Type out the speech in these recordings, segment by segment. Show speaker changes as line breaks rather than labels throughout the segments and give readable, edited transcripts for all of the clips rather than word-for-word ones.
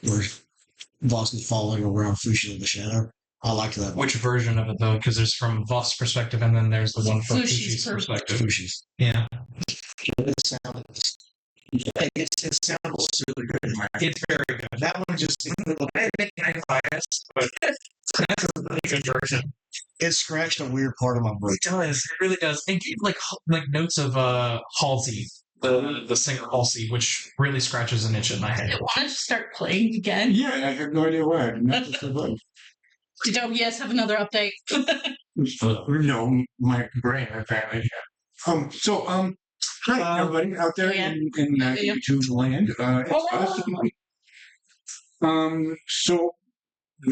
where Vosk is following around Fushi in the shadow. I liked that.
Which version of it, though? Because there's from Vosk's perspective, and then there's the one from Fushi's perspective.
Fushi's.
Yeah.
It sounded. It sounds really good.
It's very good.
That one just
biased, but that's a really good version.
it scratched a weird part of my brain.
It does. It really does. It gave like notes of Halsey, the singer Halsey, which really scratches an itch in my head.
I wanted to start playing again.
Yeah, I have no idea why.
Did OBS have another update?
No, my brain apparently. Hi everybody out there in YouTube land. So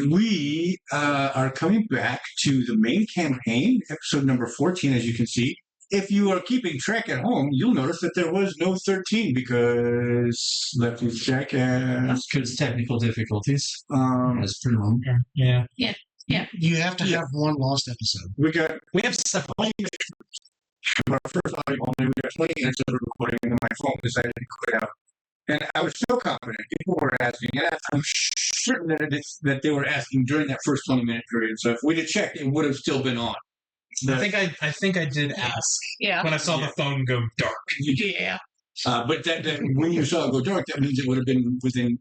we are coming back to the main campaign, episode number 14, as you can see. If you are keeping track at home, you'll notice that there was no 13 because Lefty's jackass.
Because technical difficulties.
As per normal.
Yeah.
You have to have one lost episode.
We have several.
Our first audio only, we got 20 minutes of the recording, and my phone decided to quit out. And I was so confident. People were asking, and I'm certain that they were asking during that first 20-minute period. So if we'd have checked, it would have still been on.
I think I did ask.
Yeah.
When I saw the phone go dark.
Yeah.
But that when you saw it go dark, that means it would have been within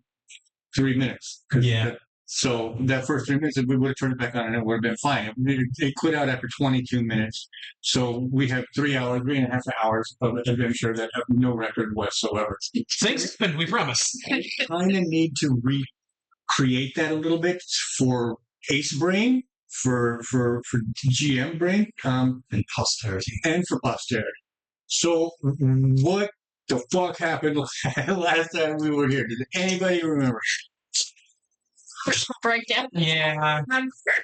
3 minutes.
Yeah.
So that first 3 minutes, we would have turned it back on and it would have been fine. It quit out after 22 minutes. So we have 3.5 hours of adventure that have no record whatsoever.
Things happen, we promise.
Kind of need to recreate that a little bit for Ace Brain, for GM Brain,
and posterity.
And for posterity. So what the fuck happened last time we were here? Did anybody remember?
Breakdown.
Yeah.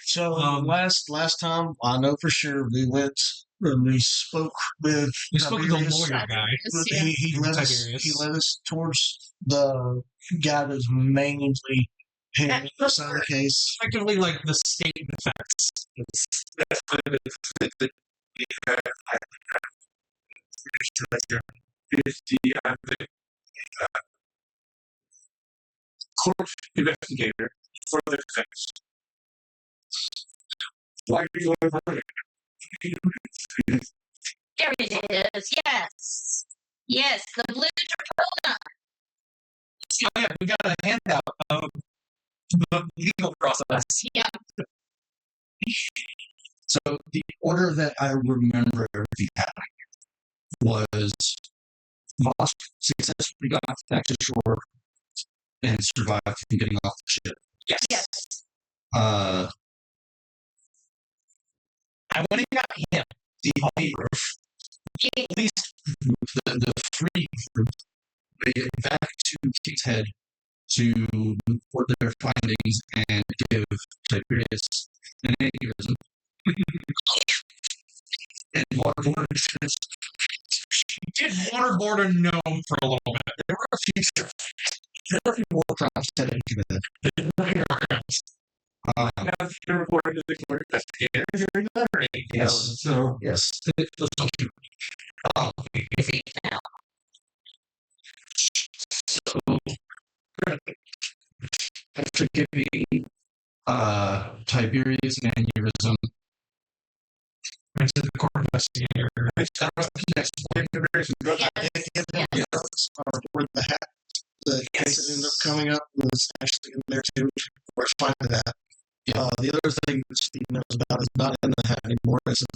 So
last time I know for sure we went and we spoke with
the lawyer guy.
He led us towards the guy that's mainly handling the center case.
Effectively like the state defense.
Court investigator for the defense. Why are you going for it?
There it is. Yes. Yes, the blue Drakko.
Oh yeah, we got a handout of the legal process.
Yeah.
So the order that I remember everything happening was Vosk successfully got back to shore and survived from getting off the ship.
Yes.
I
went and got him.
The Homebrew, at least the free group, they get back to King's Head to report their findings and give Tiberius an aneurysm. And waterboard defense.
Did waterboard a gnome for a little bit.
There were a few war crimes that had committed.
Now you're reporting to the court investigator. You're ignoring.
Yes.
So
yes.
Now.
So after giving Tiberius an aneurysm,
went to the court investigator.
The case that ended up coming up was actually in there too. We're fine with that. Yeah. The other thing that Steve knows about is not in the hat anymore. It's a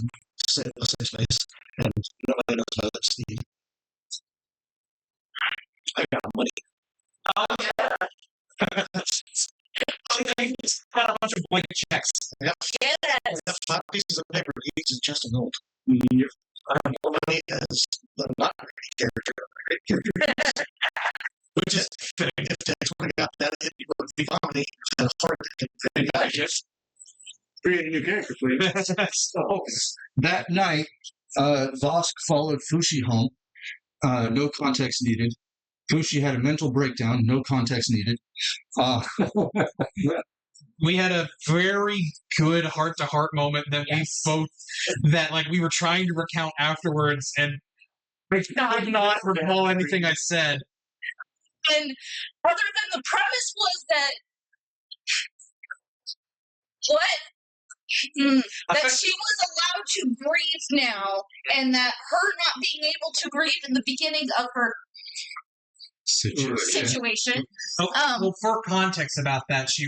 safe space, and nobody knows about that, Steve. I got money.
Oh yeah. I just had a bunch of blank checks.
Yep.
Yes.
That's 5 pieces of paper, each is just a note.
Yep.
Money as the not great character. Which is fitting. If that's what I got that hit me with the comedy and a heart and I just
create a new character, please.
So that night, Vosk followed Fushi home. No context needed. Fushi had a mental breakdown. No context needed.
We had a very good heart-to-heart moment that we were trying to recount afterwards, and I could not recall anything I said.
And other than the premise was that that she was allowed to grieve now, and that her not being able to grieve in the beginning of her situation.
Well, for context about that, Fushi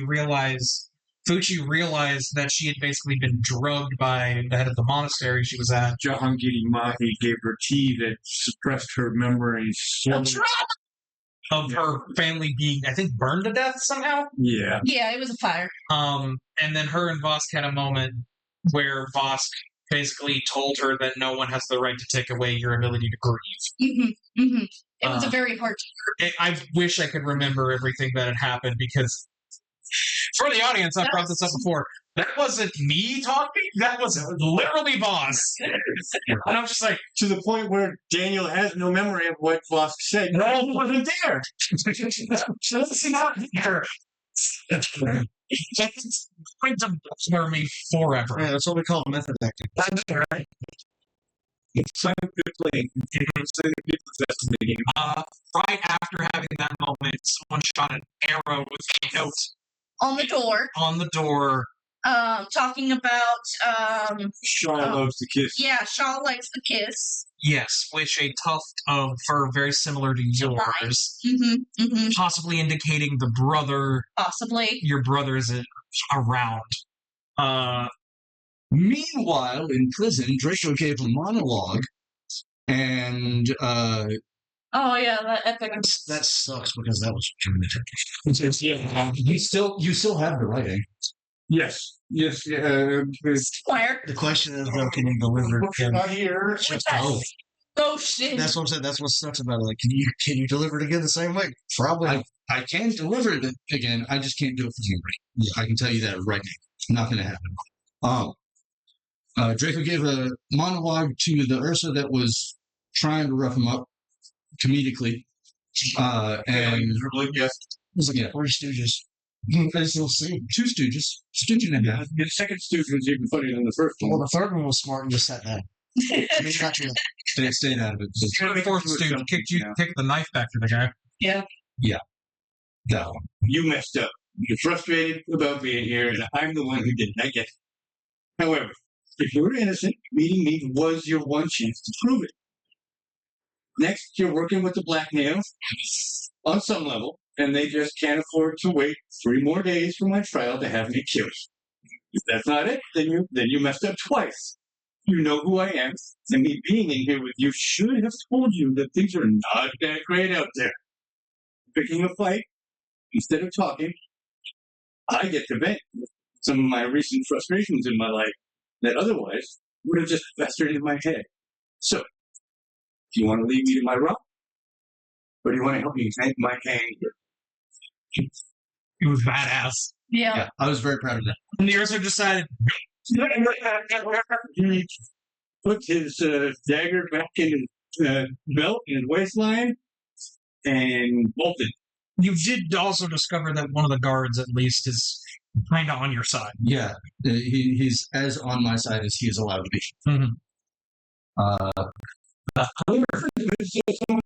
realized that she had basically been drugged by the head of the monastery she was at.
Jahangiri Mahi gave her tea that suppressed her memories.
Of her family being, I think, burned to death somehow.
Yeah.
Yeah, it was a fire.
And then her and Vosk had a moment where Vosk basically told her that no one has the right to take away your ability to grieve.
It was a very hard.
I wish I could remember everything that had happened, because for the audience, I've brought this up before. That wasn't me talking. That was literally Vosk. And I'm just like,
to the point where Daniel has no memory of what Vosk said.
no, it wasn't there. It's not there. It's going to bother me forever.
Yeah, that's what we call method acting.
That's right.
Scientifically,
Right after having that moment, someone shot an arrow with a note
On the door. Talking about
Shaw loves the kiss.
Yeah, Shaw likes the kiss.
Yes, with a tuft of fur very similar to yours. Possibly indicating the brother.
Possibly.
Your brother is around.
Meanwhile, in prison, Drakko gave a monologue, and
oh yeah, that epic.
that sucks because that was dramatic. Yeah, you still have the writing.
Yes.
Square.
The question is, though, can you deliver it again?
Not here.
Oh shit.
That's what I'm saying. That's what sucks about it. Like, can you deliver it again the same way? Probably. I can deliver it again. I just can't do it for you. Yeah, I can tell you that right now. It's not going to happen. Drakko gave a monologue to the Ursa that was trying to rough him up comedically. And it was like, yeah, 4 Stooges. As you'll see, 2 Stooges. Stooge and a half.
The second Stooge was even funnier than the first one.
Well, the third one was smart and just sat down. I mean, not true. Stayed out of it.
The fourth student kicked the knife back to the guy.
Yeah.
That one.
You messed up. You're frustrated about being here, and I'm the one who didn't. I get it. However, if you were innocent, meeting me was your one chance to prove it. Next, you're working with the Black Nail on some level, and they just can't afford to wait 3 more days for my trial to have me killed. If that's not it, then you messed up twice. You know who I am, and me being in here with you should have told you that things are not that great out there. Picking a fight instead of talking, I get to vent some of my recent frustrations in my life that otherwise would have just festered in my head. So, do you want to leave me to my rock? Or do you want to help me tank my anger?
It was badass.
Yeah.
I was very proud of that.
And the Ursa decided,
He put his dagger back in his belt, in his waistline, and bolted.
you did also discover that one of the guards, at least, is kind of on your side.
Yeah, he's as on my side as he is allowed to be.
Someone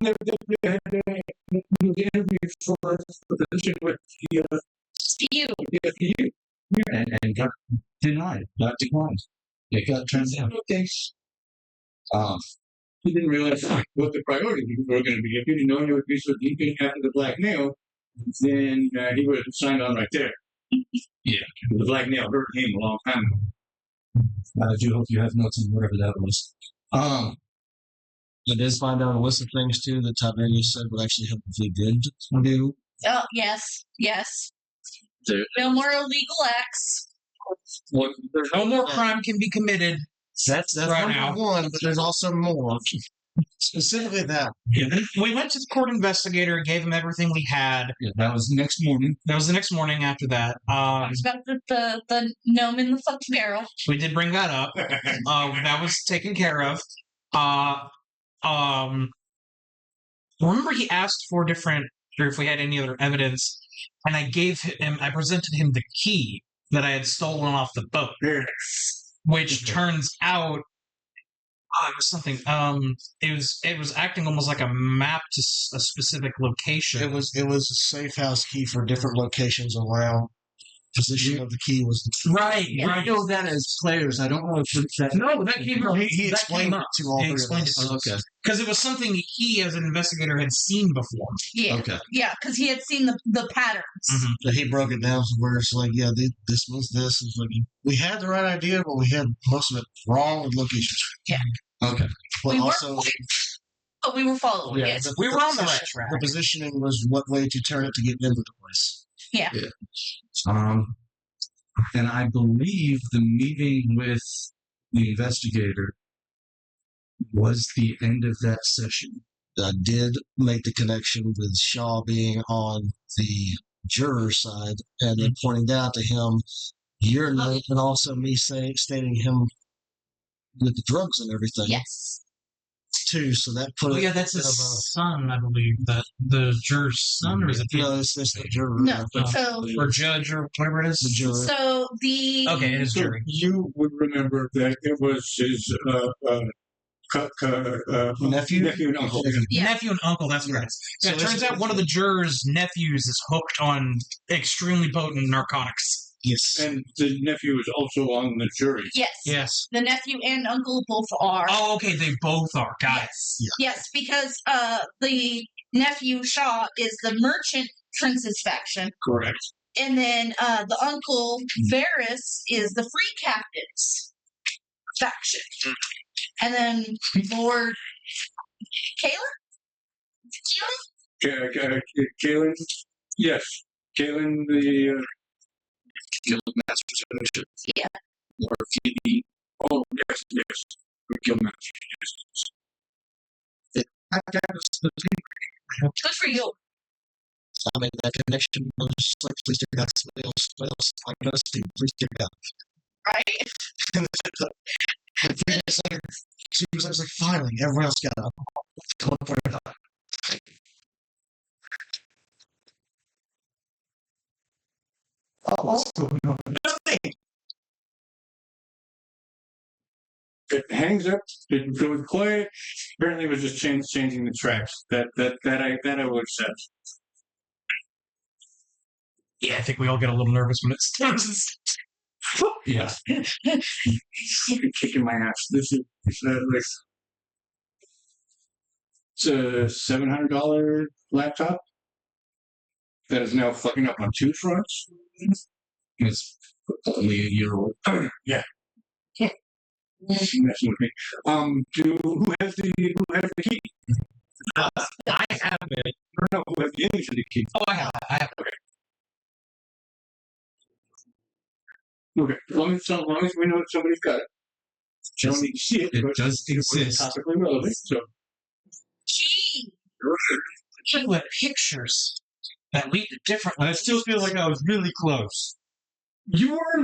that had interviewed for the position with the
Few.
And got denied, got declined. It got turned down.
Okay. He didn't realize what the priorities were going to be. If he'd known it would be so deep in after the Black Nail, then he would have signed on right there.
Yeah.
The Black Nail hurt him a long time ago.
I do hope you have notes on whatever that was. I did find out a list of things too that Tiberius said would actually help if he did do.
Oh, yes. No more illegal acts.
Well, there's no more crime can be committed.
That's
right
number
now.
one, but there's also more. Specifically that.
We went to the court investigator, gave him everything we had.
Yeah, that was the next morning.
That was the next morning after that.
It's about the gnome in the fucking barrel.
We did bring that up. That was taken care of. Remember he asked for different, or if we had any other evidence, and I presented him the key that I had stolen off the boat, which turns out Oh, it was something. It was acting almost like a map to a specific location.
It was a safe house key for different locations around. Position of the key was
right.
I know that as players. I don't know if it's that.
No, that came up.
he
that
explained
came
it
up.
to all
He
three of
explained
us.
it to
Oh, okay.
because it was something he, as an investigator, had seen before.
Yeah.
Okay.
Yeah, because he had seen the patterns.
Mhm.
So he broke it down to where it's like, yeah, this was this. It's like we had the right idea, but we had most of it wrong with locations.
Yeah.
Okay.
But
We
also,
But we were following it.
We were on the right
position-
track.
The positioning was what way to turn it to get into the place.
And I believe the meeting with the investigator was the end of that session.
I did make the connection with Shaw being on the juror side and then pointing out to him your name and also me stating him with the drugs and everything
Yes.
too. So that put
Oh
it
yeah, that's
a
his
bit of
son, I believe. The juror's son, or is it
a, no, it's the juror.
No.
The
So
or judge or whatever it is?
juror.
so the
Okay, it is
So
jury.
you would remember that it was his
Nephew?
and uncle.
Yeah.
Nephew and uncle, that's
Yeah.
right. Yeah,
So
it turns
it's-
out one of the jurors' nephews is hooked on extremely potent narcotics.
Yes.
And the nephew is also on the jury.
yes.
Yes.
The nephew and uncle both are.
Oh, okay, they both are. Got it.
Yes. Yes, because the nephew Shaw is the merchant prince's faction,
Correct.
and then the uncle Varys is the free captain's faction, and then Lord Kaelin.
Kaelin? Yes. Kaelin, the.
Guild Masters Fellowship.
Yeah.
Or Pheal.
Oh, yes. Guildmaster. Yes.
I got us the team.
Good for you.
So I made that connection. I was just like, please check it out. Somebody else. I got us too. Please check it out.
Right.
And 3 days later, she was like, finally, everyone else got up. Let's go for it.
What's going on? It hangs up. It goes quiet. Apparently, it was just changing the tracks. That I will accept.
Yeah, I think we all get a little nervous when it starts.
Yeah.
You're kicking my ass. This is like it's a $700 laptop that is now fucking up on 2 fronts.
It's only a year old.
Yeah. Messing with me. Who has the key?
I have it.
No, who has the image of the key?
Oh, I have it.
Okay. As long as we know that somebody's got it. You don't need to see it.
It
but
does
it's
exist.
topically relevant. So
Gee.
Look at pictures that lead to different.
I still feel like I was really close.
you are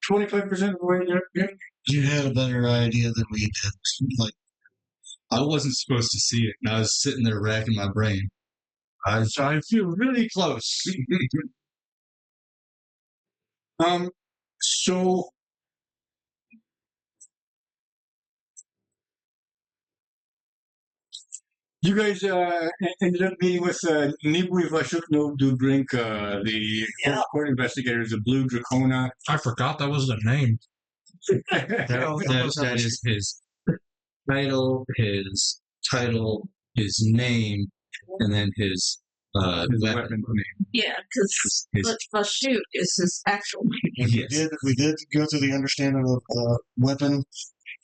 25% of the way there. Yeah.
You had a better idea than we did. Like,
I wasn't supposed to see it, and I was sitting there racking my brain. I feel really close.
So you guys ended up meeting with Nibui Vashukno to drink the
Yeah.
court investigators, the Blue Dracona.
I forgot that was the name.
That is his title, his name, and then his weapon name.
Yeah, because
His-
shoot is his actual name.
Yes.
we did go through the understanding of the weapon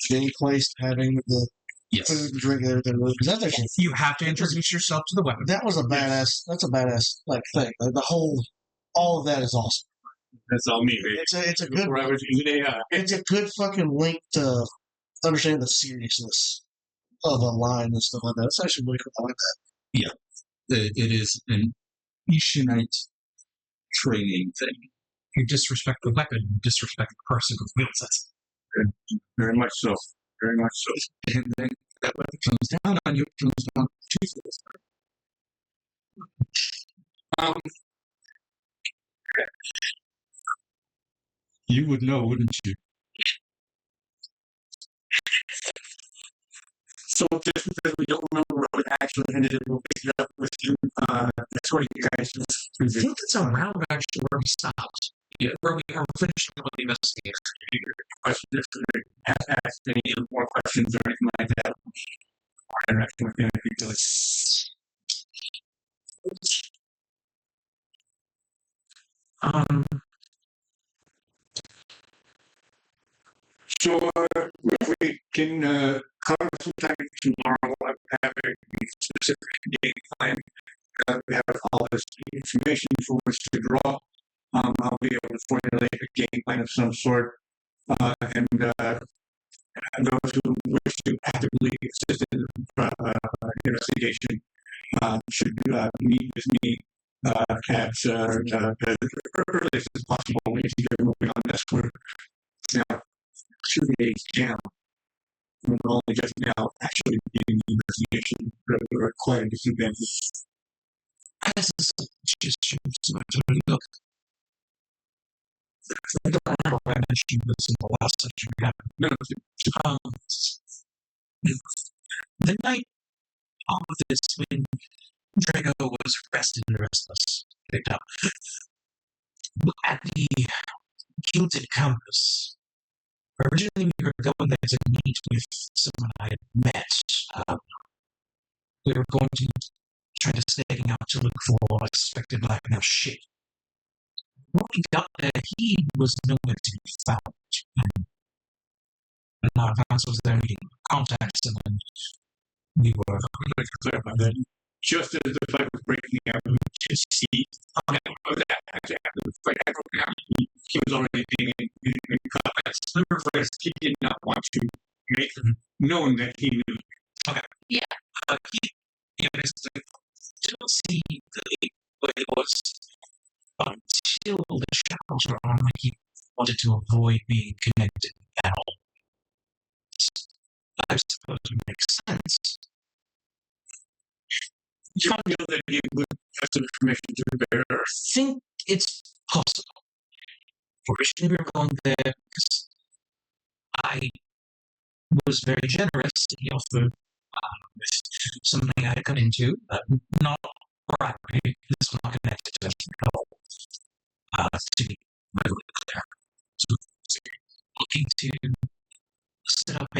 being placed, having the
Yes.
food and drink and everything. Because that's actually,
You have to introduce yourself to the weapon.
that was a badass. That's a badass like thing. Like, all of that is awesome.
That's all me, baby.
It's a good
Before I was using AI.
it's a good fucking link to understand the seriousness of a line and stuff like that. It's actually really cool. I like that.
It is an Ishonite training thing.
You disrespect the weapon, you disrespect the person who wields it.
Very much so. Very much so.
And then that weapon comes down on you, comes down to Jesus. You would know, wouldn't you?
So just because we don't remember what it actually ended, we'll pick it up with you. That's what you guys
I think it's around actually where we stopped. Yeah, where we are finishing with the investigation.
questions. Ask any more questions or anything like that. Or interaction with anything like So if we can cover sometime tomorrow, have a specific game plan. We have all this information for which to draw. I'll be able to formulate a game plan of some sort, and those who wish to actively assist in the investigation should meet with me at as early as possible. We need to get moving on this. We're now 2 days down. We're only just now actually beginning the investigation. We're quite a disadvantage.
As a suggestion, so I look. I don't remember if I mentioned this in the last section we had.
No,
The night of this, when Drakko was arrested and the rest of us picked up, at the Gilded Compass. Originally, we were going there to meet with someone I had met. We were going to try to staking out to look for what I suspected black now shit. When we got there, he was nowhere to be found. And our advance was there meeting contacts, and then we were
let's clarify that. Just as the fight was breaking out, we could see that actually after the fight had broken out, he was already being in combat. Nevertheless, he did not want to make known that he knew.
Okay.
Yeah.
He basically didn't see what it was until the shackles were on, like he wanted to avoid being connected at all. I suppose it makes sense.
You feel that he would have some information to bear.
I think it's possible. Originally, we were going there because I was very generous. He offered with something I had come into, not bribery. This was not connected to it at all. To be really clear. So, looking to set up I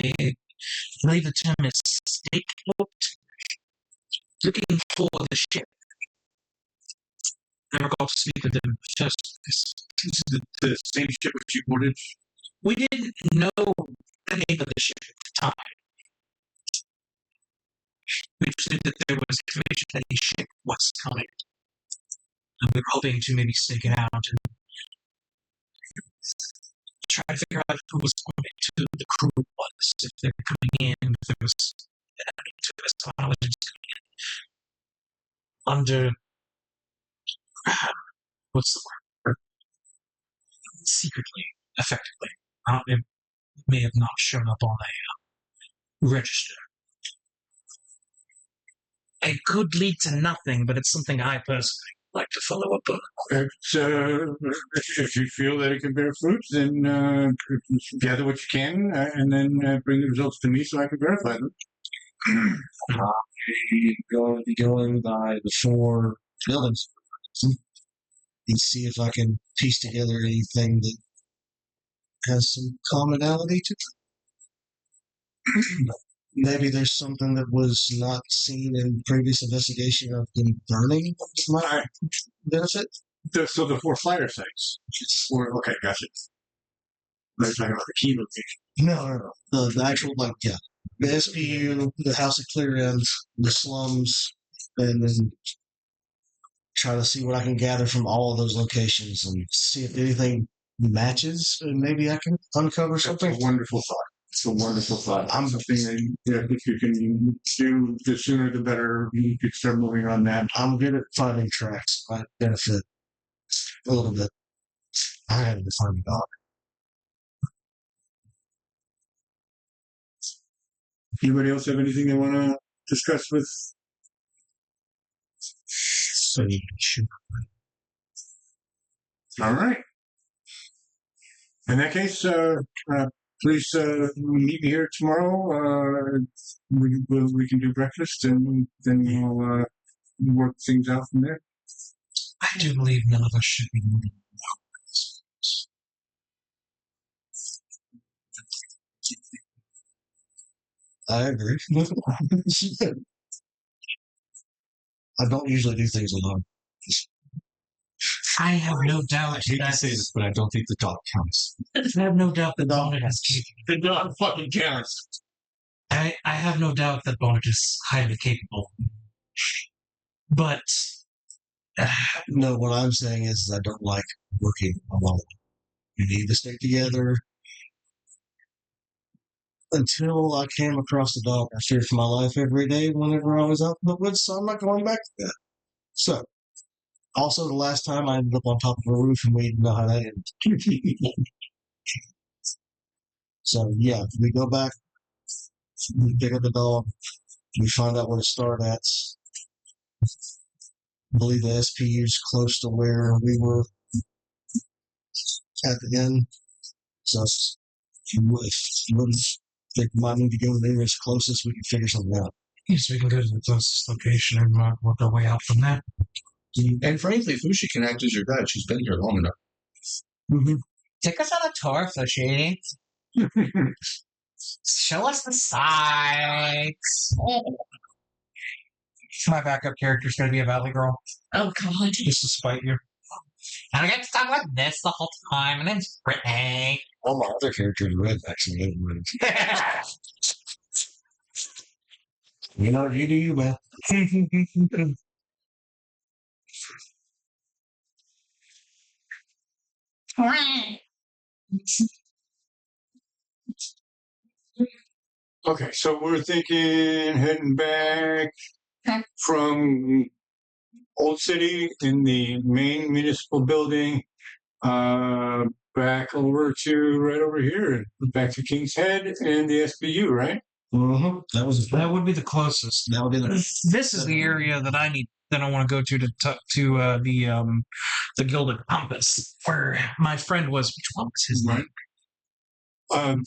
believe the term is stake boat. Looking for the ship. Never got to speak with them first.
This is the same ship which you boarded.
We didn't know the name of the ship at the time. We just knew that there was information that a ship was coming. And we were hoping to maybe stake it out and try to figure out who was on it, who the crew was, if they're coming in, if there was intelligence coming in. Under what's the word? Secretly, effectively. It may have not shown up on a register. It could lead to nothing, but it's something I personally like to follow up on.
If you feel that it can bear fruit, then gather what you can and then bring the results to me so I can verify them.
Going by the 4 buildings and see if I can piece together anything that has some commonality to it. Maybe there's something that was not seen in previous investigation of them burning might benefit.
So the 4 fire sites. Okay, gotcha. They're talking about the key location.
No. The actual, the SPU, the House of Clearance, the slums, and then try to see what I can gather from all of those locations and see if anything matches, and maybe I can uncover something.
That's a wonderful thought. It's a wonderful thought. Something that if you can do, the sooner the better. You can start moving on that.
I'm good at finding tracks. Might benefit a little bit. I had to find a dog.
Anybody else have anything they want to discuss with? All right. In that case, please meet me here tomorrow. We can do breakfast, and then we'll work things out from there.
I do believe none of us should be moving.
I agree. I don't usually do things alone.
I have no doubt.
I hate to say this, but I don't think the dog counts.
I have no doubt that Bonnet is capable.
The dog fucking counts.
I have no doubt that Bonnet is highly capable. But
No, what I'm saying is I don't like working alone. You need to stick together. Until I came across the dog, I feared for my life every day whenever I was out in the woods, so I'm not going back to that. So, also the last time I ended up on top of a roof and we didn't know how that ended. So, yeah, we go back, we pick up the dog, we find out where to start at. I believe the SPU is close to where we were at the end. So, if you wouldn't think we might need to go there as closest, we can figure something out.
yes, we can go to the closest location and work our way out from there.
And frankly, Fushi can act as your guide. She's been here long enough.
Mm-hmm.
Take us on a tour, Fushi. Show us the sights. My backup character is going to be a Valley Girl.
Oh God.
Just to spite you. And I get to talk like this the whole time. My name's Brittany.
All my other characters are red, actually. You know, you do you, man.
Okay, so we're thinking heading back from Old City in the main municipal building, back over to right over here, back to King's Head and the SBU, right?
Mm-hmm.
That would be the closest.
That would be the.
This is the area that I need. That I want to go to the Gilded Compass, where my friend was. Which one was his name?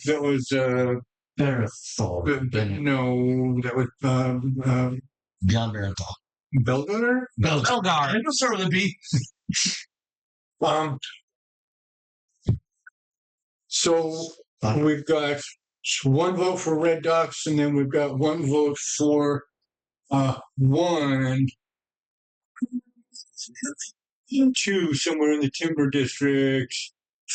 That was no, that was
John Barenthal.
Belgar.
Belgar.
It'll start with a B.
So we've got one vote for Red Ducks, and then we've got one vote for one, two somewhere in the Timber District,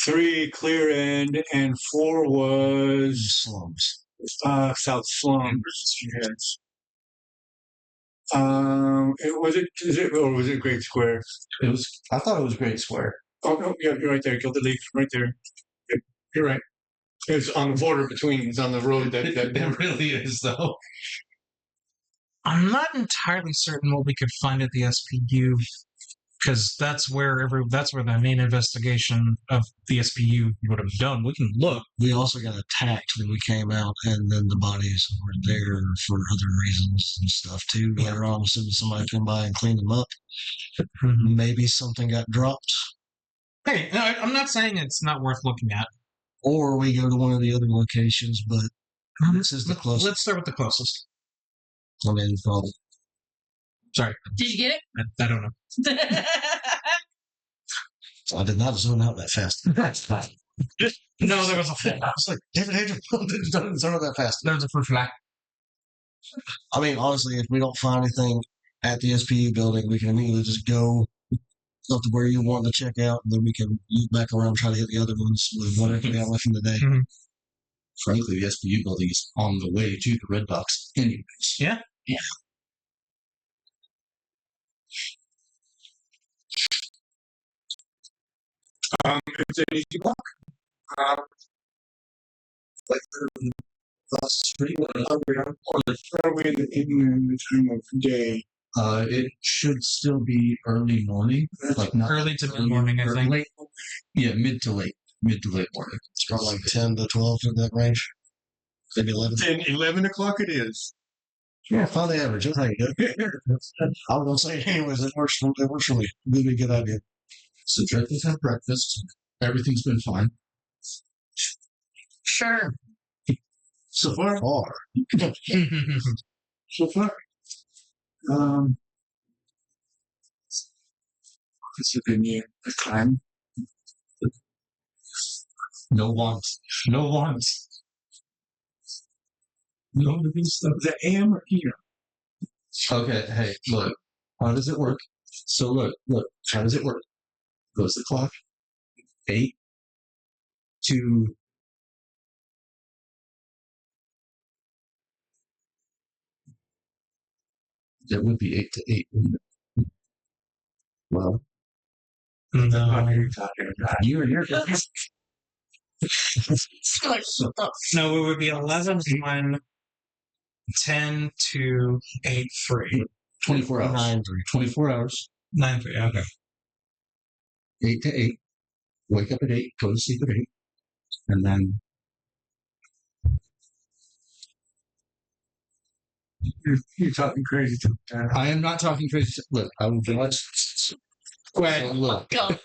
3 Clear End, and 4 was
Slums.
South Slums. Yes. Was it Great Square?
It was. I thought it was Great Square.
Oh no, yeah, you're right there, Gilded Leaf, right there. You're right. It's on the border between. It's on the road that.
It really is, though.
I'm not entirely certain what we could find at the SPU, because that's where the main investigation of the SPU would have done. We can look.
We also got attacked when we came out, and then the bodies were there for other reasons and stuff too. Later on, as soon as somebody came by and cleaned them up, maybe something got dropped,
Hey, no, I'm not saying it's not worth looking at.
or we go to one of the other locations. But this is the closest.
Let's start with the closest.
I mean, probably.
Sorry,
Did you get
I don't know.
it?
I did not zone out that fast.
No, there was a flag.
I was like, David Hedger didn't zone out that fast.
There was a fruit flag.
I mean, honestly, if we don't find anything at the SPU building, we can immediately just go up to where you want to check out, and then we can loop back around and try to hit the other ones with whatever we got left in the day.
Mhm.
Frankly, the SBU building is on the way to the Red Box anyways.
Yeah.
Yeah.
It's an easy walk.
Like the street.
Are we in the time of day?
It should still be early morning, like not
Early to mid morning, I think.
late. Yeah, mid to late morning.
It's probably like 10 to 12 in that range. Maybe 11.
Then 11 o'clock it is.
Yeah, find the average. That's how you do it. I was going to say, anyways, it works for me. It'd be a good idea.
So Draco's had breakfast. Everything's been fine.
Sure.
So far,
Far.
so far. This has been the time.
No want. No want. No stuff.
The AM or PM?
Okay, hey, look. How does it work? So look. How does it work? Goes the clock. 8 to... That would be 8 to 8, wouldn't it? Well,
What
No.
are you talking about?
you and your...
Like,
No, it would be 11 1, 10 to 8 3.
24 hours.
9-3.
24 hours.
9 3. Okay.
8 to 8. Wake up at 8. Go to sleep at 8. And then...
You're talking crazy to me.
I am not talking crazy. Look, I will just...
Quick.
Look.
God.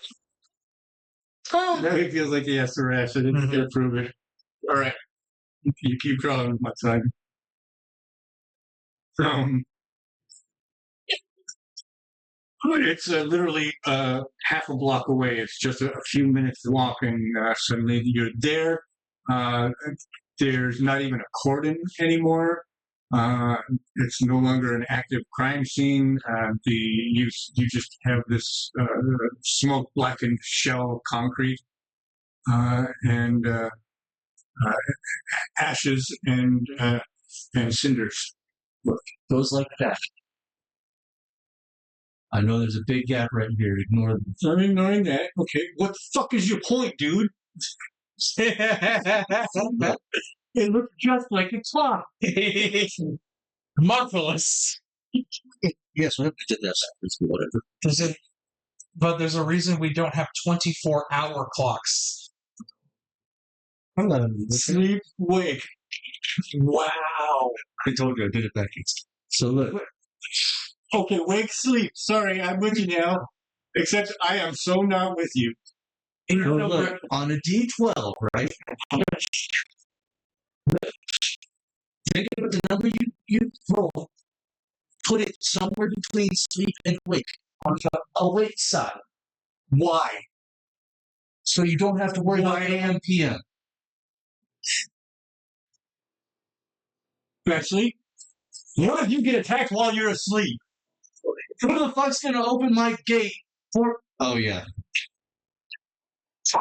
Now he feels like he has to rush. I didn't get to prove it. All right. You keep drawing, my son. It's literally half a block away. It's just a few minutes walk, and suddenly you're there. There's not even a cordon anymore. It's no longer an active crime scene. You just have this smoke blackened shell of concrete and ashes and cinders.
Goes like that. I know there's a big gap right here. Ignore them.
I'm ignoring that. Okay, what the fuck is your point, dude? It looks just like a clock.
Marvelous.
Yes, we did this. It's whatever.
Does it? But there's a reason we don't have 24-hour clocks.
I'm not even
Sleep, wake. Wow.
I told you I did it backwards. So look.
Okay, wake, sleep. Sorry, I'm with you now. Except I am so not with you.
So look, on a D12, right? Think about the number you roll. Put it somewhere between sleep and wake. On the awake side.
Why?
So you don't have to worry about AM, PM.
Actually, what if you get attacked while you're asleep?
Who the fuck's gonna open my gate for... Oh, yeah. So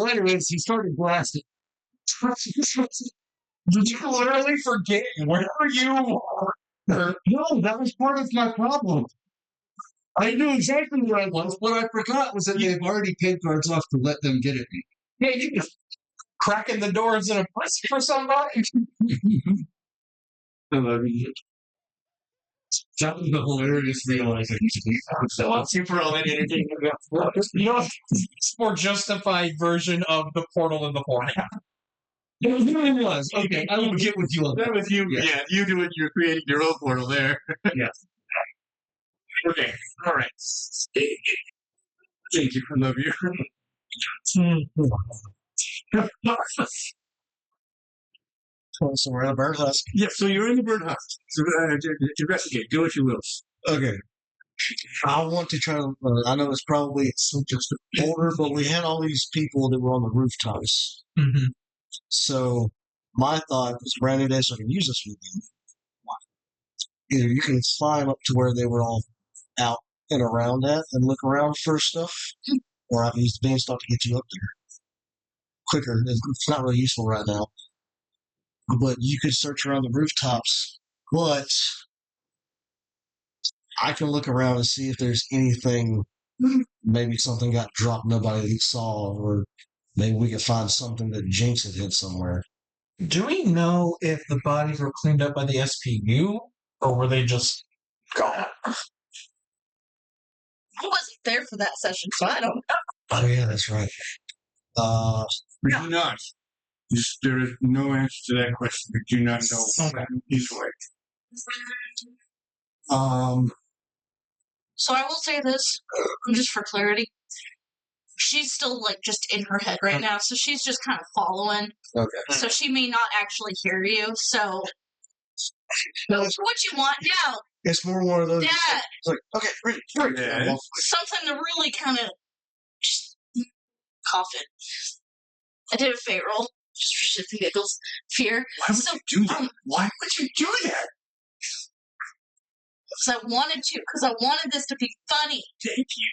anyways, he started blasting.
Did you literally forget where you were?
No, that was part of my problem. I knew exactly where I was. What I forgot was that they've already paid guards off to let them get at me.
Yeah, you just cracking the doors in a press for somebody.
I love you.
That was the hilarious realization.
So I'm super all in anything. You know, it's a more justified version of the portal in the portal.
It really was. Okay, I will get with you on
That
that.
was you. Yeah, you do it. You're creating your own portal there.
Yes.
Okay. All right. Thank you. I love you.
So we're in a bird husk.
Yeah, so you're in the birdhouse. So, investigate. Do what you will.
Okay. I want to try to. I know it's probably just older, but we had all these people that were on the rooftops.
Mm-hmm.
So my thought was brand new day, so I can use this weekend. Either you can climb up to where they were all out and around at and look around for stuff, or I can use the beanstalk to get you up there quicker. It's not really useful right now, but you could search around the rooftops. But I can look around and see if there's anything. Maybe something got dropped nobody saw, or maybe we could find something that Jinx had hid somewhere.
Do we know if the bodies were cleaned up by the SPU or were they just gone?
I wasn't there for that session, so I don't know.
Oh yeah, that's right.
We do not. There is no answer to that question. We do not know.
Okay.
He's right.
So I will say this, just for clarity. She's still like just in her head right now, so she's just kind of following.
Okay.
So she may not actually hear you. So
No,
what you want now?
it's more one of those.
Dad,
It's like, okay, ready.
Yeah.
something to really kind of cough it. I did a fate roll just for shits and giggles. Fear.
Why would you do that? Why would you do that?
Because I wanted to. Because I wanted this to be funny.
Thank you.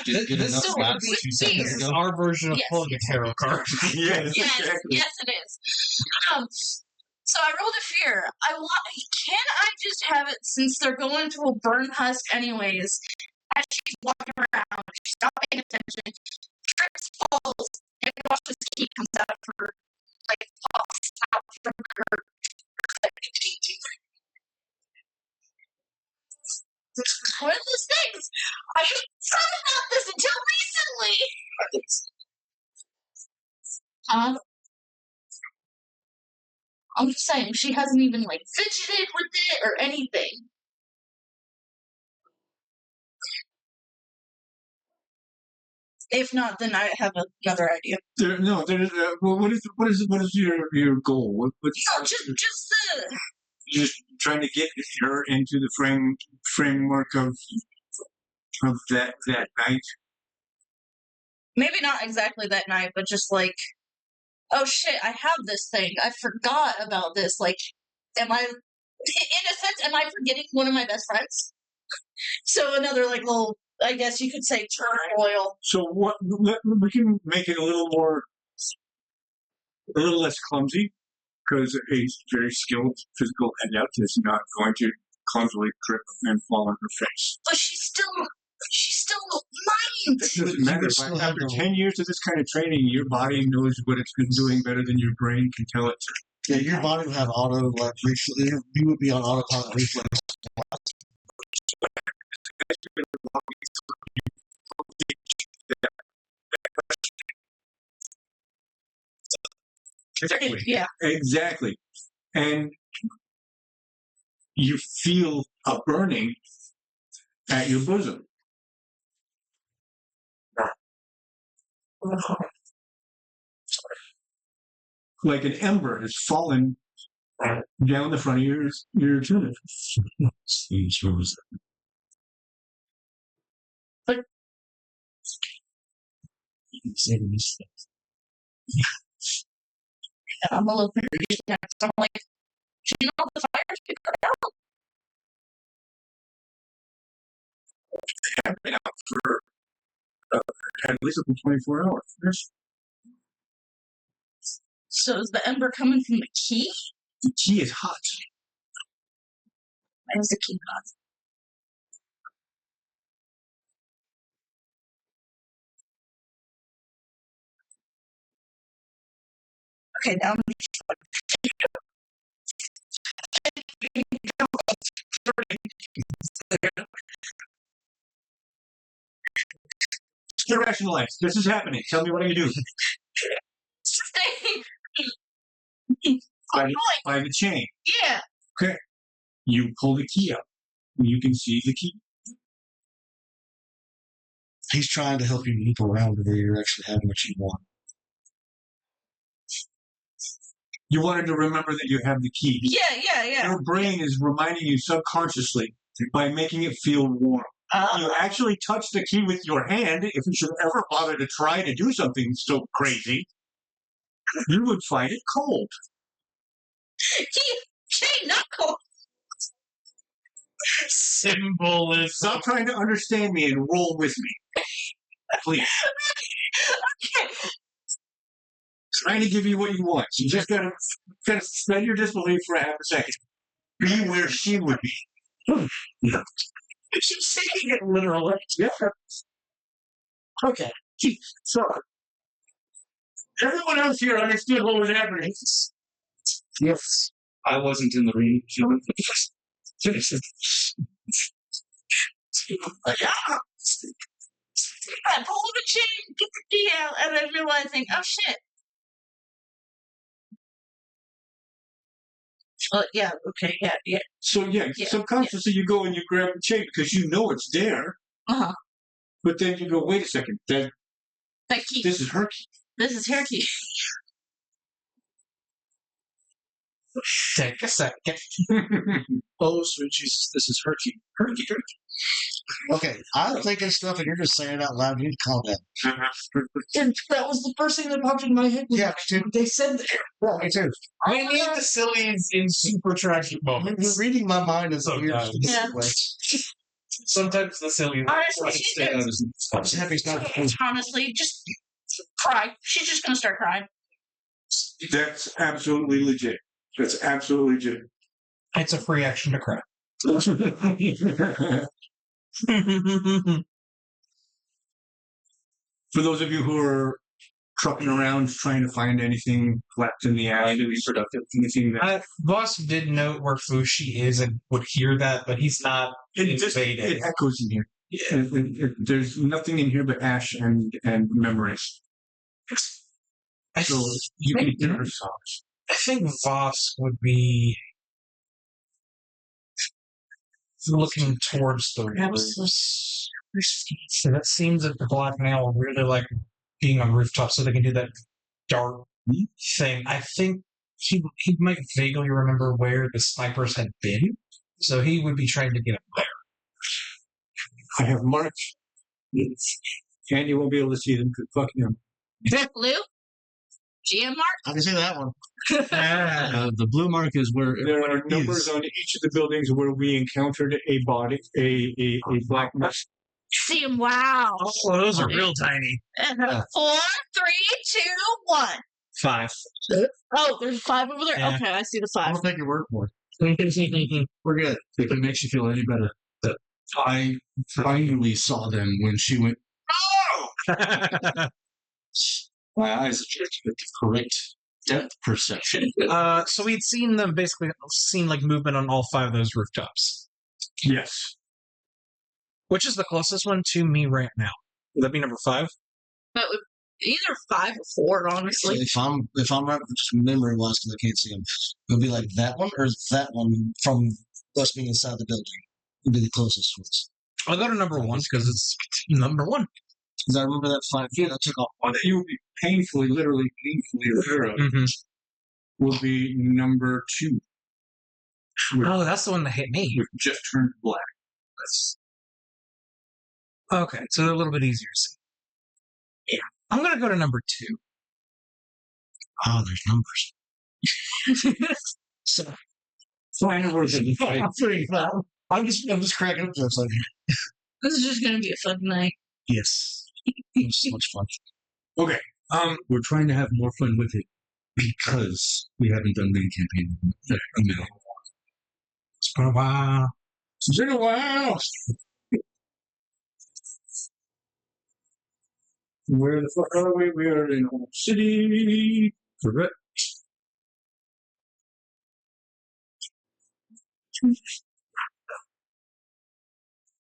Did good enough
So
last
with
2 seconds
This is
ago.
our version of
Yes,
pulling a tarot card.
Yes,
Yes,
exactly.
yes, it is. So I rolled a fear. Can I just have it since they're going to a burn husk anyways? As she's walking around, she's not paying attention. Trips, falls, and watches key comes out of her, like pops out from her. One of those things. I hadn't thought about this until recently. I'm just saying, she hasn't even like fidgeted with it or anything. If not, then I have another idea.
Well, what is your goal? What's
No, just the.
just trying to get her into the framework of that night.
Maybe not exactly that night, but just like, oh shit, I have this thing. I forgot about this. Like, in a sense, am I forgetting one of my best friends? So another like little, I guess you could say, turmoil.
So we can make it a little less clumsy, because a very skilled physical adept is not going to clumsily trip and fall on her face.
But she's still mind.
It doesn't matter. After 10 years of this kind of training, your body knows what it's been doing better than your brain can tell it to.
Yeah, your body would have auto like reflex. You would be on autopilot reflex.
Exactly.
Yeah.
Exactly. And you feel a burning at your bosom. Like an ember has fallen down the front of your tunic.
But I'm a little confused now. So I'm like, do you know the fires get cut out?
Have been out for at least up to 24 hours. Yes.
So is the ember coming from the key?
The key is hot.
Why is the key hot? Okay, now I'm
Irrationalize. This is happening. Tell me what do you do?
staying.
By the chain.
Yeah.
Okay. You pull the key up. You can see the key.
He's trying to help you move around to where you're actually having what you want.
You wanted to remember that you have the key.
Yeah.
Your brain is reminding you subconsciously by making it feel warm. You actually touch the key with your hand. If you should ever bother to try to do something so crazy, you would find it cold.
Key, not cold.
Symbolism.
Stop trying to understand me and roll with me. Please.
Okay.
Trying to give you what you want. You just gotta suspend your disbelief for a half a second. Be where she would be.
She's saying it literally.
Yeah. Okay. So, everyone else here understood what was happening.
Yes.
I wasn't in the room.
I pull the chain, get the key out, and then realizing, oh shit. Yeah. Okay. Yeah.
So yeah,
Yeah,
subconsciously you go and you grab the chain because you know it's there,
Uh huh.
but then you go, wait a second,
That key.
this is her key.
This is her key.
Take a second.
Oh, sweet Jesus, this is her key. Her key.
Okay, I'm thinking stuff and you're just saying it out loud. You need to calm down.
And that was the first thing that popped in my head.
Yeah, me too.
They said that.
Yeah, me too.
I need the sillies in super tragic
You're
moments.
reading my mind as a weird
Sometimes.
Yeah.
way.
Sometimes the sillies.
Honestly, she's
Stay out
just,
of his happy stuff.
honestly, just cry. She's just gonna start crying.
That's absolutely legit. That's absolutely legit.
It's a free action to cry.
For those of you who are trucking around trying to find anything left in the alley to be productive, anything that
Vosk did note where Fushi is and would hear that, but he's not invaded.
it echoes in here. There's nothing in here but ash and memories.
I,
So you can hear her sobs.
I think Vosk would be looking towards the roofs. So that seems that the Black Nail really like being on rooftop so they can do that dark thing. I think he might vaguely remember where the snipers had been, so he would be trying to get up there.
I have marked. And you won't be able to see them because fuck them.
Blue? GM mark?
I can see that one.
The blue mark is where
There are
everybody
numbers
is.
on each of the buildings where we encountered a body, a black mess.
See him. Wow.
Oh, those are real tiny.
4, 3, 2, 1.
5.
Oh, there's 5 over there?
Yeah.
Okay, I see the
I'm
5.
gonna take your word for it.
We're good. If it makes you feel any better, that I finally saw them when she went. Oh! My eyes adjusted with the correct depth perception.
So we'd seen them basically seen like movement on all 5 of those rooftops.
Yes.
Which is the closest one to me right now? Would that be number 5?
That would either 5 or 4,
So
honestly.
if I'm right, just memory wise, because I can't see them, it'll be like that one or that one from us being inside the building. Would be the closest ones.
I'll go to number 1 because it's number 1.
Because I remember that 5 feet I took off.
One that you would be literally painfully aware of
Mm-hmm.
will be number 2.
Oh, that's the one that hit me.
Which just turned black.
That's okay. So they're a little bit easier to see. Yeah, I'm gonna go to number 2.
Oh, there's numbers.
So
Fine words in
I'm just cracking up. It's like,
This is just gonna be a fun night.
yes,
it was so much fun.
Okay.
We're trying to have more fun with it because we haven't done main campaign.
it's been a while.
It's been a while. Where the fuck are we? We are in Home City.
Correct.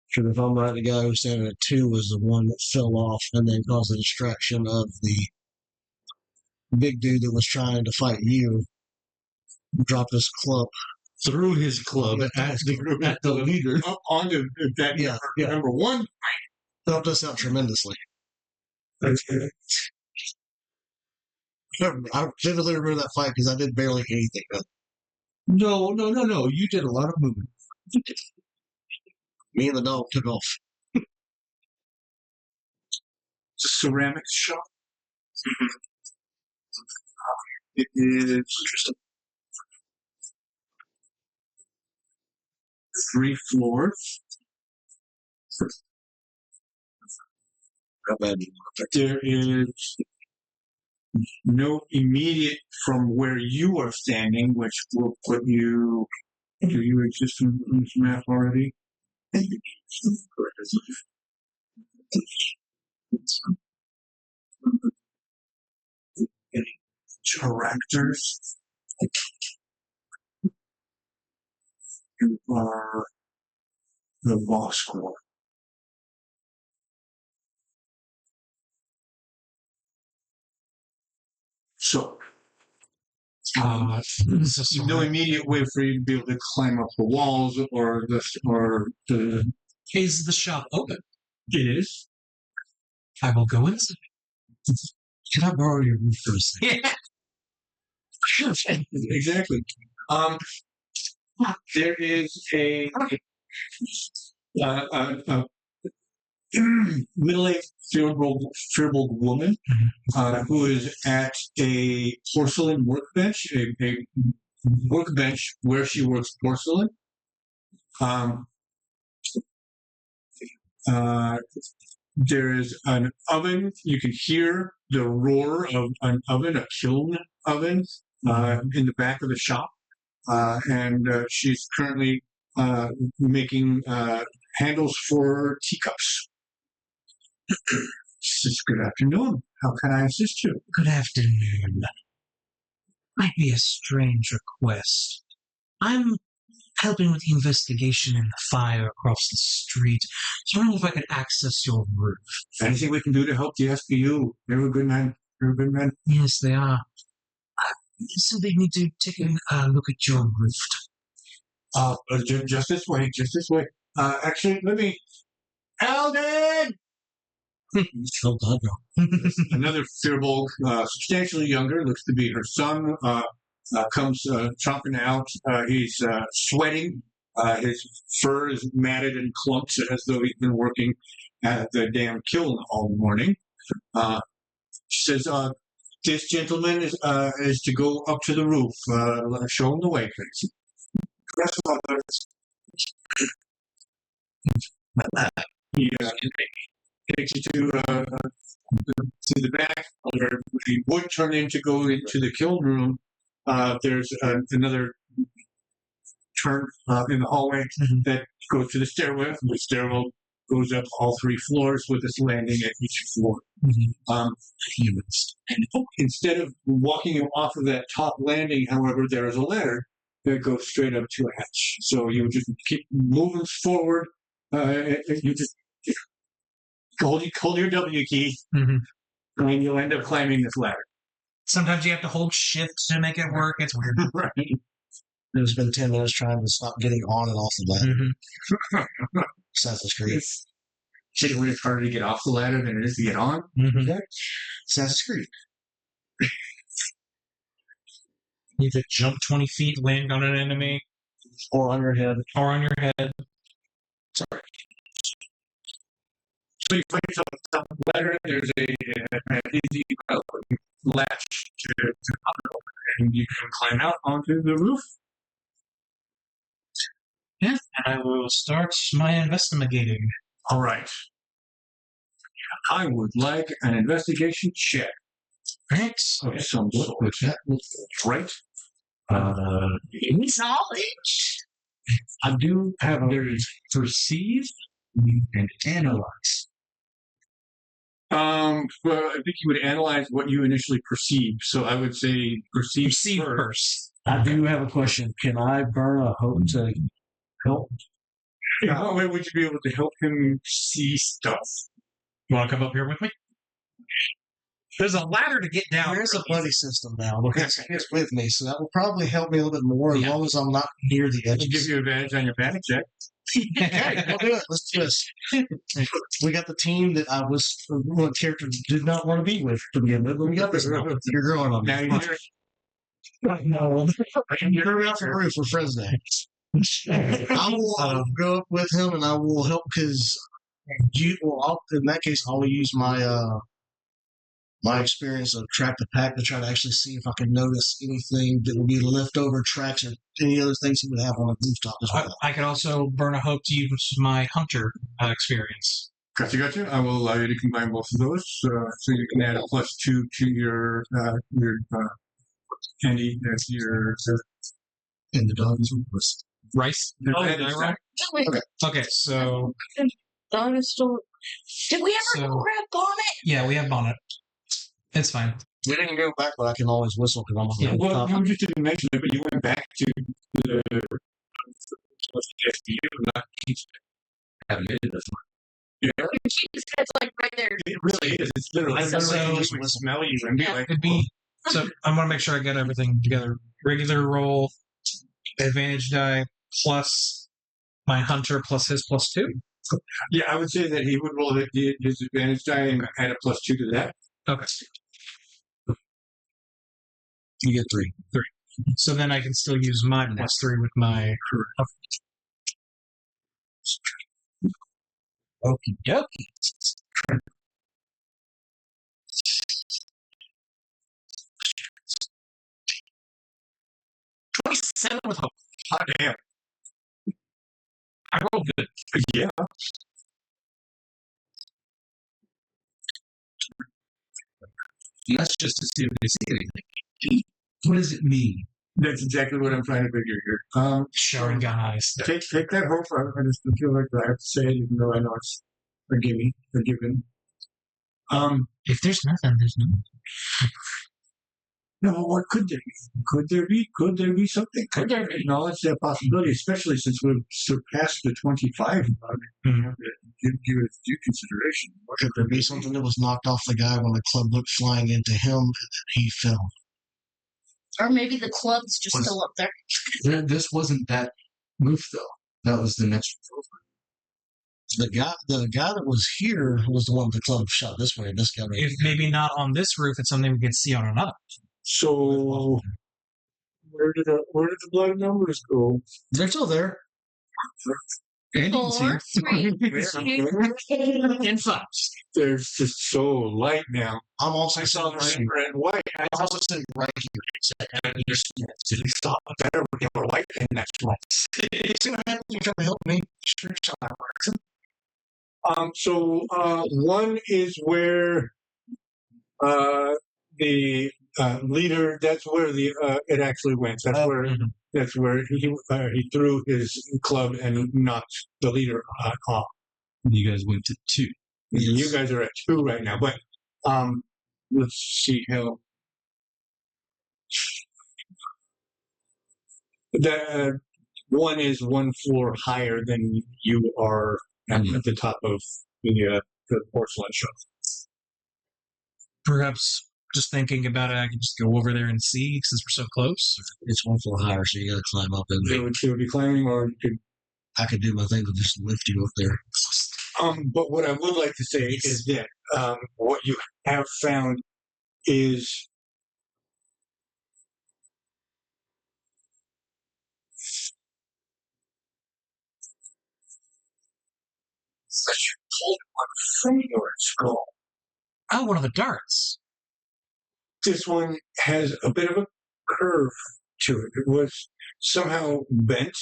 Sure, if I'm right, the guy who was standing at 2 was the one that fell off and then caused the distraction of the big dude that was trying to fight you. Dropped his club.
Threw his club at the leader.
Up onto that
Yeah, yeah.
number 1.
Helped us out tremendously.
That's good.
I vividly remember that fight because I did barely anything.
No. You did a lot of movement.
Me and the dog took off.
It's a ceramics shop. It is interesting. 3 floors.
How bad?
There is no immediate from where you are standing, which will put you. Do you exist on this map already? Directors. You are the Vosk one. So, No immediate way for you to be able to climb up the walls or the.
Is the shop open?
It is.
I will go inside.
Can I borrow your roof for a second?
Yeah.
Exactly. There is a middle-aged, fearful woman who is at a porcelain workbench, a workbench where she works porcelain. There is an oven. You can hear the roar of an oven, a kiln oven, in the back of the shop. And she's currently making handles for teacups. She says, "Good afternoon. How can I assist you?"
Good afternoon. Might be a strange request. I'm helping with the investigation in the fire across the street. So I don't know if I could access your roof.
Anything we can do to help the SBU? You're a good man. You're a good man.
Yes, they are. So they need to take a look at your roof.
Just this way. Just this way. Actually, let me. Alden!
Oh, God, no.
Another Firbolg, substantially younger, looks to be her son, comes chomping out. He's sweating. His fur is matted and clumps as though he's been working at the damn kiln all morning. She says, "This gentleman is to go up to the roof. Show him the way, please." He takes you to the back, where the wood turned in to go into the kiln room. There's another turn in the hallway that goes to the stairwell. The stairwell goes up all 3 floors with this landing at each floor. Instead of walking off of that top landing, however, there is a ladder that goes straight up to a hatch. So you just keep moving forward. You just hold your W key, and you'll end up climbing this ladder.
Sometimes you have to hold shift to make it work. It's weird.
Right.
It's been 10 minutes trying to stop getting on and off the ladder. Assassin's Creed.
It's really harder to get off the ladder than it is to get on.
Assassin's Creed.
You could jump 20 feet, land on an enemy,
Or on your head.
or on your head.
Sorry. So you find yourself on top of the ladder. There's an easy latch to up it over, and you can climb out onto the roof.
Yeah, and I will start my investigating.
All right. I would like an investigation check
Thanks.
of some sort. Right.
Knowledge.
I do have there is perceive and analyze. Well, I think you would analyze what you initially perceived. So I would say perceive first.
I do have a question. Can I burn a hope to help?
In what way would you be able to help him see stuff?
You want to come up here with me? There's a ladder to get down.
There's a buddy system now. It's with me, so that will probably help me a little bit more as long as I'm not near the
I'll give
edges.
you advantage on your panic check.
Okay, we'll do it. Let's do this. We got the team that I was one character did not want to be with to begin with. We got this now. You're growing on me.
Now
No, you're out the roof. We're friends now. I will go up with him and I will help because in that case, I will use my my experience of track the pack to try to actually see if I can notice anything that will be leftover tracks or any other things he would have on a rooftop as well.
I could also burn a hope to use my hunter experience.
Gotcha. I will allow you to combine both of those, so you can add a +2 to your handy your.
And the dog is worthless.
Rice?
Oh,
did I roll? Okay, so...
Dog is still... Did we ever
So-
grab Bonnet?
Yeah, we have Bonnet. It's fine.
We didn't go back, but I can always whistle because I'm on the
Yeah,
Well,
top.
you just didn't mention it, but you went back to the SBU, not having it this one. Yeah,
It's like right there.
it really is. It's literally.
So-
Just would smell you and be like,
It'd be So I want to make sure I get everything together. Regular roll, advantage die, plus my hunter plus his +2.
Yeah, I would say that he would roll his advantage die and add a +2 to that.
Okay.
You get 3.
So then I can still use my +3 with my. Okie dokie. 27 with hope.
Hot damn.
I rolled good.
Yeah.
That's just to see if they see anything. What does it mean?
That's exactly what I'm trying to figure here.
Showing gun eyes.
Take that hope. I just feel like I have to say it, even though I know it's forgiven.
If there's nothing, there's nothing.
No, what could there be? Could there be something? Could there be? No, it's a possibility, especially since we've surpassed the 25 mark.
Mm-hmm.
Give it due consideration.
Could there be something that was knocked off the guy when the club went flying into him and then he fell?
Or maybe the club's just still up there.
This wasn't that roof, though. That was the next roof.
The guy that was here was the one the club shot this way. This guy right
If maybe not on this roof, it's something we can see on another.
So, where did the blood numbers go?
They're still there.
And you can see
4, 3, 2,
In 5.
There's just so light now.
I'm also
I saw the red and white.
I'm also sitting right here.
and you're
We thought better with the white and that's right.
See what happens? You're trying to help me. Sure, so that works.
So one is where the leader. That's where the it actually went. That's where he threw his club and knocked the leader off.
You guys went to 2.
Yes. You guys are at 2 right now, but let's see how. The one is 1 floor higher than you are at the top of the porcelain shelf.
Perhaps just thinking about it, I could just go over there and see since we're so close.
It's 1 floor higher, so you got to climb up and
You would be climbing, or you could.
I could do my thing to just lift you up there.
But what I would like to say is that what you have found is that you pulled one from your skull.
Oh, one of the darts.
This one has a bit of a curve to it. It was somehow bent,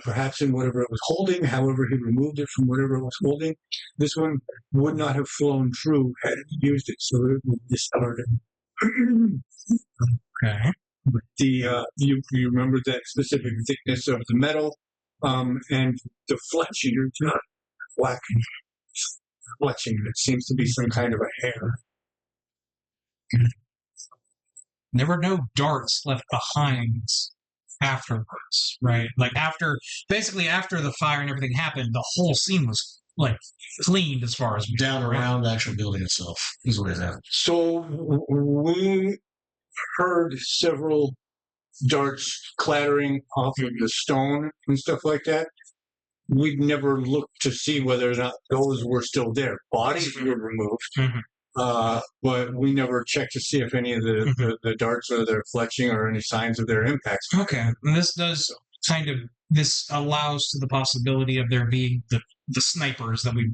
perhaps in whatever it was holding. However, he removed it from whatever it was holding. This one would not have flown through had he used it, so it would discard it.
Okay.
The you remember that specific thickness of the metal, and the fletching. You're not whacking, fletching. It seems to be some kind of a hair.
There were no darts left behind afterwards, right? Like basically after the fire and everything happened, the whole scene was like cleaned as far as we
Down
know, right?
around the actual building itself is what it happened.
So we heard several darts clattering off of the stone and stuff like that. We'd never looked to see whether or not those were still there. Bodies were removed, but we never checked to see if any of the darts or their fletching or any signs of their impacts.
Okay, and this does this allows to the possibility of there being the snipers that we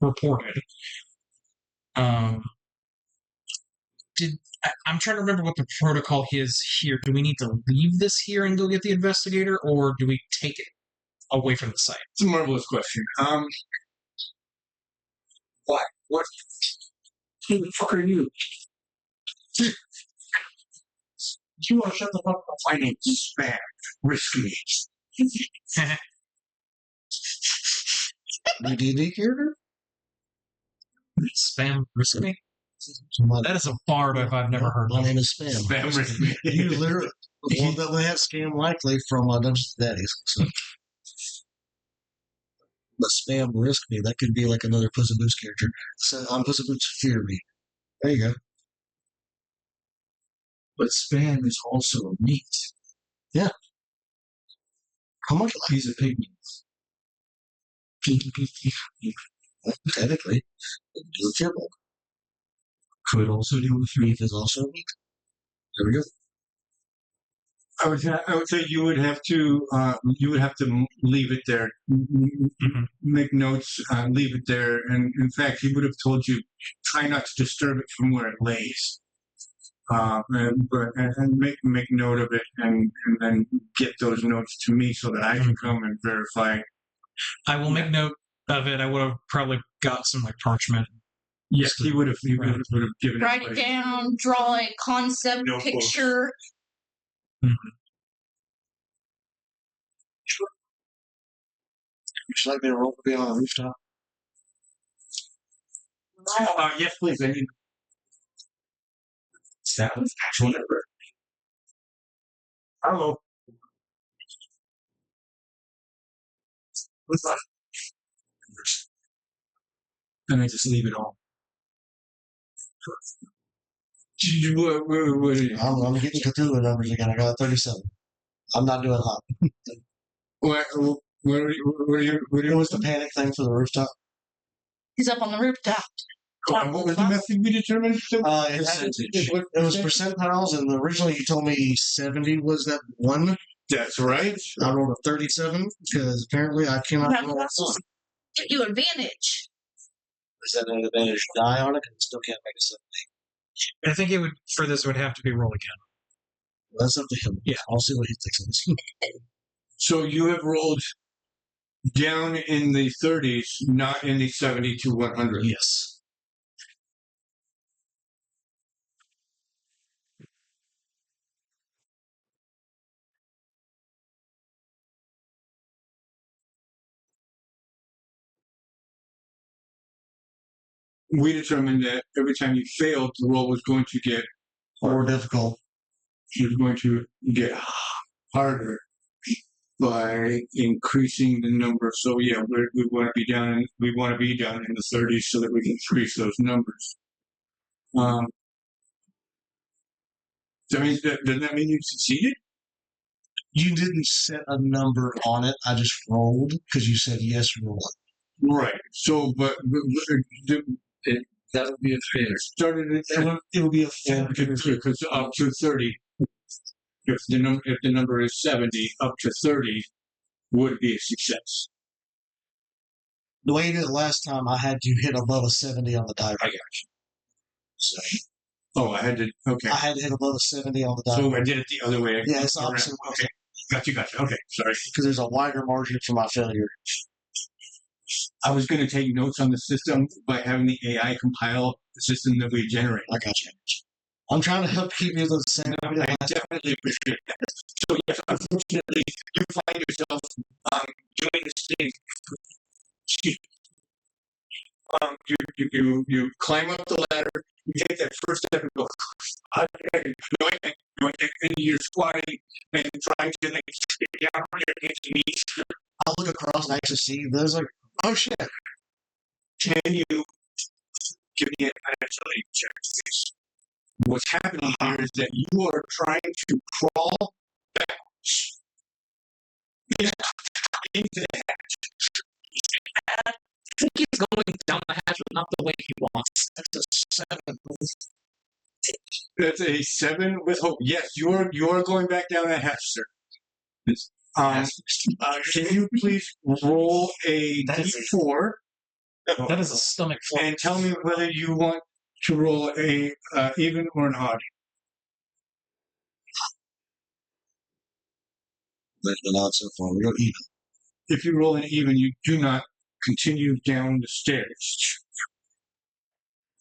reported. I'm trying to remember what the protocol is here. Do we need to leave this here and go get the investigator, or do we take it away from the site?
It's a marvelous question. Why? What? Who the fuck are you? You want to shut the fuck up? My name's Spam. Risky.
The D&D character?
Spam Risky?
My
That is a bard if I've never heard
My
of.
name is Spam.
Spam Risky.
You literally the one that we had Scam Likely from Dungeons and Daddies. So. But Spam Risk Me, that could be like another Puss in Boots character. So I'm Puss in Boots, fear me. There you go.
But spam is also meat.
How much?
These are pigments.
Well, technically, it can do with your bulk.
Could also do with
Beef is also meat. There we go.
I would say you would have to leave it there. Make notes, leave it there, and in fact, he would have told you try not to disturb it from where it lays. And make note of it, and then get those notes to me so that I can come and verify.
I will make note of it. I would have probably got some like parchment.
Yes, he would have given
Write
it.
it down, draw a concept
Notebook.
picture.
Would you like me to roll to be on a rooftop?
Yes, please. I need.
That was actual number.
Hello.
What's that?
Then I just leave it all. What
I'm getting Cthulhu numbers again. I got 37. I'm not doing hot.
Where
It was the panic thing for the rooftop.
He's up on the rooftop.
what was the method we determined?
It was percentiles, and originally you told me 70 was that one.
That's right.
I rolled a 37 because apparently I cannot roll a one.
Give you advantage.
Is that an advantage die on it? And still can't make a 7.
I think it would for this would have to be roll again.
That's up to him.
Yeah.
I'll see what he thinks of this.
So you have rolled down in the 30s, not in the 70 to 100.
Yes.
We determined that every time you failed, the roll was going to get
More difficult.
It was going to get harder by increasing the number. So yeah, we want to be down. We want to be down in the 30s so that we can increase those numbers. Does that mean you succeeded?
You didn't set a number on it. I just rolled because you said yes, roll.
Right. So, but
That would be a fair.
started it will be a fair because up to 30. If the number is 70, up to 30 would be a success.
The way you did it last time, I had you hit above a 70 on the die.
I got you. So, I had to. Okay.
I had to hit above a 70 on the die.
So I did it the other way.
Yeah, it's the opposite.
Okay. Gotcha. Okay. Sorry.
Because there's a wider margin for my failure.
I was going to take notes on the system by having the AI compile the system that we generate.
I got you. I'm trying to help keep you the same.
I definitely appreciate that. So yes, unfortunately, you find yourself doing this thing. You climb up the ladder. You take that first step and go. And you're squatting and trying to like get down on your hands and knees.
I look across and I actually see there's like, oh shit.
Can you give me an agility check, please? What's happening here is that you are trying to crawl backwards into the hatch.
I think he's going down the hatch, but not the way he wants.
That's a 7.
That's a 7 with hope. Yes, you are going back down that hatch, sir. Can you please roll a d4?
That is a stomach full.
And tell me whether you want to roll a even or an odd.
That's been odd so far. We go even.
If you roll an even, you do not continue down the stairs.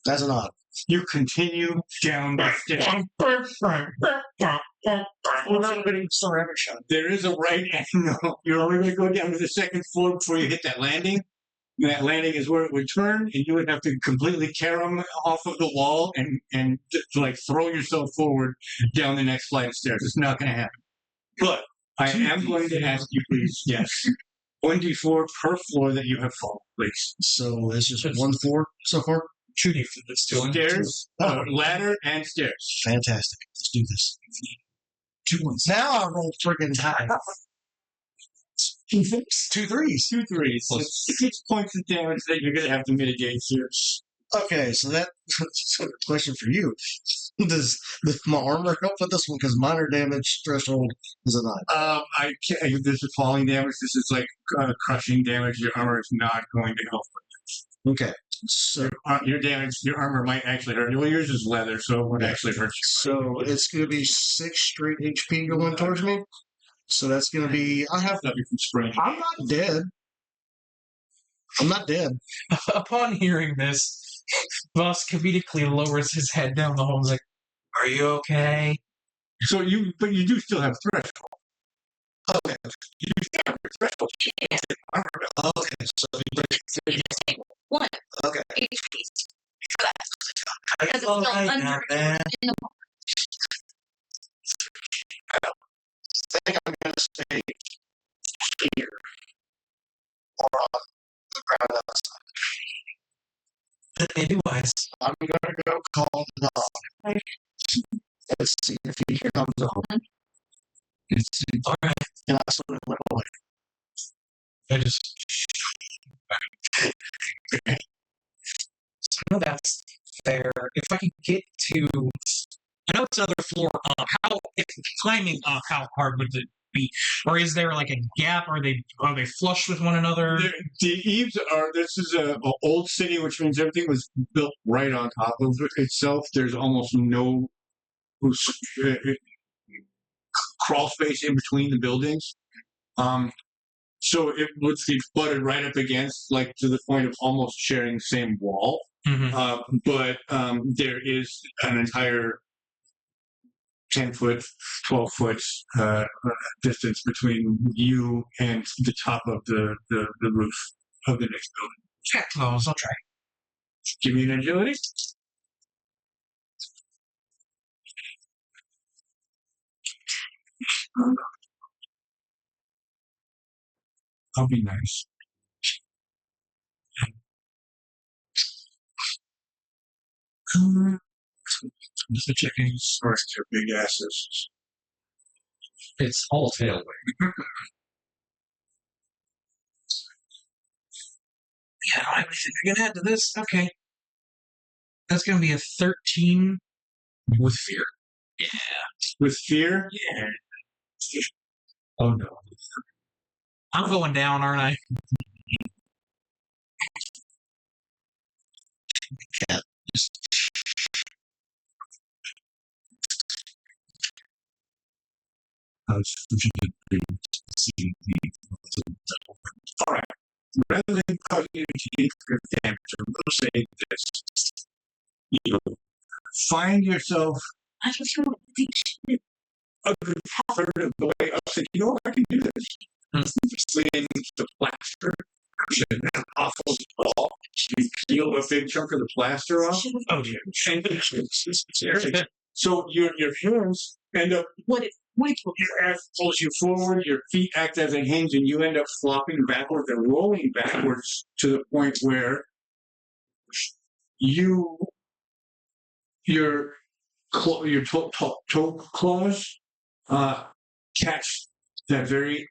That's an odd.
You continue down the stairs. There is a right angle. You're only going to go down to the second floor before you hit that landing. And that landing is where it would turn, and you would have to completely tear them off of the wall and like throw yourself forward down the next flight of stairs. It's not going to happen. But I am going to ask you, please, yes, 1d4 per floor that you have fallen, please.
So it's just 1-4 so far?
2D for this too.
Stairs, ladder, and stairs.
Fantastic. Let's do this.
2 ones.
Now I roll friggin' high. 2 threes.
2 threes. So 6 points of damage that you're going to have to mitigate here.
Okay, so that's a question for you. Does my armor help with this one? Because minor damage threshold is a 9.
I can't. This is falling damage. This is like crushing damage. Your armor is not going to help with
Okay, so
your damage. Your armor might actually hurt you. Well, yours is leather, so it would actually hurt you.
so it's going to be 6 straight HP going towards me. So that's going to be.
Stop you from spraying.
I'm not dead. I'm not dead.
Upon hearing this, Vosk comedically lowers his head down the hole and is like, "Are you okay?"
So but you do still have threshold.
Okay.
You do still have your threshold.
Okay, so
One
okay.
HP for that. Because it's still under in the
I think I'm going to stay here or on the ground outside.
Anyways,
I'm going to go call the dog. Let's see if he comes on.
all right.
And I sort of went away.
I just. So that's fair. If I can get to, I know it's another floor up. If climbing up, how hard would it be? Or is there like a gap? Are they flush with one another?
The eaves are. This is a old city, which means everything was built right on top of itself. There's almost no crawl space in between the buildings. So it would be butted right up against, like to the point of almost sharing the same wall.
Mm-hmm.
But there is an entire 10-foot, 12-foot distance between you and the top of the roof of the next building.
Check close. I'll try.
Give me an agility. I'll be nice.
Just checking.
Sorry, they're big asses.
It's all tailwind. Yeah, I don't have anything I can add to this. Okay. That's going to be a 13 with fear. Yeah.
With fear?
Yeah.
Oh no.
I'm going down, aren't I?
All right. Rather than causing you to incur damage, I will say this. You find yourself
I just feel
a good third of the way up, saying, you know what, I can do this. Sling the plaster, and that awful ball. You peel a big chunk of the plaster off.
Oh, yeah.
So your hands end up, your ass pulls you forward, your feet act as a hinge, and you end up flopping backwards and rolling backwards to the point where your toe claws catch that very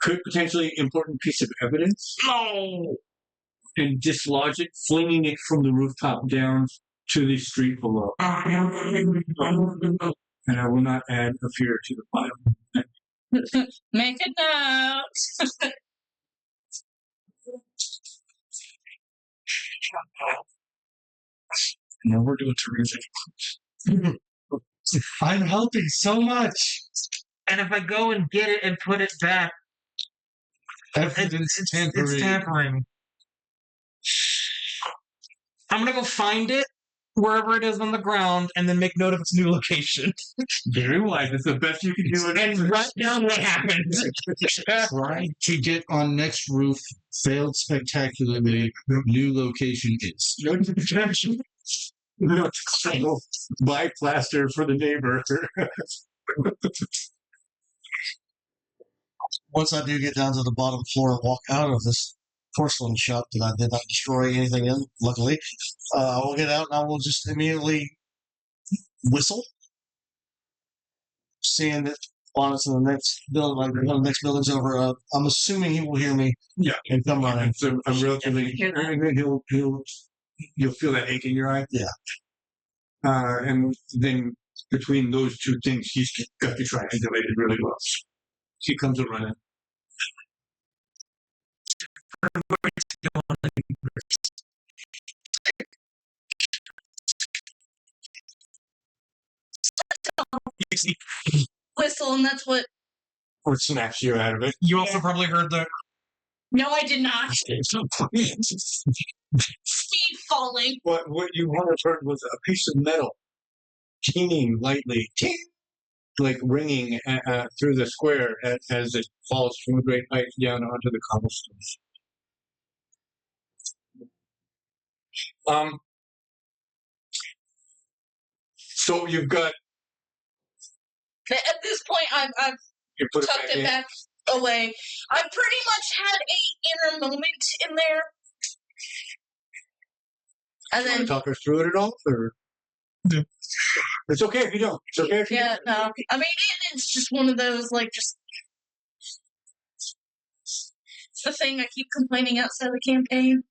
could potentially important piece of evidence.
No!
And dislodge it, flinging it from the rooftop down to the street below. And I will not add a fear to the pile.
Make a note.
Now we're doing terrific.
I'm helping so much. And if I go and get it and put it back,
Evidence tampering.
It's tampering. I'm going to go find it wherever it is on the ground and then make note of its new location.
Very wise. That's the best you can do.
And write down what happened.
Trying to get on next roof failed spectacularly. New location is.
No distraction. No, buy plaster for the neighbor.
Once I do get down to the bottom floor and walk out of this porcelain shop that I did not destroy anything in, luckily. I will get out and I will just immediately whistle, seeing that Bonus in the next building, like one of the next buildings over. I'm assuming he will hear me.
Yeah.
And come running.
So I'm relatively. You'll feel that ache in your eye.
Yeah.
And then between those two things, he's got you triangulated really well. He comes a running.
Whistle, and that's what.
Or snaps you out of it.
You also probably heard the.
No, I did not. Speed falling.
What you would have heard was a piece of metal teeming lightly, like ringing through the square as it falls from a great height down onto the cobblestones. So you've got.
At this point, I've
You put
tucked it back away. I pretty much had a inner moment in there. And then
talk us through it at all, or it's okay if you don't. It's okay if you don't.
no. I mean, it's just one of those just the thing I keep complaining outside the campaign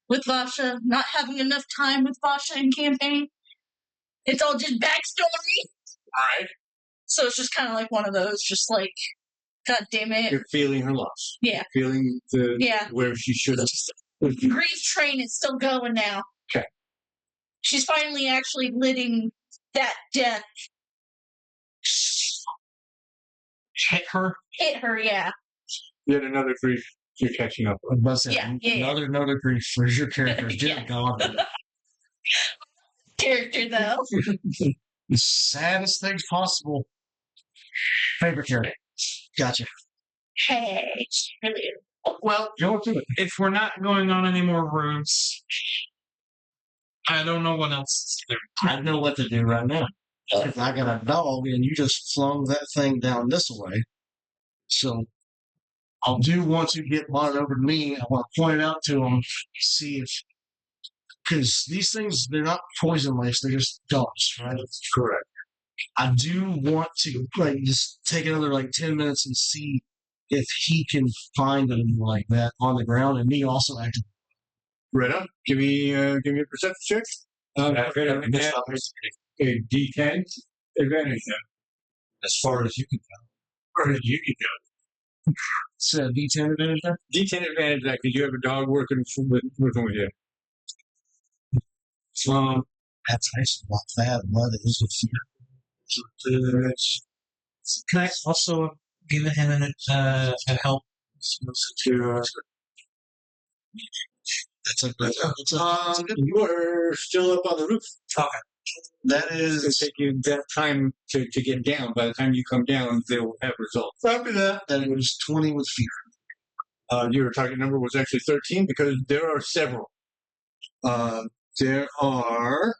with Vasha, not having enough time with Vasha in campaign. It's all just backstory.
All right.
So it's just kind of like one of those, just like, God damn it.
You're feeling her loss.
Yeah.
Feeling where she should have.
Grief train is still going now.
Okay.
She's finally actually living that death.
Hit her?
Hit her, yeah.
Yet another grief you're catching up with.
Another grief for your characters. Dear God.
Character, though.
The saddest things possible. Favorite character. Gotcha.
Hey.
Well, if we're not going on any more routes, I don't know what else to do.
I know what to do right now. If I got a dog and you just flung that thing down this way, so I do want to get brought over to me. I want to point it out to him, see if, because these things, they're not poisonless, they're just dogs, right?
That's correct.
I do want to just take another 10 minutes and see if he can find them like that on the ground, and me also acting.
Right on. Give me a perception check. A D10 advantage.
As far as you can go.
Or you can go.
It's a D10 advantage there?
D10 advantage because you have a dog working with you.
That's nice. Not bad. What is it?
Can I also give him a help?
That's a
you are still up on the roof.
Okay.
That
It's going to
is.
take you that time to get down. By the time you come down, they'll have results.
After that, it was 20 with fear.
Your target number was actually 13 because there are several. There are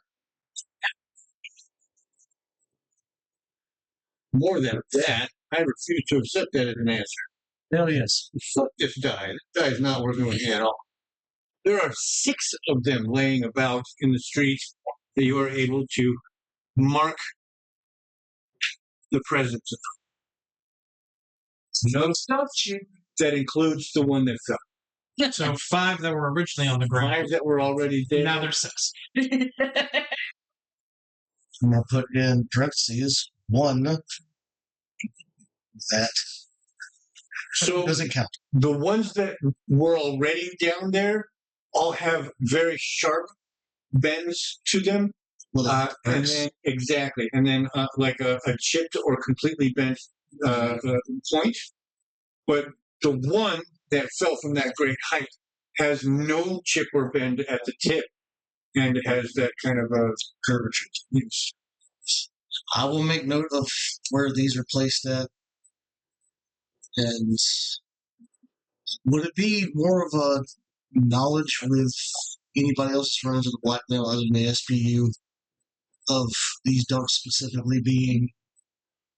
more than that. I refuse to accept that as an answer.
Hell yes.
Fuck this die. This die is not working with me at all. There are 6 of them laying about in the streets that you are able to mark the presence of. No stuff. That includes the one that fell.
So 5 that were originally on the ground.
5 that were already there.
Now there's 6.
I'm going to put in parentheses 1 that
So
doesn't count.
the ones that were already down there all have very sharp bends to them.
Well,
And then like a chipped or completely bent point. But the one that fell from that great height has no chip or bend at the tip, and it has that kind of a curvature. Yes.
I will make note of where these are placed at. And would it be more of a knowledge with anybody else's friends of the Blackmail other than the SPU of these dogs specifically being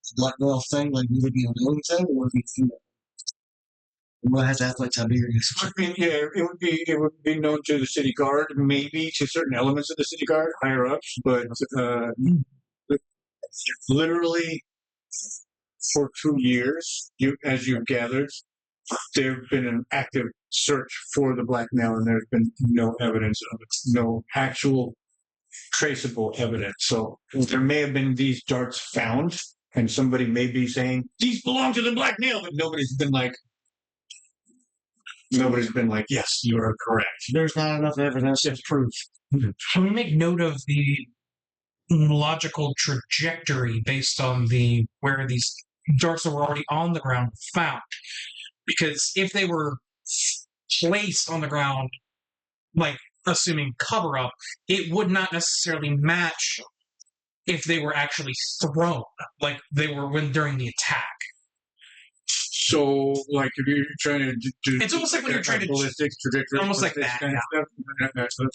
the Blackmail thing? Like, would it be a known thing or would it be We'll have to ask like Tiberius.
I mean, yeah, it would be known to the city guard, maybe to certain elements of the city guard, higher ups, but literally for 2 years, as you've gathered, there's been an active search for the black nail, and there's been no evidence of it, no actual traceable evidence. So there may have been these darts found, and somebody may be saying these belong to the black nail, but nobody's been like, yes, you are correct.
There's not enough evidence as proof.
Can we make note of the logical trajectory based on where these darts that were already on the ground were found? Because if they were placed on the ground, like assuming cover up, it would not necessarily match if they were actually thrown, like they were during the attack.
So, like, if you're trying to do,
it's almost like when you're trying to
ballistics, trajectory,
almost like that,
kind of stuff,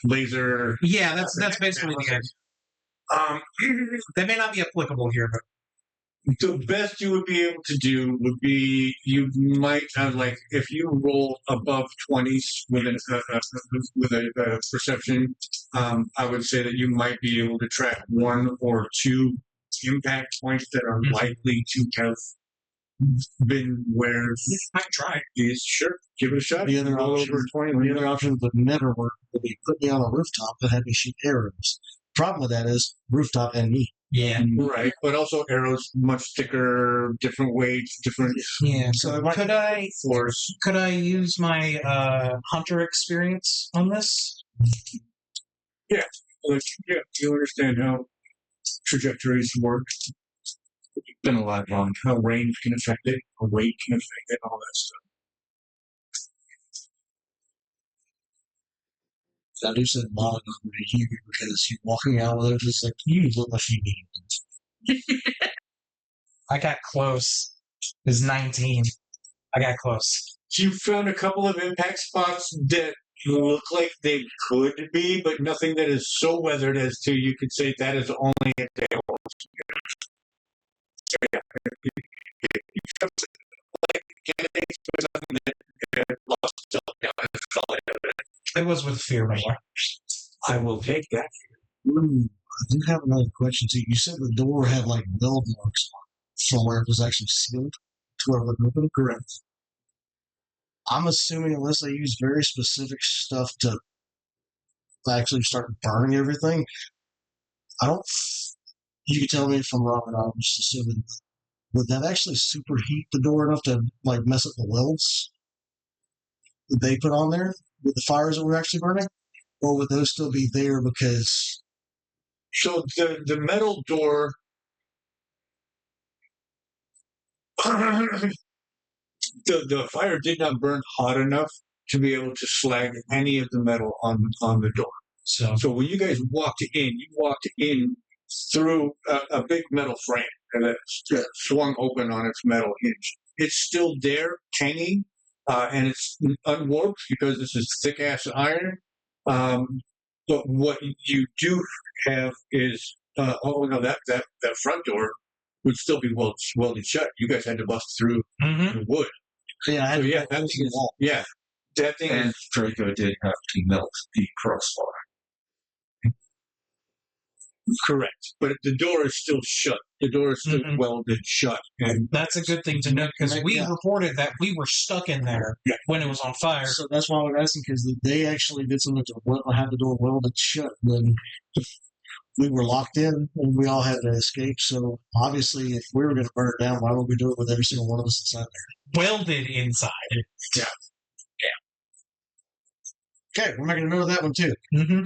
laser.
Yeah, that's basically the idea. That may not be applicable here, but
the best you would be able to do would be you might like if you roll above 20s with a perception. I would say that you might be able to track 1 or 2 impact points that are likely to have been where
I try.
Is sure, give it a shot.
The other
roll
option,
over 20.
the other option would never work. Would be put me on a rooftop and have me shoot arrows. Problem with that is rooftop and me.
Yeah.
Right, but also arrows much thicker, different weights, different.
Yeah. So could I
force?
Could I use my hunter experience on this?
Yeah, you understand how trajectories work. You've been alive long. How range can affect it, how weight can affect it, all that stuff.
I do say monologue over to you because you're walking out with it just like you look like you need it.
I got close. It was 19. I got close.
You found a couple of impact spots that look like they could be, but nothing that is so weathered as to you could say that is only a day old.
It was with fear, more.
I will take that.
I do have another question too. You said the door had like weld marks on it from where it was actually sealed to where it would open.
Correct.
I'm assuming unless they use very specific stuff to actually start burning everything, I don't. You can tell me if I'm wrong, and I'm just assuming. Would that actually superheat the door enough to like mess up the welds that they put on there with the fires that were actually burning, or would those still be there because?
So the metal door. The fire did not burn hot enough to be able to slag any of the metal on the door. So when you guys walked in through a big metal frame that swung open on its metal hinge. It's still there, hanging, and it's unwarped because this is thick ass iron. But what you do have is, that front door would still be welded shut. You guys had to bust through the wood.
Yeah,
that thing.
And Drakko did have to melt the crossbar.
Correct, but the door is still shut. The door is still welded shut, and
that's a good thing to know because we reported that we were stuck in there when it was on fire.
So that's why I was asking because they actually did something to have the door welded shut. Then we were locked in, and we all had to escape. So obviously, if we were going to burn it down, why would we do it with every single one of us inside there?
Welded inside.
Yeah.
Okay, we're making a note of that one too.
Mm-hmm.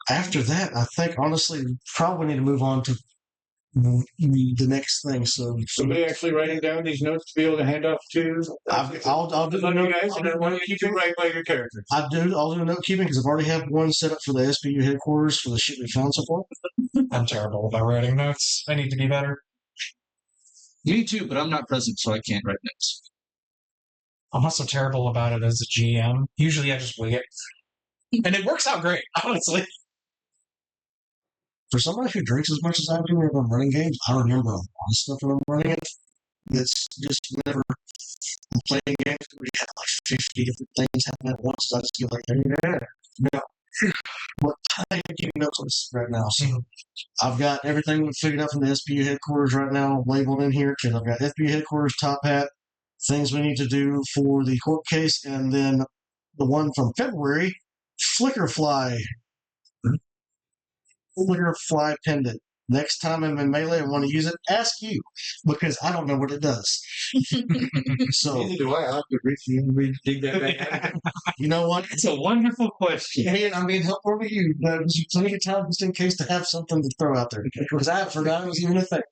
After that, I think honestly, probably need to move on to the next thing. So
somebody actually writing down these notes to be able to hand off to.
I'll do the note
guys. You can write by your characters.
I'll do note keeping because I've already have one set up for the SBU headquarters for the shit we found so far.
I'm terrible about writing notes. I need to be better.
Me too, but I'm not present, so I can't write notes.
I'm also terrible about it as a GM. Usually, I just wing it, and it works out great, honestly.
For somebody who drinks as much as I do when I'm running games, I remember a lot of stuff when I'm running it. It's just never I'm playing games. We have like 50 different things happening at once. So I just feel like, no. What time do you notice right now? So I've got everything figured out from the SBU headquarters right now, labeled in here. Because I've got FBU headquarters, top hat, things we need to do for the court case, and then the one from February, Flickerfly pendant. Next time I'm in Melee and want to use it, ask you, because I don't know what it does. So,
Neither do I. I'll have to dig that back out.
you know what?
It's a wonderful question.
Hey, I mean, help over you. There's plenty of time just in case to have something to throw out there. Because I forgot it was even a thing.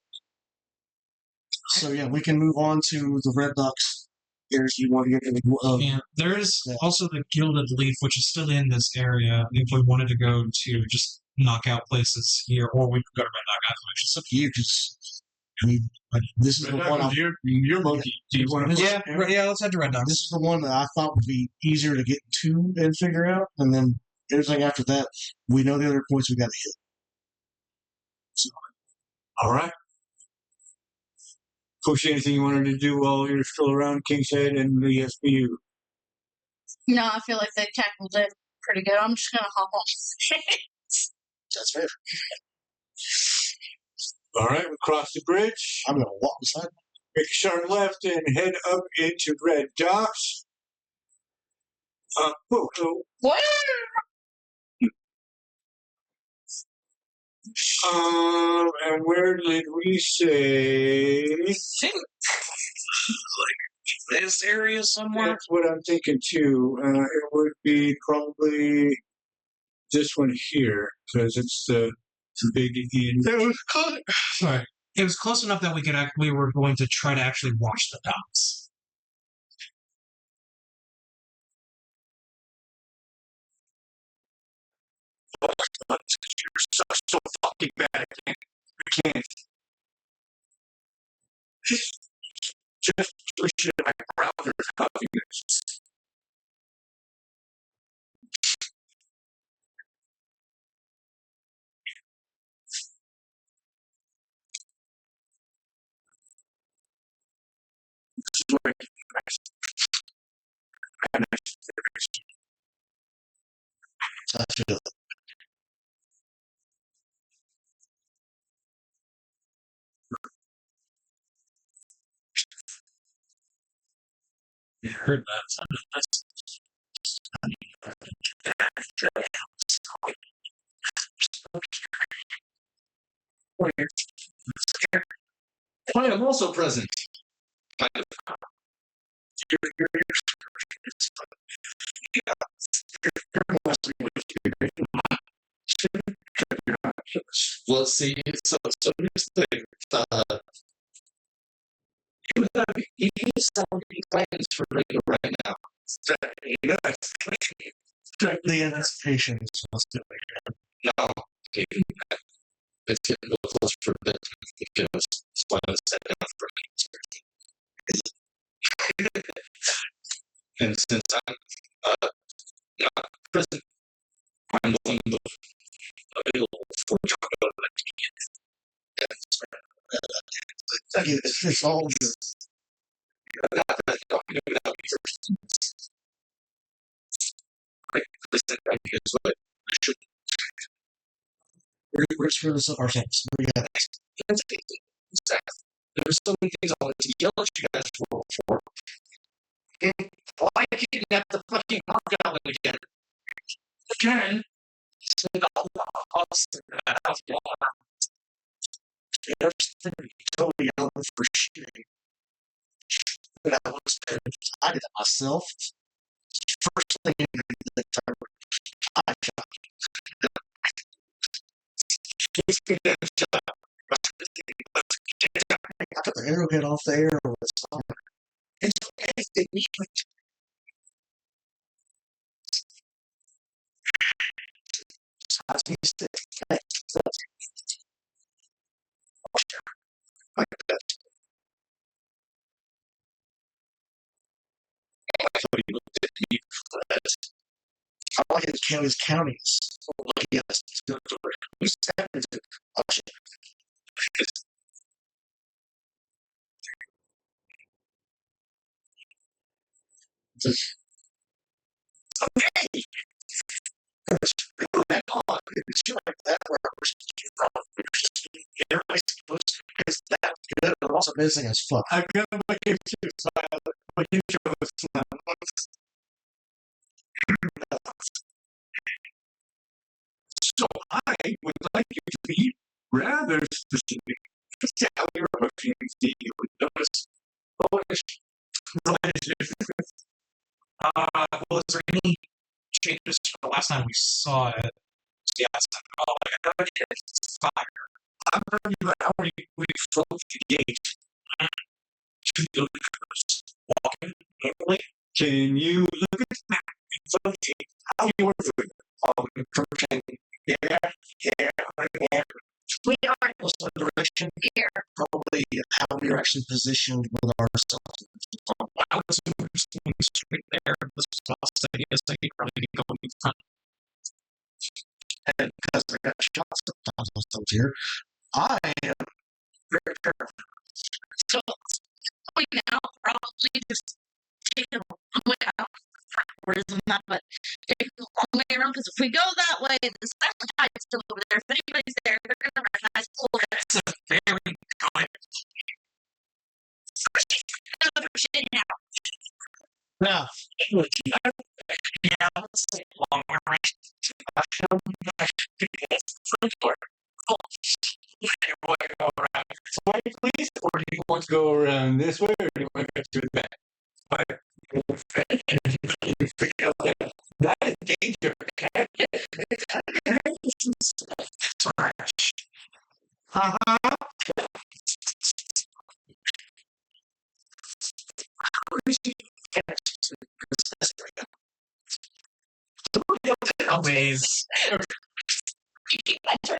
So, yeah, we can move on to the Red Ducks. Here's you want to get
Yeah, there's also the Gilded Leaf, which is still in this area. If we wanted to go to just knock out places here, or we could go to Red Dog Island, which is
up to you. Just, I mean, this is the one.
Your monkey. Do you want to?
Yeah, let's head to Red Dog.
This is the one that I thought would be easier to get to and figure out, and then everything after that, we know the other points we got to hit. So,
all right. Fushi, anything you wanted to do while you're still around King's Head and the SBU?
No, I feel like they tackled it pretty good. I'm just gonna hop on.
That's fair.
All right, we cross the bridge.
I'm going to walk beside.
Make a sharp left and head up into Red Docks.
What?
And where did we say?
I think like this area somewhere.
That's what I'm thinking too. It would be probably this one here because it's the big inn.
It was close. Sorry, it was close enough that we were going to try to actually watch the docks.
You're so fucking bad. I can't. Just push it in my browser's copy this.
I feel it.
You heard that?
I am also present. Well, see, so here's the thing. You have some plans for radio right now.
The anticipation is what's doing it.
No, it's getting a little close for bedtime because it's why I sat down for me. And since I'm not present, I'm one of the available for talking about it.
It's all good.
Talking about me first. Listen, I guess what we should.
We're screwing this up ourselves.
There's so many things I wanted to yell at you guys for. Why can't you have the fucking knockout again? Again? Said all awesome.
Everything totally out for shooting. But I did it myself. First thing in the time, I shot. I took the arrowhead off the arrow. It's okay. They need it. I see stick. Like that.
Somebody looked at me
I like his counties.
like yes, we said it. Okay. That on. It's like that everybody's supposed to is that good and also amazing as fuck.
I got my game too, so my game show was so I would like you to be rather specific. Just tell your emotions that you would notice.
Well, is there any changes from the last time we saw it? Yes. Oh, it's fire.
I'm telling you how we float the gate to the universe. Walking normally. Can you look at the map and float the gate? How you are doing? From here.
We are also direction here. Probably how we are actually positioned with ourselves. I was straight there. This was I guess I could probably be going in front. And because I got shots sometimes myself here, I am very careful.
So, going now, probably just take a long way out. Backwards and that, but take a long way around because if we go that way, the special tide's still over there. If anybody's there, they're going to recognize the whole
That's a very good. Now, yeah, let's say long range.
Please, or do you want to go around this way, or do you want to go to the back? That is danger.
Always.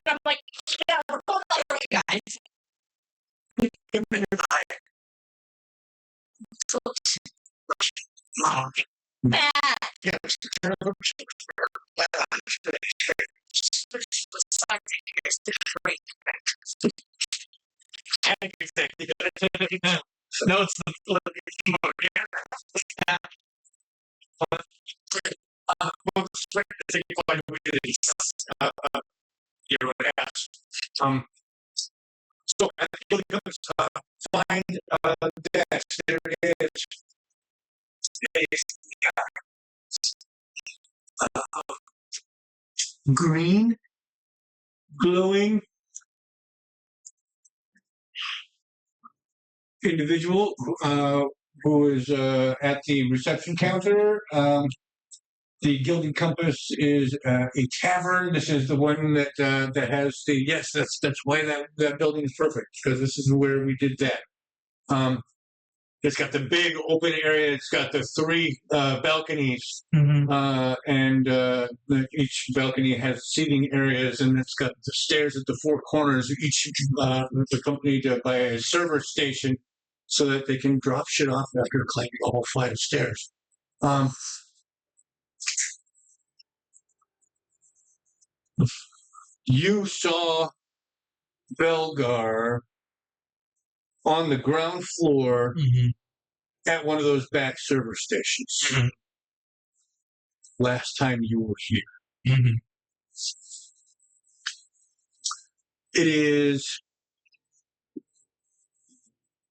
I'm like, yeah, we're going that way, guys.
No, it's the
So I think it comes find dash. There it is. Green, glowing individual who is at the reception counter. The Gilded Compass is a tavern. This is the one that that has the yes. That's why that building is perfect because this is where we did that. It's got the big open area. It's got the three balconies, and each balcony has seating areas, and it's got the stairs at the four corners. Each accompanied by a server station, so that they can drop shit off after climbing a whole flight of stairs. You saw Belgar on the ground floor at one of those back server stations. Last time you were here. It is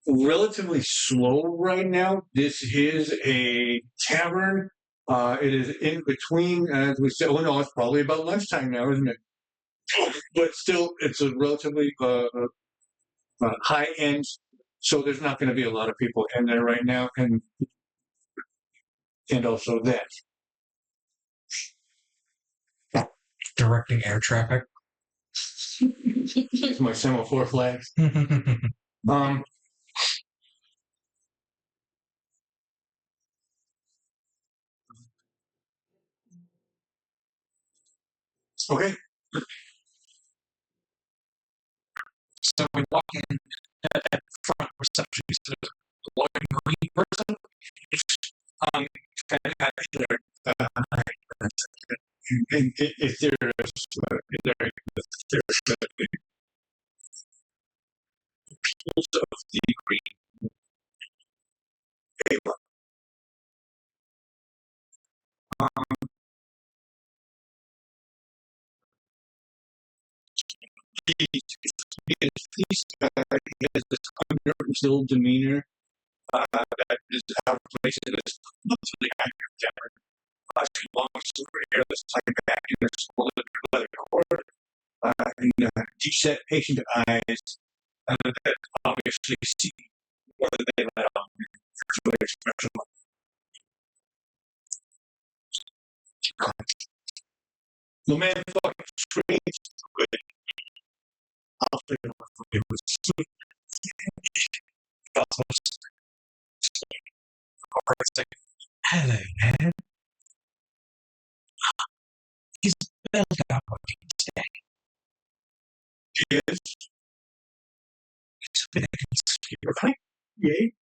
relatively slow right now. This is a tavern. It is in between, as we said. Well, no, it's probably about lunchtime now, isn't it? But still, it's a relatively high end, so there's not going to be a lot of people in there right now, and also that.
directing air traffic.
It's my semaphore flags. Okay.
So we walk in at front reception. You said a large green person.
If there's peoples of the green, He's he has this unnerved demeanor that is out of place in this monthly active tavern. Long silver hairless tied back in their swollen leather cord, and deep set patient eyes that obviously see more than they let on. Clear expression. The man fucking screams through it. I'll figure out what it was.
Hello, man. Is Belgar working today?
Yes.
It's been a conspiracy, right?
Yay.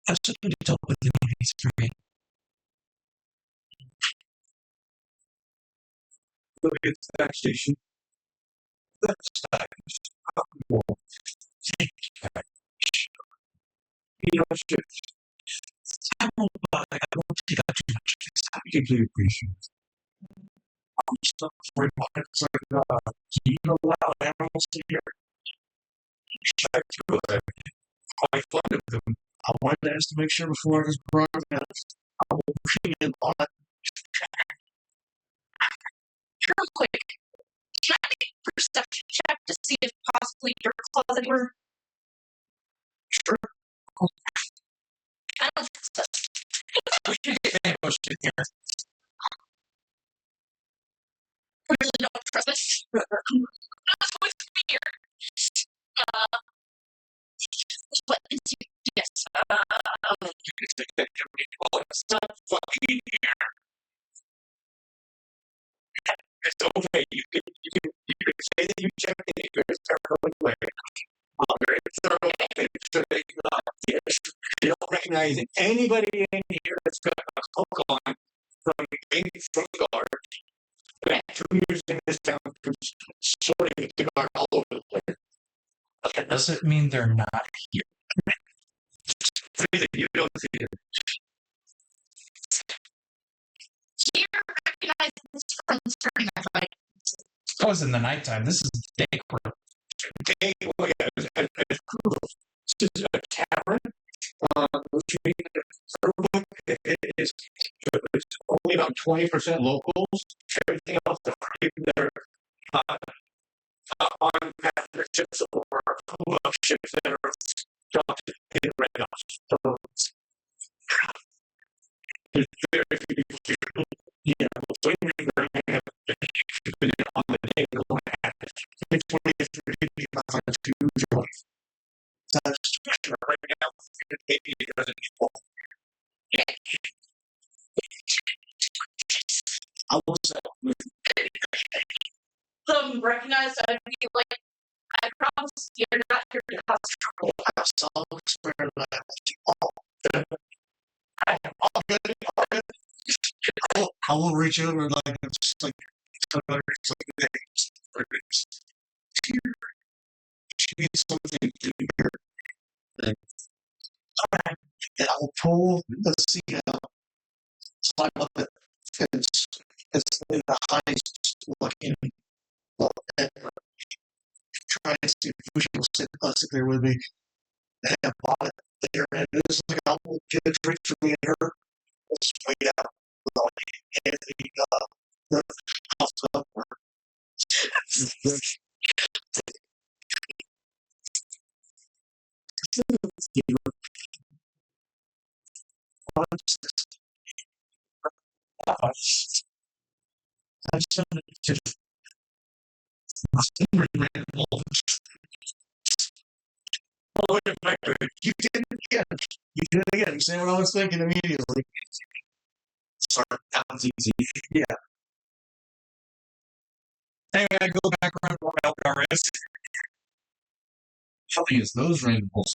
I was going to talk with the noise for me.
Look at that station. That's nice. Well, thank you very much. You know, I won't take out too much of this. I deeply appreciate it. I'm stuck for it. It's like, you know, allow animals in here. Check through it. Quite fond of them. I wanted to ask to make sure before I was broadcast. I will bring in on it.
Real quick, can I make a perception check to see if possibly your closet were?
Sure.
I don't think so.
We should get ambushed in here.
I really don't trust this. That's what's weird. What is you? Yes.
You can take that every well, it's not fucking here. It's okay. You can say that you checked it. You're going away. Very thorough. Make sure that you don't recognize anybody in here that's got a hook on from the guard. We had 2 years in this town from sorting the guard all over the place.
That doesn't mean they're not here.
You don't see it.
Do you recognize this from the starting of the fight?
That was in the nighttime. This is the day crew.
As crucial. This is a tavern, which means it's only about 20% locals. Everything else is either on passenger ships or full of ships that are docked in red stones. There's very few people. So even on the day going at it, it's 20 to that's right now. It doesn't fall. I will say,
Recognize that I'd be like, I promise you're not here to cause trouble.
I saw the experiment. All good. I will reach over like it's like she needs something to hear. And I will pull the seat out, climb up it. It's in the highest looking. And try to see if Fushi will sit there with me. And I bought it there, and it's like I will get a drink for me and her. Let's wait out. And the house up. I started to you did it again. You did it again. You say what I was thinking immediately. Sorry, that was easy. Yeah.
Anyway, I go back around where Belgar is.
Funny is those rainbows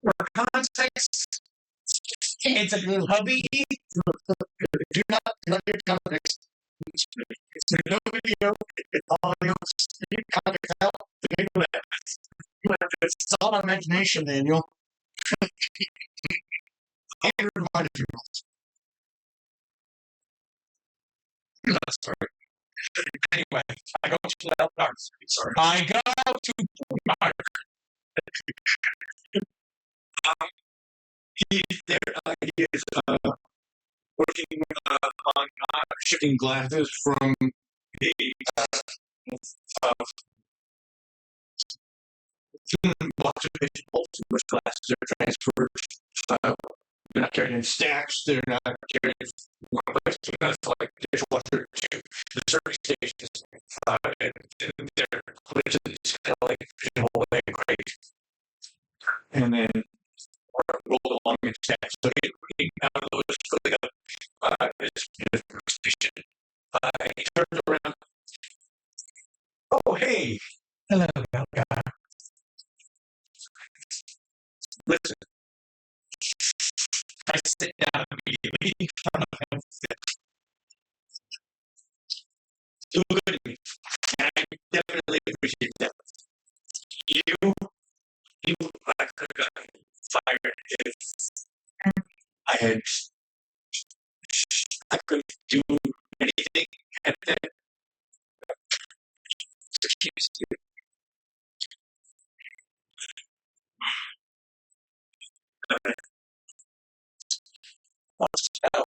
For context, it's a hubby.
Do not let your context. It's no video. It's all your context out. It's all imagination, Daniel.
And remind you. That's right. Anyway, I go to the darts. Sorry. I go to my he's there. He is working on shifting glasses from the observation to glasses. They're transferred. They're not carried in stacks. They're not carried in one place. That's like dishwasher to the service stations. And they're put into these kind of like pigeonhole crate. And then rolled along in stacks. So he out of those filling up his workstation. He turns around. Oh, hey. Hello, Belgar. Listen. I sit down immediately in front of him. Too good at me. And I definitely appreciate that. You I could have gotten fired if I couldn't do anything at that. Excuse me. Now,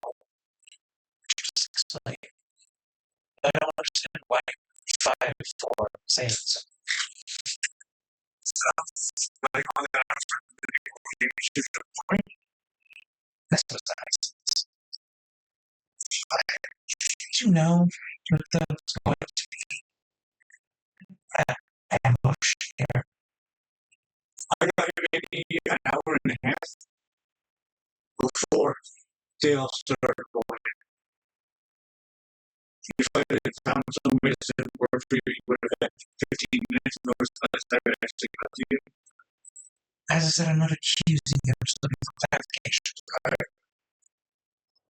like, I don't understand why you're fired for saying so. Like all that point. That's besides. Did you know that there was going to be an ambush here? I got here maybe an hour and a half before they all started going. If I had found some way to work for you, you would have had 15 minutes notice by the time I actually got to you. As I said, I'm not accusing them of looking for clarification.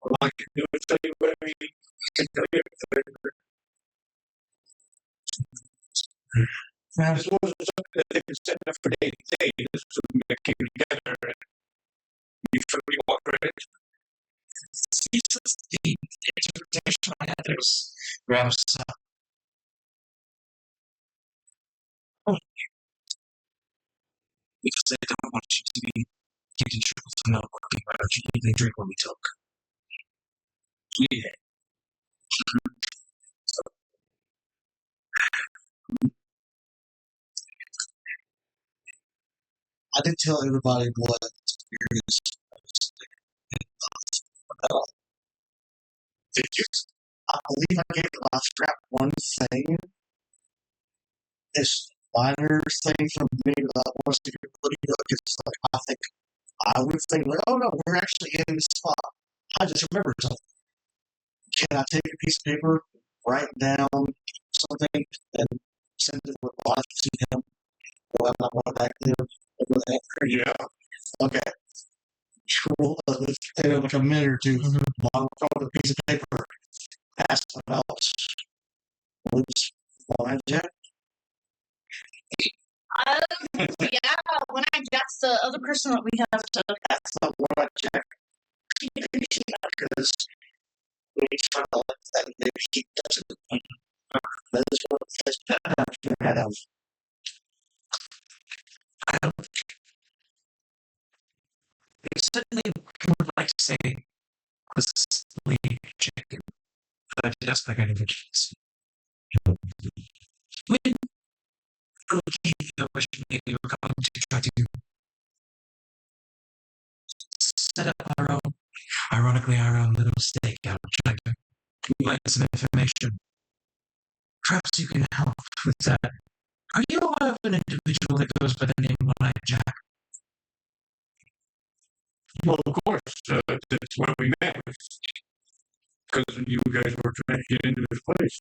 All I can do is tell you what I mean. I can tell you now, this wasn't something that they've been setting up for day to day. This was something that came together and you fully walk right into it. It's just the interpretation I had there was rather subtle. Because they don't want you to be kept in trouble for not working right. You need to drink when we talk. Yeah.
I did tell everybody what experience about.
Did you?
I believe I gave my strap one thing. It's minor thing for me that I want to get put it up. It's like I would think, like, oh no, we're actually in this spot. I just remembered something. Can I take a piece of paper, write down something, and send it with live to him? Well, I'm not going back there.
Yeah.
Okay. Cool. Let's take like a minute or two. Model a piece of paper. Ask someone else. What's on Jack?
Yeah, when I guess the other person that we have to.
That's not what I Jack. Because we try to let that she doesn't. That is what it's had of.
Certainly would like to say was lead chicken. But just like any chickens. When the wish maybe we're going to try to set up our own little stakeout, trying to collect some information. Perhaps you can help with that. Are you aware of an individual that goes by the name of Jack? Well, of course, that's where we met. Because you guys were trying to get into this place.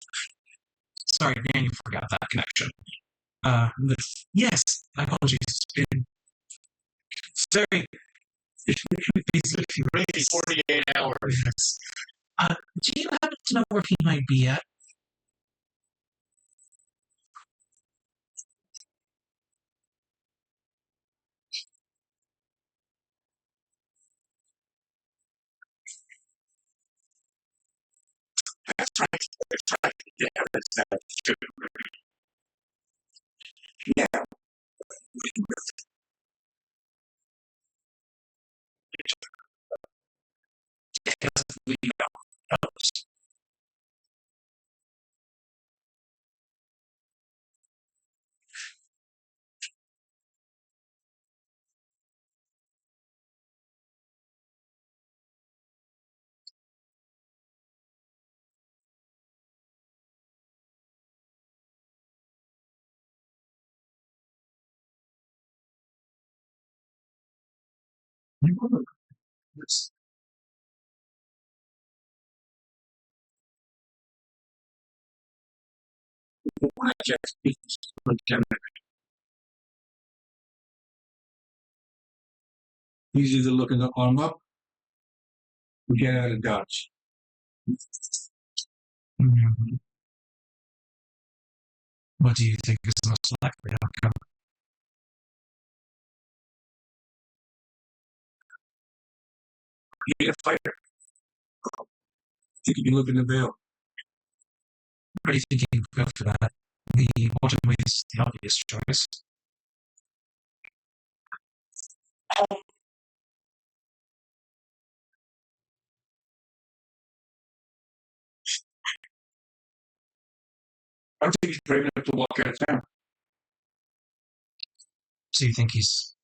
Sorry, Dan, you forgot that connection. Yes, my apologies. It's been very. It's literally 48 hours. Yes. Do you happen to know where he might be at?
right. Yeah, that's true. Yeah. He's either looking to arm up or get out of Dodge.
Mhm. What do you think is the most likely outcome?
He a fighter. He could be looking to bail.
What do you think you go for that? The ultimately is the obvious choice.
I don't think he's brave enough to walk out of town.
So you think he's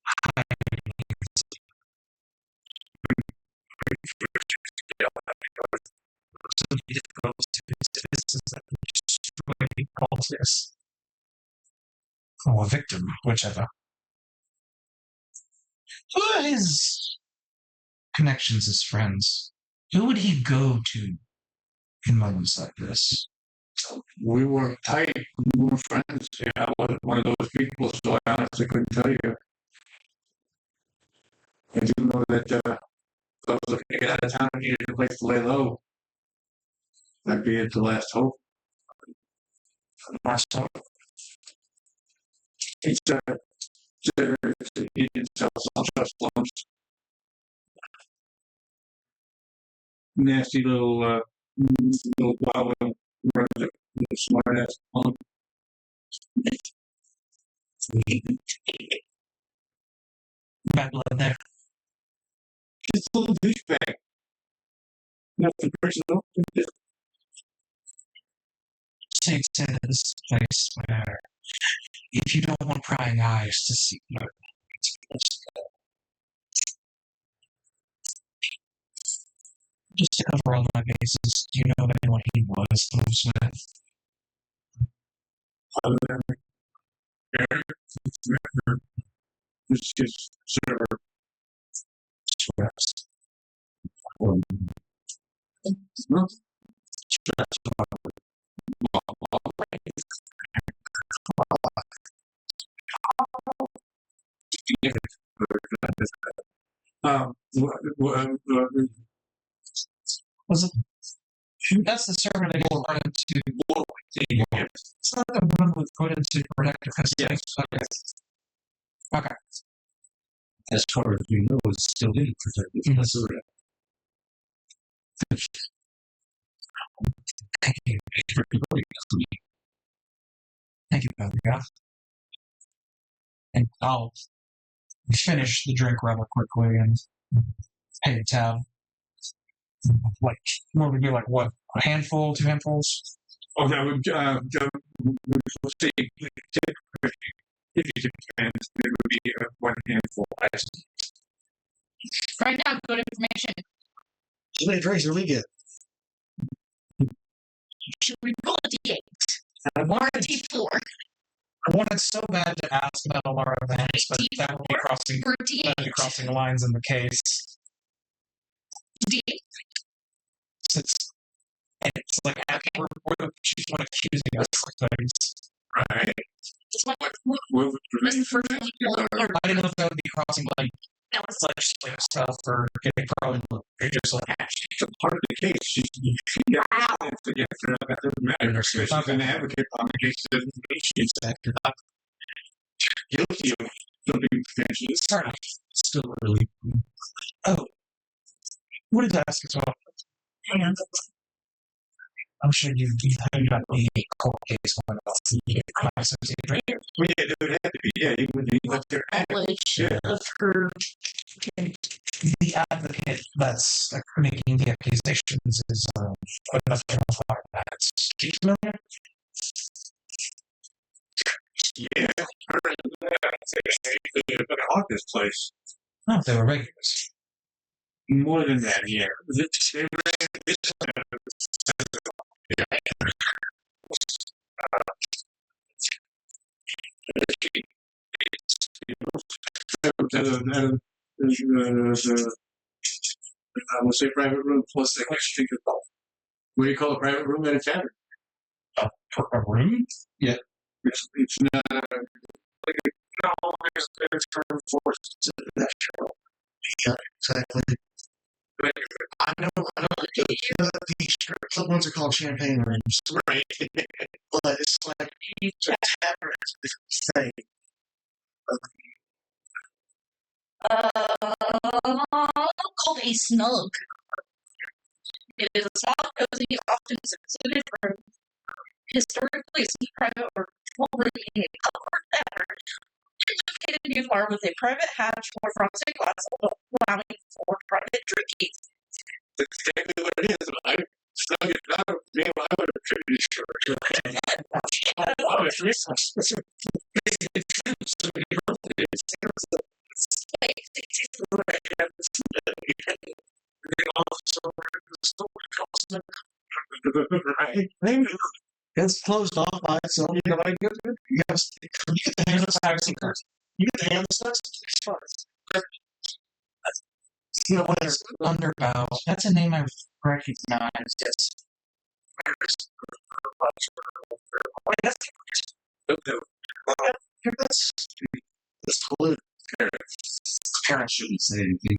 so difficult to is that destroy all this? Or a victim, whichever. Who are his connections, his friends? Who would he go to in moments like this?
We were tight. We were friends. Yeah, I wasn't one of those people, so I honestly couldn't tell you. I do know that I was looking to get out of town and needed a place to lay low. That'd be it, the last hope.
Last hope.
It's he didn't sell some trust loans. Nasty little wow, smart ass punk.
Bad blood there.
Just a little douchebag. Nothing personal.
Take to this place where if you don't want prying eyes to see murder, it's supposed to go. Just to cover all my bases, do you know anyone he was close with?
Other than Eric, it's just sort of
Stress.
no.
Was it? That's the servant they brought into. It's not the one we put into protective custody. Okay.
As far as we know, it's still in protective custody.
Thank you. Thank you, Belgar. And I'll finish the drink rather quickly and pay a tab. Like, what would be like, what? A handful, 2 handfuls?
Oh, that would, we'll see. If you can expand, it would be one handful.
Right now, good information.
How many drinks did we get?
Should we roll a D8? I want a D4.
I wanted so bad to ask about Alara Vance, but that would be crossing the lines in the case.
D8.
It's like she's not accusing us of things.
Right.
What was the first one you rolled?
I didn't know if that would be crossing like
That was
legislative stuff or getting probably just like
It's a part of the case. She got evidence against her. That doesn't matter. She's an advocate on the case. She's guilty of something potentially.
Still really. Oh. What did I ask as well? I'm sure you've got the court case going off. Crime associated, right?
Well, yeah, it would have to be. Yeah, he would what they're at.
Of her, the advocate that's making the accusations is enough to fire that. She's familiar?
Yeah, they haunt this place.
No, they were regulars.
More than that, yeah. They I will say private room plus the extra about. What do you call a private room at a tavern?
A room?
Yeah. It's not like no, there's term forced to that show.
Yeah, exactly.
But
I know the strip club ones are called champagne rooms,
right.
but it's like each tavern is a different thing.
Called a snug. It is a small, cozy, often secluded room. Historically, it's private or room in a covered tavern, located near the bar with a private hatch or frosted glass, allowing for private drinking.
That's exactly what it is. I snug it out of me. I would have pretty sure. Right?
It's closed off by itself. You know what I get? You get the hand of the You get the hand of the
You know what? Underbow. That's a name I recognize. Yes.
That's polluted.
Parents shouldn't say anything.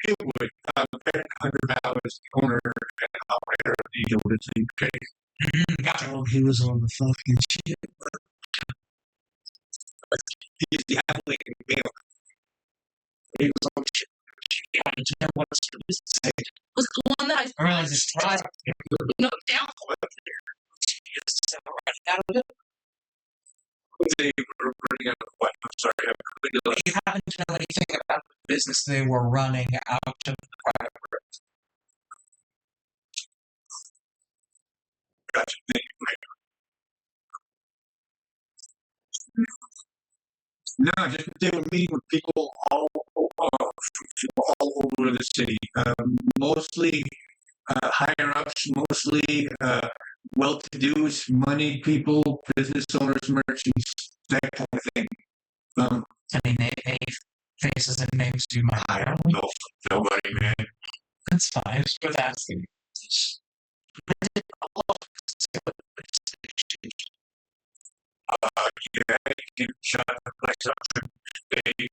It would. Underbow is the owner and operator of the Gilded Compass.
Gotcha.
Oh, he was on the fucking shit.
He's the athlete male. He was on shit.
Was the one that
I realize it's tried.
no down.
They were running out of what? I'm sorry.
Do you happen to know anything about the business they were running out of the private room?
Gotcha. No, just they were meeting with people all over the city. Mostly higher ups, mostly well-to-dos, moneyed people, business owners, merchants, that kind of thing.
Any faces and names you might
I
know?
don't know. Nobody, man.
That's fine. It's worth asking.
Yeah, you can shut up like something. They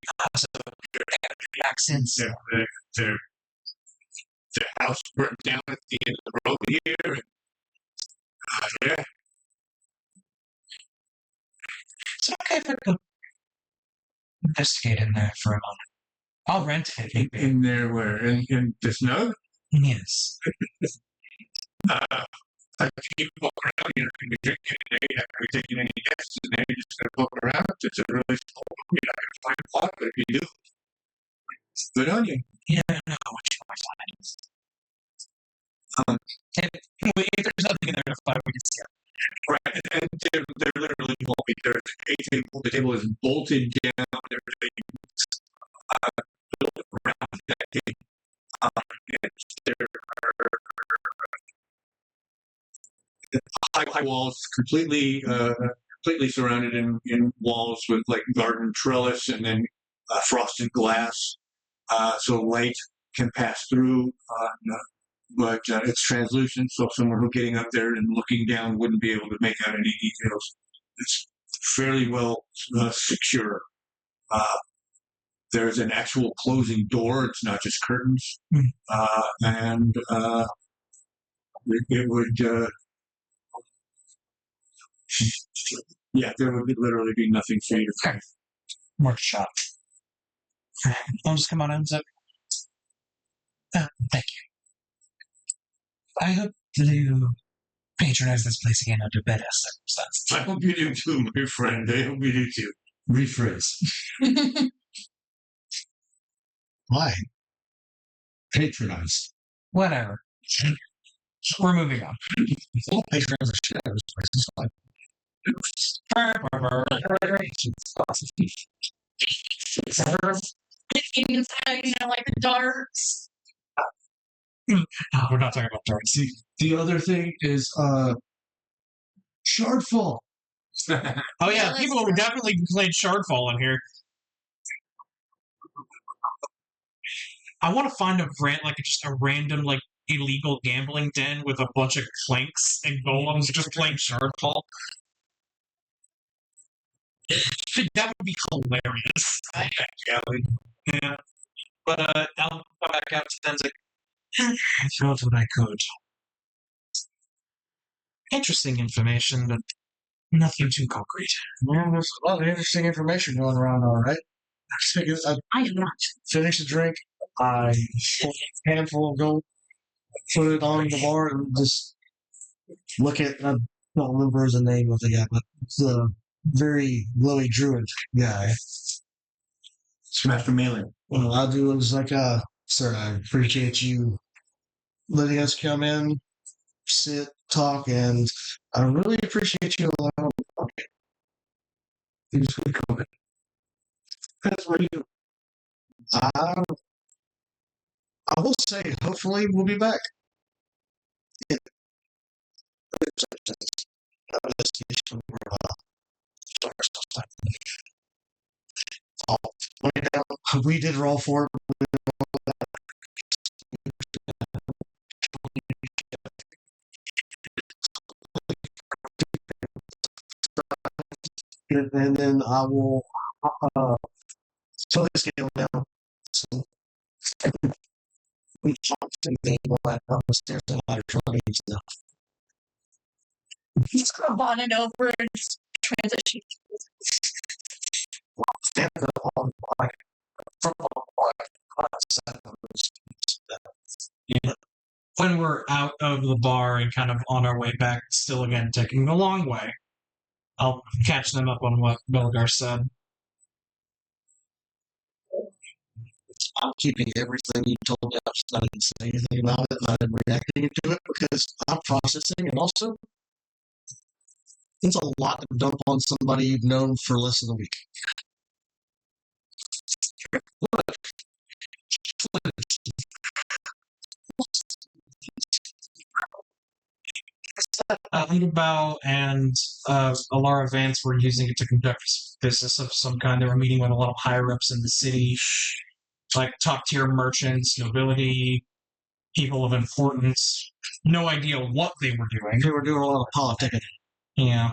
Accents.
their house burned down at the end of the road here. And, yeah.
It's okay if I go investigate in there for a moment. I'll rent it.
In there where? In the snug?
Yes.
You walk around, you know, you drink any day, not really taking any guests in there, you're just going to walk around. It's a really small room. You're not going to find a lot, but if you do, it's good on you.
Yeah, I don't know how much more time. If there's nothing in there to find, we can see it.
Right, and they're literally won't be. There's a table, the table is bolted down. There's a built around that table. And there are high walls, completely surrounded in walls with like garden trellis and then frosted glass, so light can pass through. But it's translucent, so someone who getting up there and looking down wouldn't be able to make out any details. It's fairly well secure. There's an actual closing door. It's not just curtains. And it would, yeah, there would literally be nothing for you to find.
More shot. I'll just come on in, Zip. Thank you. I hope to patronize this place again under better circumstances.
I hope you do too, my friend. I hope you do too.
Rephrase.
Why?
Patronize.
Whatever. We're moving on.
Well, patrons are shit out of this place. It's fine.
Like the darts.
We're not talking about darts.
The other thing is Shardfall.
Oh yeah, people would definitely played Shardfall in here. I want to find just a random illegal gambling den with a bunch of clanks and golems just playing Shardfall. That would be hilarious. Yeah. But I'll go back out to Denzik. I thought what I could. Interesting information, but nothing too concrete.
Well, there's a lot of interesting information going around, all right.
I am not.
Finish the drink. I pull a handful of gold, put it on the bar, and just look at. I don't remember his name of the guy, but the very glowy druid guy.
Master Melee.
Well, I do is sir, I appreciate you letting us come in, sit, talk, and I really appreciate you allowing me to talk. He's really cool. That's what you. I will say, hopefully, we'll be back. Yeah. We did roll for it. And then I will slow the scale down. So, we talked to me while I'm upstairs and I trying to stuff.
He's gonna bond it over and just transition.
Stand up on like from
Yeah. When we're out of the bar and kind of on our way back, still again taking the long way, I'll catch them up on what Belgar said.
I'm keeping everything you told me. I didn't say anything about it. I didn't reacting to it because I'm processing, and also it's a lot to dump on somebody you've known for less than a week.
Underbow and Alara Vance were using it to conduct business of some kind. They were meeting with a lot of higher ups in the city, like top tier merchants, nobility, people of importance. No idea what they were doing.
They were doing a lot of politicking.
Yeah.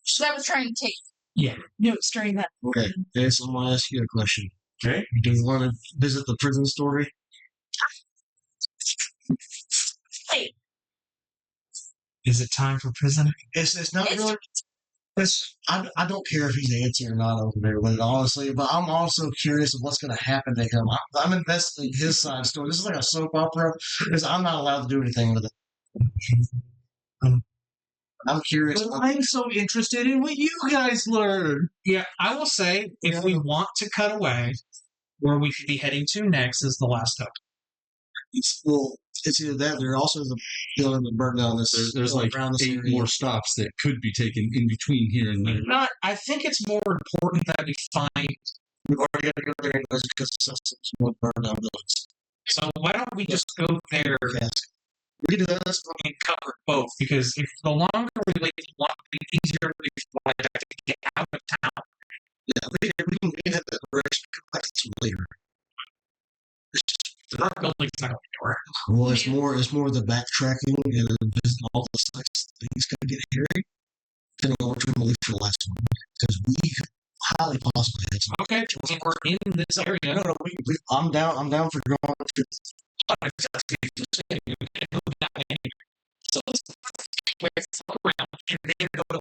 So I was trying to take
Yeah.
notes during that.
Okay, so I'm going to ask you a question.
Okay.
Do you want to visit the prison story?
Hey,
Is it time for prison?
It's not
It's-
really. I don't care if he's antsy or not over there with it, honestly, but I'm also curious of what's going to happen to him. I'm invested in his side of the story. This is like a soap opera because I'm not allowed to do anything with it. I'm curious.
But I'm so interested in what you guys learned.
Yeah, I will say, if we want to cut away, where we should be heading to next is the last hope.
Well, it's either that. There's also the building that burned down this.
There's like
around this
8
area.
more stops that could be taken in between here and there.
Not, I think it's more important that we find.
We've already got to go there anyways because it's some more burned down buildings.
So why don't we just go there
Cask. We can do that. That's fine.
and cover both? Because if the longer we wait, the easier we find to get out of town.
Yeah, we can have that direction. That's later.
The dark building's not going anywhere.
Well, it's more the backtracking and visiting all the sites. Things gonna get hairy. Depending on which one we leave for the last one, because we highly possibly had some.
Okay, well, we're in this area.
No, I'm down. I'm down for going to.
So let's around and then go to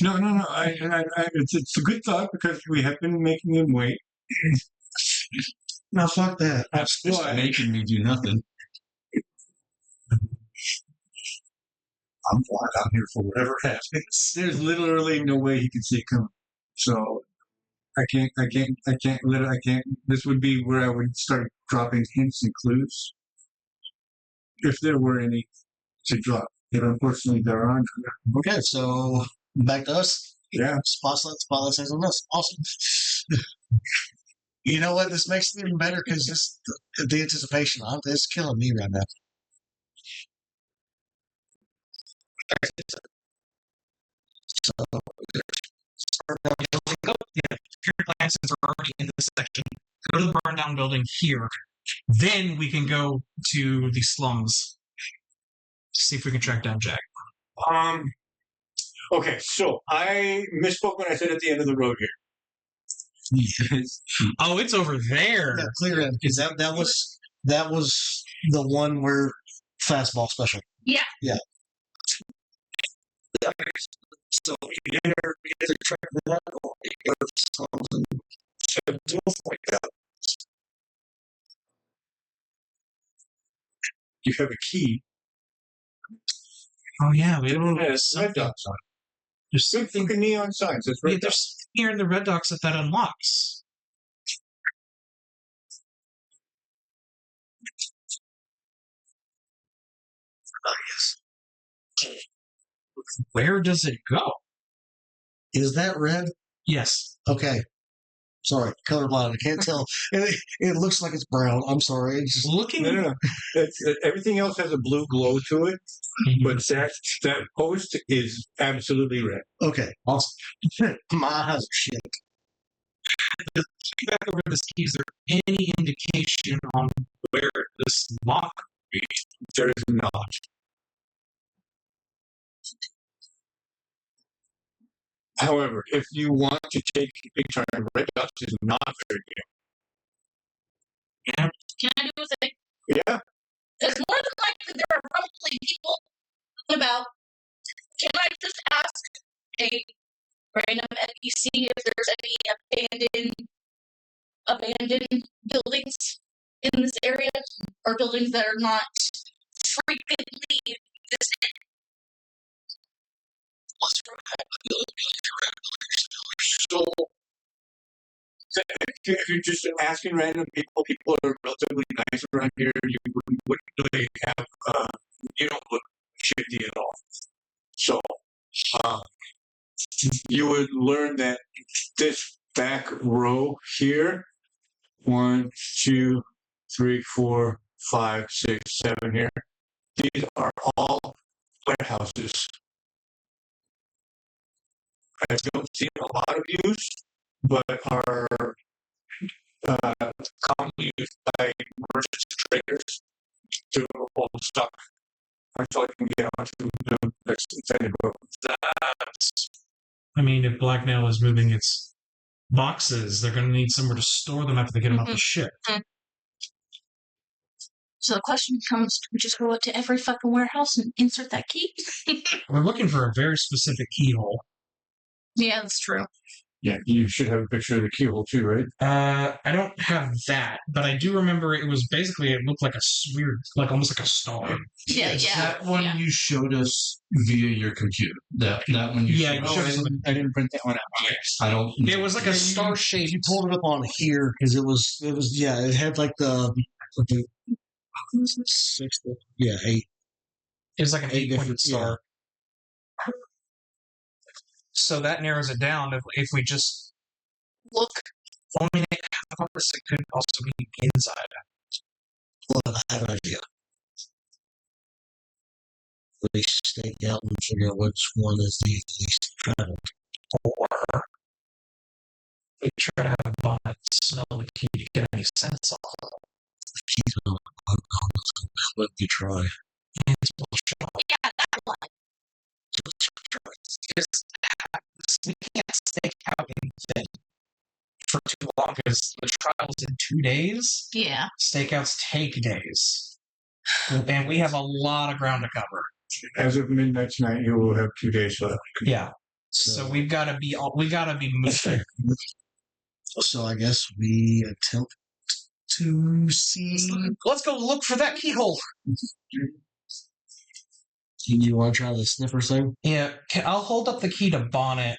No. It's a good thought because we have been making him wait.
Now fuck that.
That's
Just
why.
making me do nothing. I'm fine. I'm here for whatever happens.
There's literally no way he can see it coming. So I can't. This would be where I would start dropping hints and clues, if there were any to drop. But unfortunately, there aren't.
Okay, so back to us.
Yeah.
Spotlight says on us. Awesome. You know what? This makes it even better because the anticipation. It's killing me right now. So,
Your glances are already in this section. Go to the burned down building here. Then we can go to the slums. See if we can track down Jack.
Okay, so I misspoke when I said at the end of the road here.
Oh, it's over there.
yeah, clear end. Is that was the one where fastball special.
Yeah.
Yeah.
So you enter the track of that, or you go to the songs and do like that.
You have a key.
Oh yeah, we don't
It
have
has red dots on it.
There's
Good
something
fucking neon signs. That's red dots.
there's here in the red dots that unlocks. Where does it go?
Is that red?
Yes.
Okay. Sorry, colorblind. I can't tell. It looks like it's brown. I'm sorry. It's just,
Looking
No. Everything else has a blue glow to it, but that post is absolutely red.
okay. Awesome. My eyes are shit.
back over this key, is there any indication on where this lock is?
There is not. However, if you want to take a big turn, red dots is not very good.
Can I do a thing?
Yeah.
There's more than likely there are probably people about. Can I just ask a random NPC if there's any abandoned buildings in this area, or buildings that are not frequently visited?
So, if you're just asking random people are relatively nice around here. You wouldn't really have, you don't look shifty at all. So, you would learn that this back row here, 1, 2, 3, 4, 5, 6, 7 here, these are all warehouses. I don't see a lot of use, but are commonly used by merchants and traders to hold stock until I can get onto the next intended road.
I mean, if Blackmail is moving its boxes, they're going to need somewhere to store them after they get them off the ship.
So the question becomes, do we just go up to every fucking warehouse and insert that key?
We're looking for a very specific keyhole.
Yeah, that's true.
Yeah, you should have a picture of the keyhole too, right?
I don't have that, but I do remember it was basically, it looked like a weird, like almost like a star.
Yeah,
Yes,
yeah.
that one
yeah.
you showed us via your computer. That one you
Yeah,
showed us.
I didn't print that one out.
Yes.
I don't.
It was like a star shape.
You pulled it up on here because it was yeah. It had like the 6, yeah, 8.
It was like an 8-pointed
different
star. So that narrows it down. If we just
Look,
only make the compass, it could also be inside.
Well, I have an idea. They stake out and figure out which one is the least traveled.
Or we try to have a bot smell the key to get any sense off of it.
The keys on let me try.
It's bullshit.
yeah, that one.
We can't stake out anything. for too long because the trial's in 2 days.
Yeah.
Stakeouts take days. And we have a lot of ground to cover.
As of midnight tonight, you will have 2 days left.
Yeah. So we gotta be moving.
So I guess we attempt to see.
Let's go look for that keyhole.
You want to try the sniffer thing?
Yeah, I'll hold up the key to Bonnet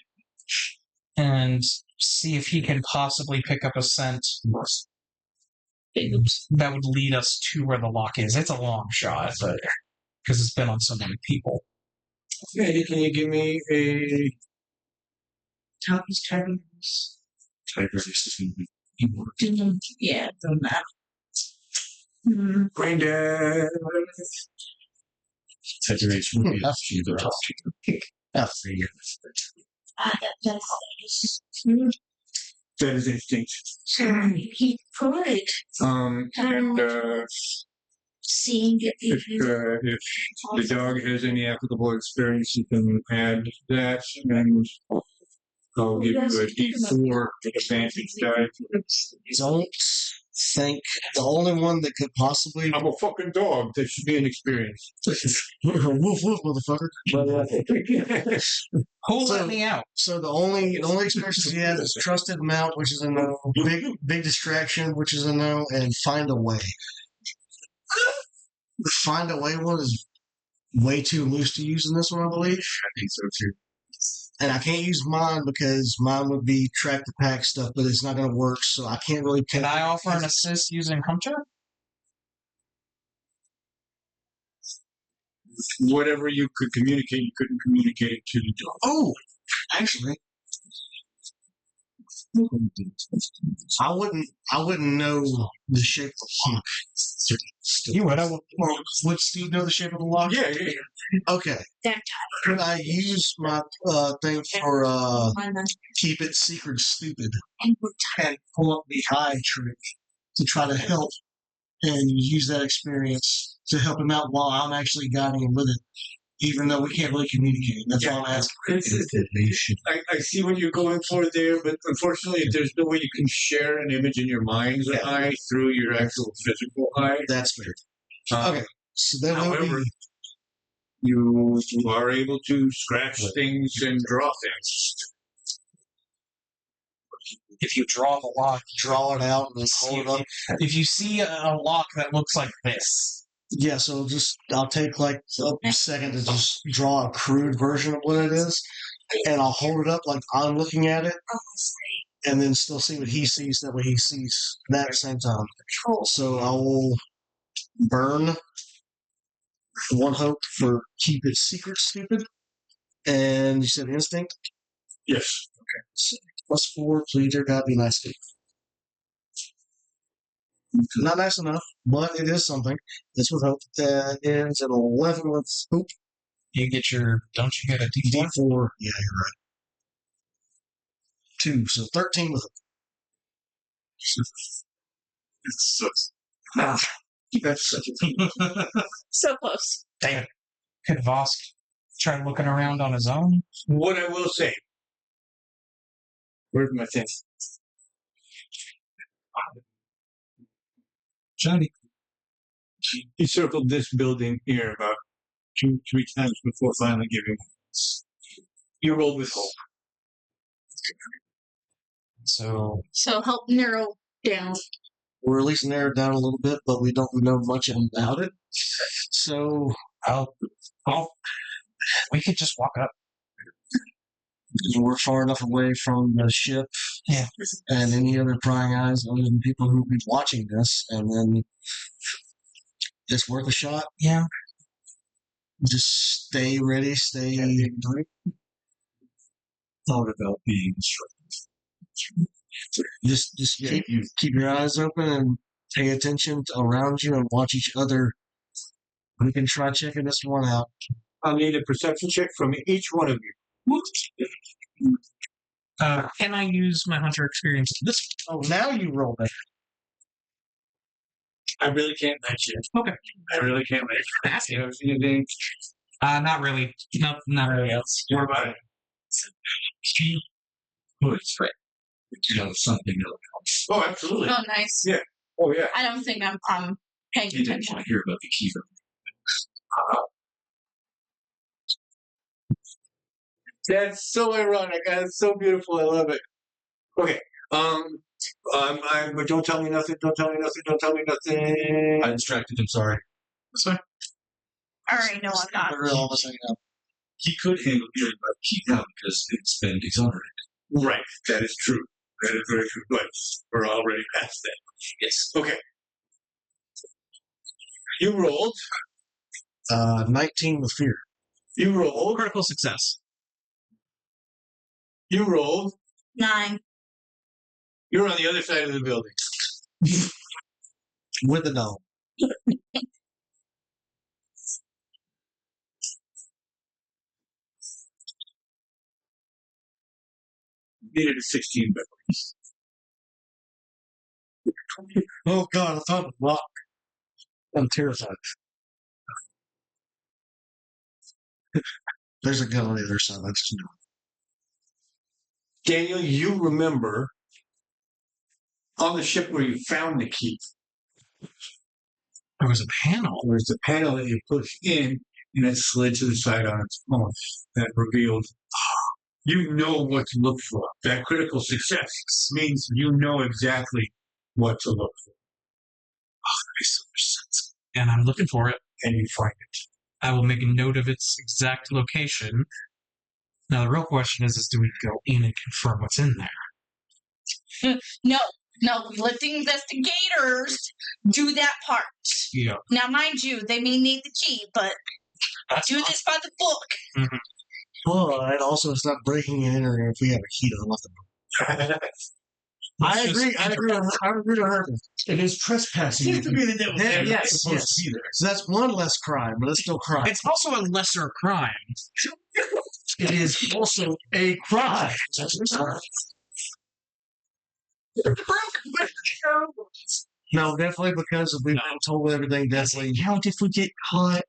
and see if he can possibly pick up a scent that would lead us to where the lock is. It's a long shot, but because it's been on so many people.
Eddie, can you give me a
Tommy's Tavern's. Yeah, don't matter.
granddad?
Federation would be
That's
either
tough. That's the
That is instinct.
He could. Seeing
If the dog has any applicable experience, you can add that, and I'll give you a D4 advantage die.
Don't think the only one that could possibly.
I'm a fucking dog. That should be an experience.
Woof woof, motherfucker.
Who let me out?
So the only experiences he has is trusted mount, which is a no, big distraction, which is a no, and find a way. The find a way one is way too loose to use in this one, I believe.
I think so too.
And I can't use mine because mine would be track the pack stuff, but it's not going to work, so I can't really.
Can I offer an assist using Hunter?
Whatever you could communicate, you couldn't communicate it to the dog.
Oh, actually, I wouldn't know the shape of the lock.
You would.
Would Steve know the shape of the lock?
Yeah.
Okay.
That
Could I use my thing for keep it secret stupid and pull up the eye trick to try to help and use that experience to help him out while I'm actually guiding him with it, even though we can't really communicate. That's all I'm asking.
I see what you're going for there, but unfortunately, there's no way you can share an image in your mind's eye through your actual physical eye.
That's fair. Okay. So then
However, you are able to scratch things and draw things.
If you draw the lock,
draw it out and hold it up.
if you see a lock that looks like this,
Yeah, so I'll take like a second to just draw a crude version of what it is, and I'll hold it up like I'm looking at it, and then still see what he sees. That way he sees that at the same time. So I will burn one hope for keep it secret, stupid. And you said instinct?
Yes.
Okay. So +4, please, dear God, be nice to me. Not nice enough, but it is something. This with hope that ends at 11 with hope.
you get your. Don't you get a D4?
D4. Yeah, you're right. 2, so 13 with hope.
It sucks. That's such a
so close.
Damn it. Could Vosk try looking around on his own?
What I will say. Where's my thing?
Johnny.
He circled this building here about 2-3 times before finally giving. You rolled with hope.
So
help narrow down.
We're at least narrowed down a little bit, but we don't know much about it. So
we could just walk up.
we're far enough away from the ship
Yeah.
and any other prying eyes other than people who will be watching this, and then it's worth a shot.
Yeah.
Just stay ready, stay.
Thought about being
Just keep your eyes open and pay attention around you and watch each other. We can try checking this one out.
I'll need a perception check from each one of you.
Can I use my hunter experience?
Oh, now you roll that.
I really can't let you.
Okay.
I really can't let you.
Ask
You know, anything?
Not really. No, not really else.
What about it?
Right.
something that comes.
Oh, absolutely.
Oh, nice.
Yeah. Oh, yeah.
I don't think I'm paying
You didn't
attention.
want to hear about the key.
That's so ironic. That's so beautiful. I love it. Okay. But don't tell me nothing. Don't tell me nothing. Don't tell me nothing.
I distracted him. Sorry. That's fine.
I already know I'm not.
Literally all of a sudden,
He could handle hearing about the key now because it's been exonerated.
Right. That is true. That is very true. But we're already past that.
Yes.
Okay. You rolled.
19 with fear.
You rolled.
Critical success.
You rolled.
9.
You're on the other side of the building.
With the gnome.
Needed a 16 memories.
Oh God, I thought it was locked. I'm terrified. There's a gun on the other side. I just know.
Daniel, you remember on the ship where you found the key,
There was a panel.
there was a panel that you pushed in and it slid to the side on its own that revealed you know what to look for. That critical success means you know exactly what to look for.
That makes so much sense. And I'm looking for it.
And you find it.
I will make a note of its exact location. Now, the real question is do we go in and confirm what's in there?
No, we let the investigators do that part.
Yeah.
Now, mind you, they may need the key, but do this by the book.
But also, it's not breaking and entering if we have a key to unlock the door. I agree with her.
It is trespassing.
Seems to be the devil's
That-
advocate.
yes,
It's supposed
yes.
to be there.
So that's one less crime, but it's still crime.
It's also a lesser crime.
It is also a crime.
No, definitely because we've been told everything. Definitely.
Count if we get caught.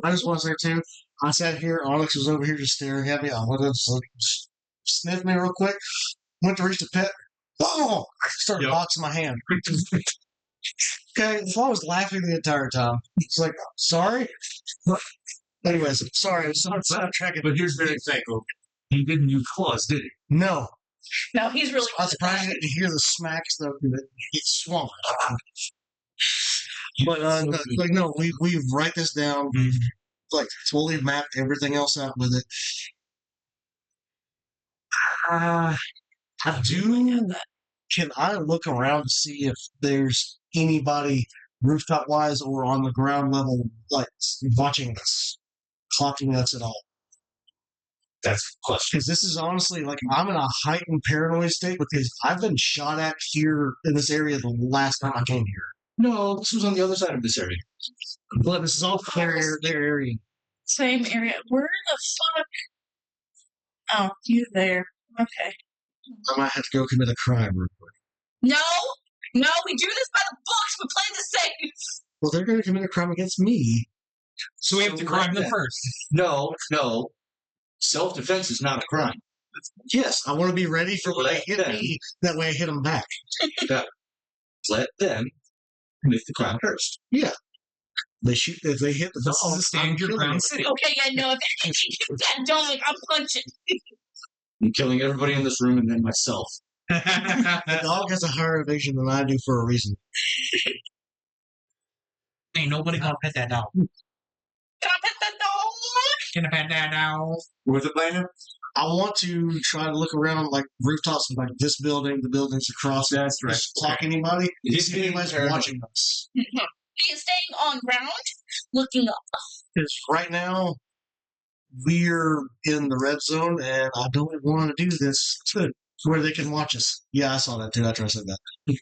I just want to say too. I sat here. Onyx was over here just staring at me. I wanted to sniff me real quick. Went to reach the pet. Oh! I started boxing my hand. Okay, if I was laughing the entire time, it's like, sorry. Anyways, sorry. I'm sidetracking.
But here's the example.
He didn't use claws, did he?
No,
No, he's really
I was surprised you didn't hear the smacks though. He swung. But no, we write this down. Like totally mapped everything else out with it. I do. Can I look around to see if there's anybody rooftop wise or on the ground level, like watching us, clocking us at all?
That's the question.
Because this is honestly like I'm in a heightened paranoid state because I've been shot at here in this area the last time I came here.
No, this was on the other side of this area.
But this is all their area.
same area. Where the fuck? Oh, you there. Okay.
I might have to go commit a crime real quick.
No, we do this by the books. We play the safe.
Well, they're going to commit a crime against me.
So we have to crime them first.
No. Self-defense is not a crime.
Yes, I want to be ready for when they hit me. That way I hit them back.
Let them commit the crime first.
They shoot if they hit the
This is a stand your ground city.
Okay, yeah, no, if that dog, I'm punching.
I'm killing everybody in this room and then myself.
The dog has a higher evasion than I do for a reason.
Ain't nobody gonna pet that dog.
Can I pet that dog?
Gonna pet that dog.
What's the plan?
I want to try to look around like rooftops of like this building, the buildings across.
That's right.
Just clock anybody.
He's
See if anybody's
paranoid.
watching us.
He is staying on ground, looking up.
Because right now we're in the red zone, and I don't want to do this to where they can watch us. Yeah, I saw that too. After I said that.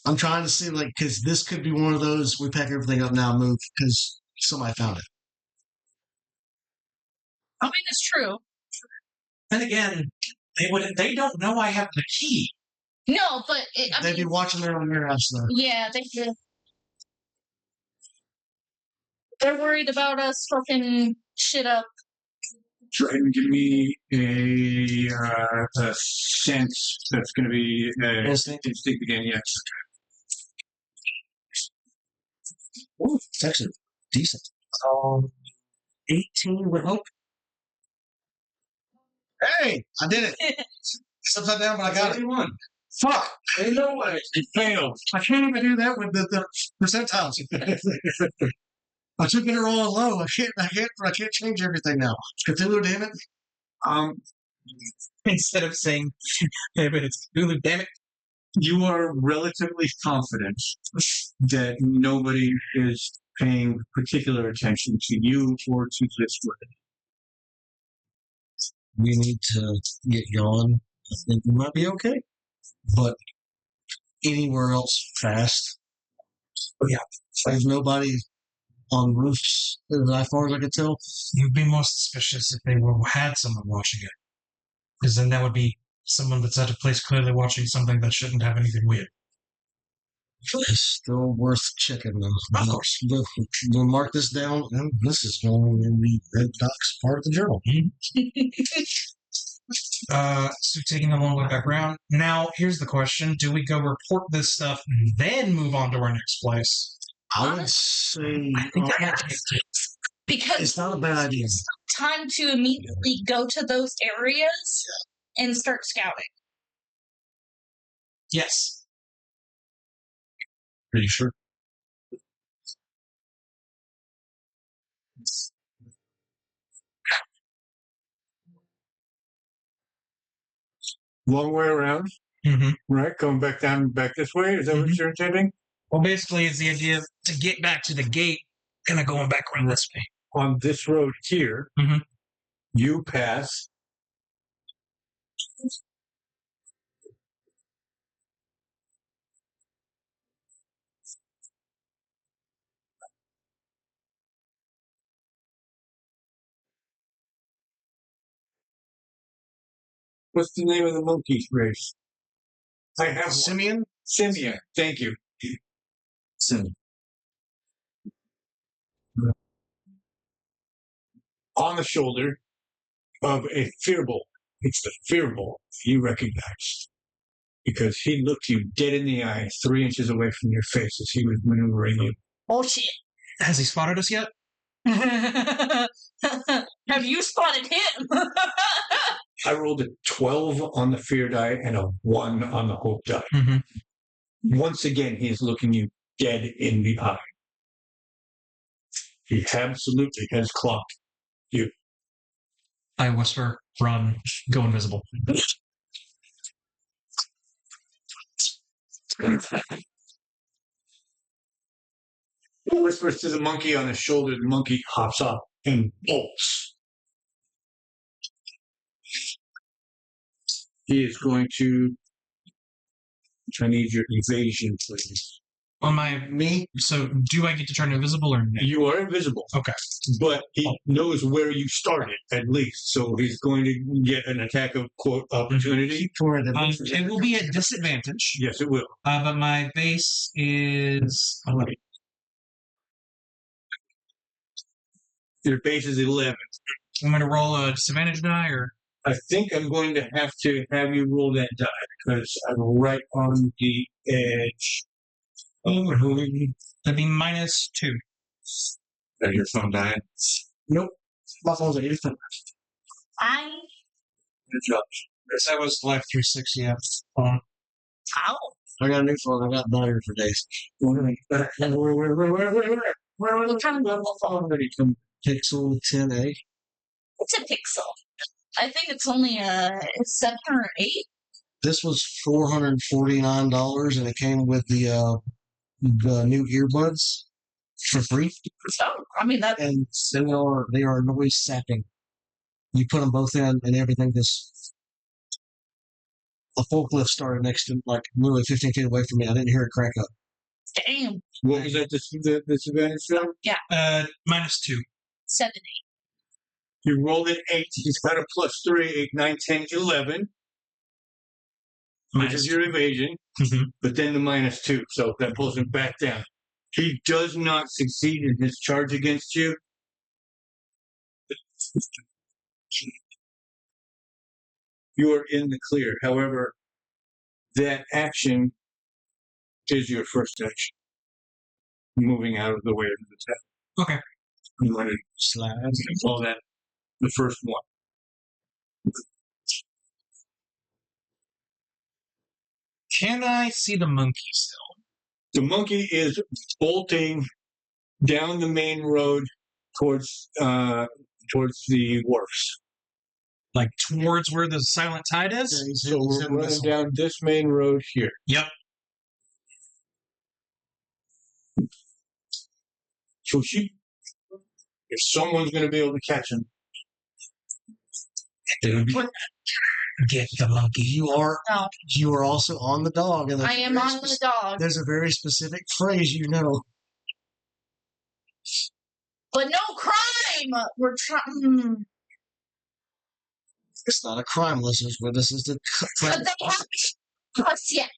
I'm trying to see like because this could be one of those we pack everything up now, move because somebody found it.
I mean, it's true.
Then again, they don't know I have the key.
No, but
They'd be watching their own house though.
yeah, they do. They're worried about us fucking shit up.
Try and give me a sense that's going to be
Instinct?
instinct again, yes.
Ooh, it's actually decent. 18 would hope. Hey, I did it. It's upside down, but I got it. Fuck. Ain't no way.
It failed.
I can't even do that with the percentiles. I took it all low. I can't change everything now. Cthulhu, damn it.
Instead of saying, hey, but it's Hulu, damn it.
You are relatively confident that nobody is paying particular attention to you or to this word.
We need to get going. I think we might be okay. But anywhere else fast?
Oh, yeah.
There's nobody on roofs, as far as I can tell.
You'd be more suspicious if they had someone watching it. Because then that would be someone that's at a place clearly watching something that shouldn't have anything weird.
It's still worth checking, though.
Of course.
We'll mark this down, and this is going in the red docs part of the journal.
So taking a long way back around. Now, here's the question. Do we go report this stuff and then move on to our next place?
I would say
I think I have to.
Because
it's not a bad idea.
time to immediately go to those areas and start scouting.
Yes.
Pretty sure.
Long way around,
Mm-hmm.
right? Going back this way? Is that what you're intending?
Well, basically, it's the idea of to get back to the gate, kind of going back around this way.
On this road here,
Mhm.
you pass. What's the name of the monkey race? I have one.
Simeon?
Simeon. Thank you.
Simeon.
On the shoulder of a Fearball. It's the Fearball you recognize. Because he looked you dead in the eye 3 inches away from your face as he was maneuvering you.
Oh shit.
Has he spotted us yet?
Have you spotted him?
I rolled a 12 on the fear die and a 1 on the hope die.
Mm-hmm.
Once again, he is looking you dead in the eye. He absolutely has clocked you.
I whisper, run, go invisible.
He whispers to the monkey on his shoulder. The monkey hops up and bolts. He is going to. I need your evasion, please.
On me? So do I get to turn invisible or no?
You are invisible.
Okay.
But he knows where you started, at least. So he's going to get an attack of, quote, opportunity.
It will be at disadvantage.
Yes, it will.
But my base is 11.
Your base is 11.
I'm going to roll a disadvantage die, or?
I think I'm going to have you roll that die because I'm right on the edge.
Oh, that'd be -2.
That your phone died?
Nope. My phone's at your phone.
I.
Good job.
Yes, that was life 360. Yeah.
Ow.
I got a new phone. I got battery for days.
Where
What kind of phone?
Pixel 10A.
It's a Pixel. I think it's only a 7 or 8.
This was $449, and it came with the new earbuds for free.
Oh, I mean that.
And they are noise sapping. You put them both in, and everything just. A forklift started next to, like, literally 15 feet away from me. I didn't hear it crack up.
Damn.
What was that disadvantage from?
Yeah.
-2.
7, 8.
You rolled an 8. He's got a +3, 8, 9, 10, 11. Which is your evasion.
Mm-hmm.
But then the -2. So that pulls him back down. He does not succeed in his charge against you. You are in the clear. However, that action is your first action. Moving out of the way of the attack.
Okay.
You want to
Slide.
call that the first one.
Can I see the monkey still?
The monkey is bolting down the main road towards the wharfs.
Like towards where the silent tide is?
So we're running down this main road here.
Yep.
Fushi, if someone's going to be able to catch him,
Get the monkey.
You are also on the dog. And
I am on the dog.
There's a very specific phrase you know.
But no crime! We're trying.
It's not a crime list. This is the.
But they haven't us yet.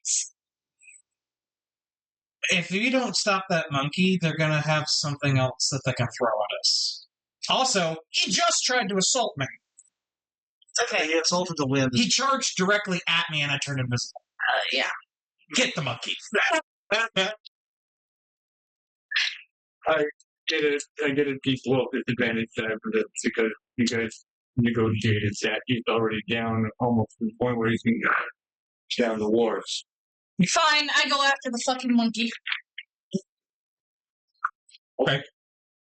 If we don't stop that monkey, they're going to have something else that they can throw at us. Also, he just tried to assault me.
Okay, he assaulted the wind.
He charged directly at me and I turned invisible.
Yeah.
Get the monkey.
I get a deep low disadvantage because you guys negotiated that. He's already down almost to the point where he's going to go down the wharves.
Fine, I go after the fucking monkey.
Okay.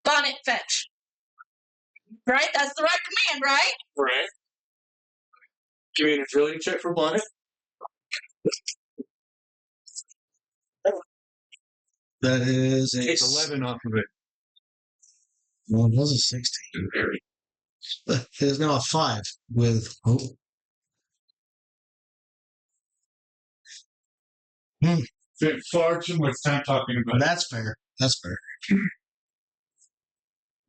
Bonnet fetch. Right? That's the right command, right?
Right. Give me an agility check for Bonnet.
That is a.
Take 11 off of it.
Well, it was a 16. It is now a 5 with hope.
Spent far too much time talking about it.
That's fair. That's fair.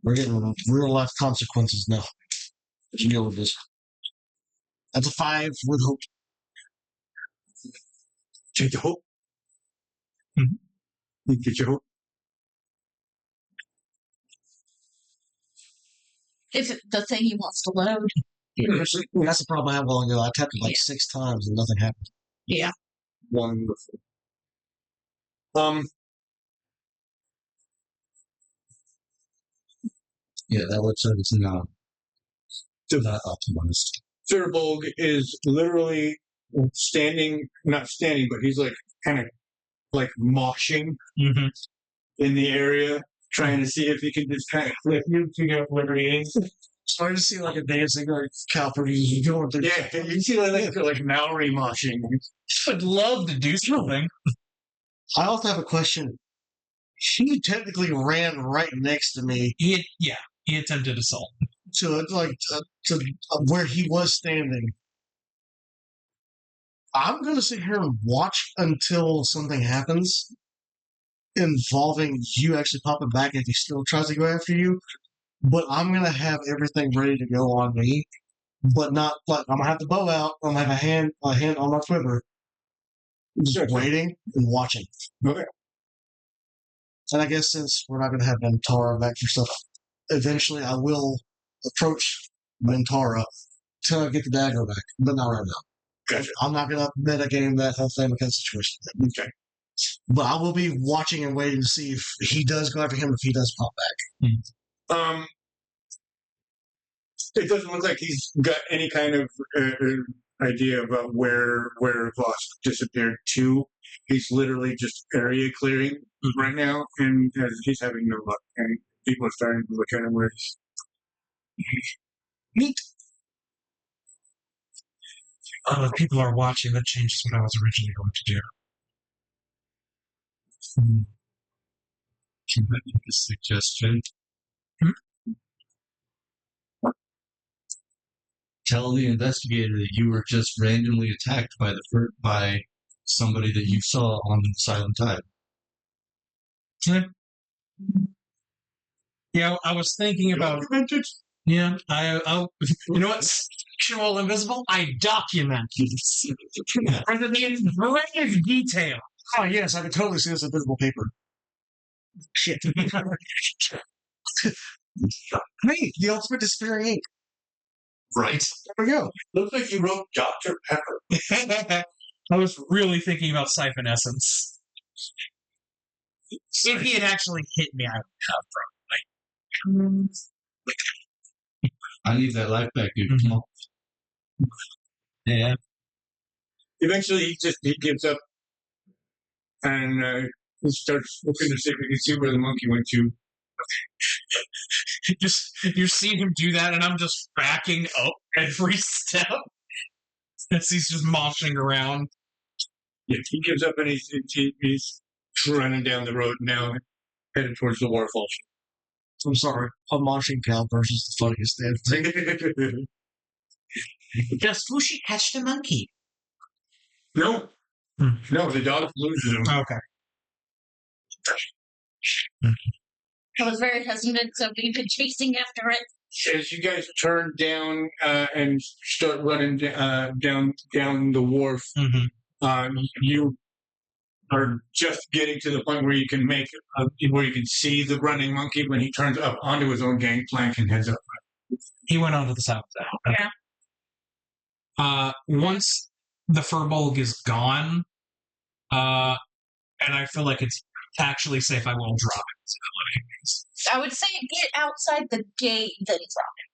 We're getting real life consequences now. Let's deal with this. That's a 5 with hope.
Take the hope.
Mm-hmm.
You get your hope.
If the thing he wants to load.
That's the problem I had a while ago. I tapped it like 6 times and nothing happened.
Yeah.
Wonderful.
Yeah, that would say it's not optimized.
Thurbolg is literally not standing, but he's like kind of like moshing in the area, trying to see if he can just kind of flip you to get where he is.
Starting to see like a dancing like cow producers going through.
Yeah, you see like Maori moshing.
I'd love to do something.
I also have a question. He technically ran right next to me.
He attempted assault.
To where he was standing. I'm going to sit here and watch until something happens involving you actually popping back if he still tries to go after you. But I'm going to have everything ready to go on me. But not like I'm going to have the bow out. I'm going to have a hand on my quiver. Just waiting and watching.
Okay.
And I guess since we're not going to have Bei'Hara back for stuff, eventually I will approach Bei'Hara till I get the dagger back, but not right now.
Gotcha.
I'm not going to metagame that whole thing because situation.
Okay.
But I will be watching and waiting to see if he does go after him, if he does pop back.
It doesn't look like he's got any kind of idea about where Vosk disappeared to. He's literally just area clearing right now, and he's having no luck. And people are starting to look at him where he's neat.
Oh, if people are watching, that changes what I was originally going to do.
Can I make a suggestion? Tell the investigator that you were just randomly attacked by somebody that you saw on the Silent Tide.
Yeah, I was thinking about. Yeah, I you know what? While invisible, I document this under the grave detail.
Oh, yes, I can totally see this invisible paper. Shit. Hey, the ultimate despairing ink.
Right.
There we go.
Looks like you wrote Dr. Pepper.
I was really thinking about siphon essence. If he had actually hit me, I would have probably.
I need that life back, dude.
Mhm. Yeah.
Eventually, he gives up and he starts looking to see if he can see where the monkey went to.
Just you're seeing him do that, and I'm just backing up every step as he's just moshing around.
Yeah, he gives up and he's running down the road now, headed towards the waterfall.
I'm sorry. A moshing cow versus the funniest damn thing.
Does Fushi catch the monkey?
No, no, the dog loses him.
Okay.
I was very hesitant, so we've been chasing after it.
As you guys turn down and start running down the wharf, you are just getting to the point where you can where you can see the running monkey when he turns up onto his own gangplank and heads up.
He went onto the south side.
Yeah.
Once the furbolg is gone, and I feel like it's actually safe, I will drop it.
I would say get outside the gate, then drop it.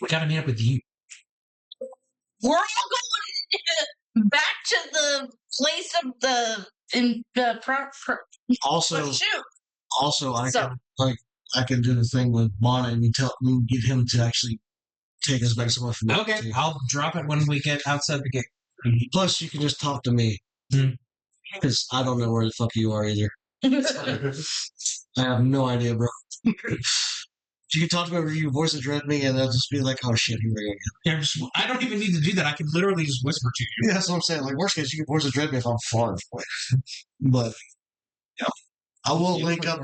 We gotta meet up with you.
We're all going back to the place of
Also,
shoot.
I can do the thing with Bonnet and you get him to actually take us back somewhere from
Okay, I'll drop it when we get outside the gate.
Plus, you can just talk to me. Because I don't know where the fuck you are either. I have no idea, bro. You can talk to me where you voice address me, and I'll just be like, "Oh shit, here we go."
I don't even need to do that. I can literally just whisper to you.
Yeah, that's what I'm saying. Like worst case, you can voice address me if I'm far away. But yeah, I will link up.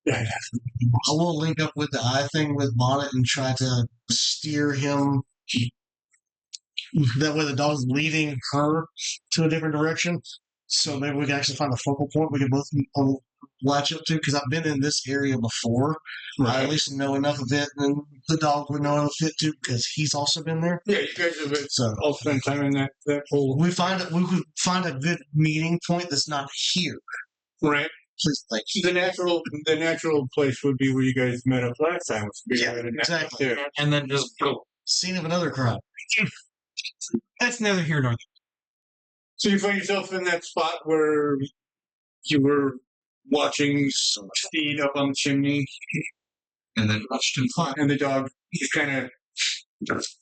I will link up with the eye thing with Bonnet and try to steer him. That way, the dog's leading her to a different direction. So maybe we can actually find a focal point we can both latch up to. Because I've been in this area before. I at least know enough of it, and the dog would know enough of it too, because he's also been there.
Yeah, you guys have all spent time in that hole.
We could find a good meeting point that's not here.
Right.
Like
the natural place would be where you guys met up last time.
Exactly.
There.
And then just go.
Scene of another crime.
That's neither here nor there.
So you find yourself in that spot where you were watching Steede up on the chimney,
And then watched him fly.
and the dog kind of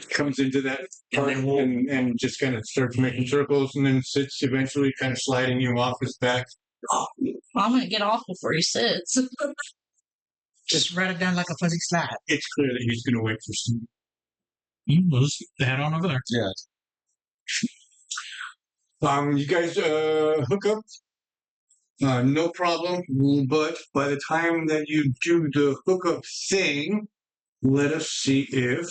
comes into that part and just kind of starts making circles, and then sits, eventually kind of sliding you off his back.
I'm gonna get off before he sits.
Just write it down like a fuzzy slide.
It's clear that he's going to wait for Steede.
We'll just head on over there.
Yeah.
You guys hook up. No problem. But by the time that you do the hookup thing, let us see if.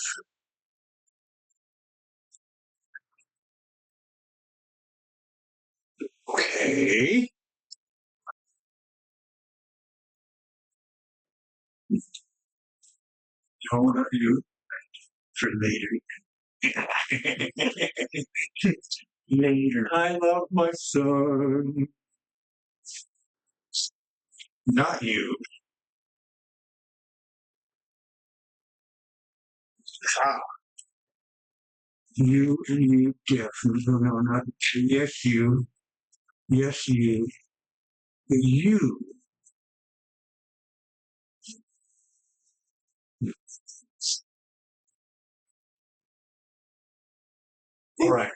Okay. What are you for later? Later. I love my son. Not you. Ah. You and you definitely. No, not you. Yes, you. Yes, you. You. All right.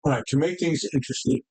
All right, to make things interesting,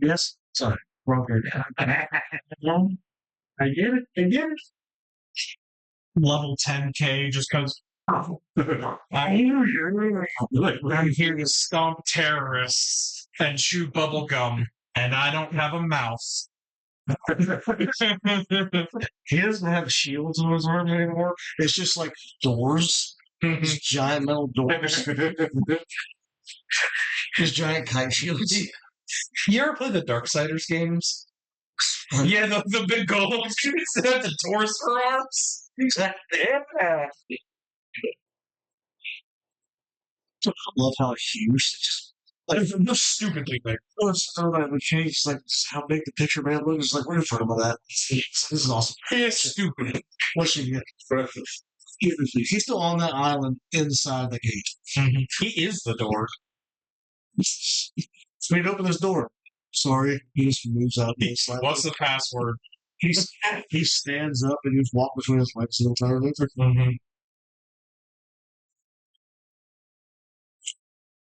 Yes. Sorry. Wrong here.
I get it. I get
Level 10k just because
it.
I'm here to stomp terrorists and chew bubblegum, and I don't have a mouth.
He doesn't have shields on his arms anymore. It's just like doors. These giant metal doors. His giant kite shields.
You ever play the Darksiders games? Yeah, the big golems that have the doors for arms.
Yeah. I love how huge. Just like
Stupidly big.
it's so that would change like just how big the picture man looks. It's like we're in front of that. This is awesome.
It's stupid.
What should you get? He's still on that island inside the gate.
He is the door.
So he'd open this door. Sorry, he just moves out.
What's the password?
He stands up and just walks between his legs the entire time.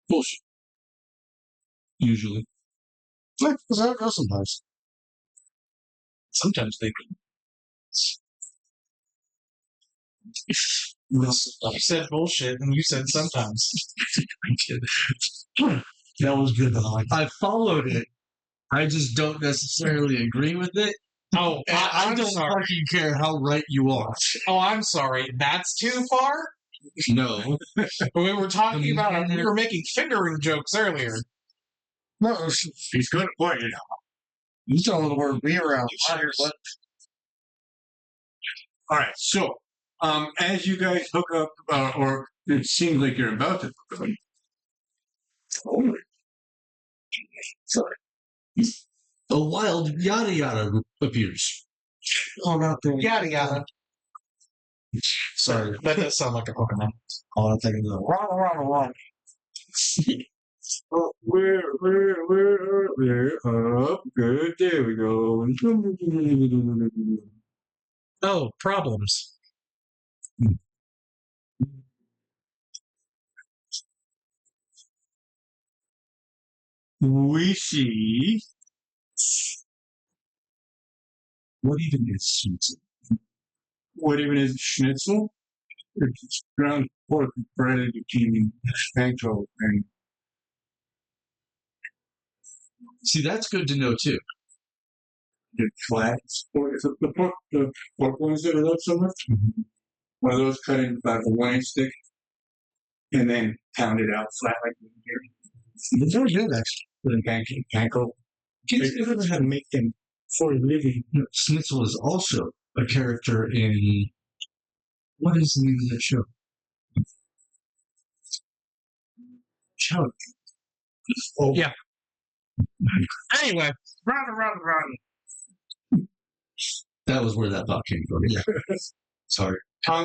Bullshit. Usually.
Like, because I go sometimes.
Sometimes they can. You said bullshit, and you said sometimes.
That was good though.
I followed it. I just don't necessarily agree with it.
Oh,
And I
I'm
don't
sorry.
fucking care how right you are.
Oh, I'm sorry. That's too far?
No.
We were talking about, we were making fingering jokes earlier.
No,
He's good at playing it.
you throwing the word beer around.
All right. So, as you guys hook up, or it seems like you're about to hook up. Sorry.
A wild yada yada appears.
Oh, not the
Yada yada.
Sorry.
That does sound like a Pokemon.
Oh, I'm thinking of run.
Oh, we're up. Good. There we go.
Oh, problems.
We see.
What even is schnitzel?
What even is schnitzel? It's ground pork breaded zucchini, panko, and
See, that's good to know too.
the flats. Or is it the pork ones that are up so much? One of those cut in about a 1-inch thick, and then pounded out flat like here.
It's very good, actually.
With a panko. Kids never know how to make them for a living.
Schnitzel is also a character in. What is the name of that show?
Chow.
Oh,
Yeah. Anyway, run.
That was where that thought came from. Yeah. Sorry.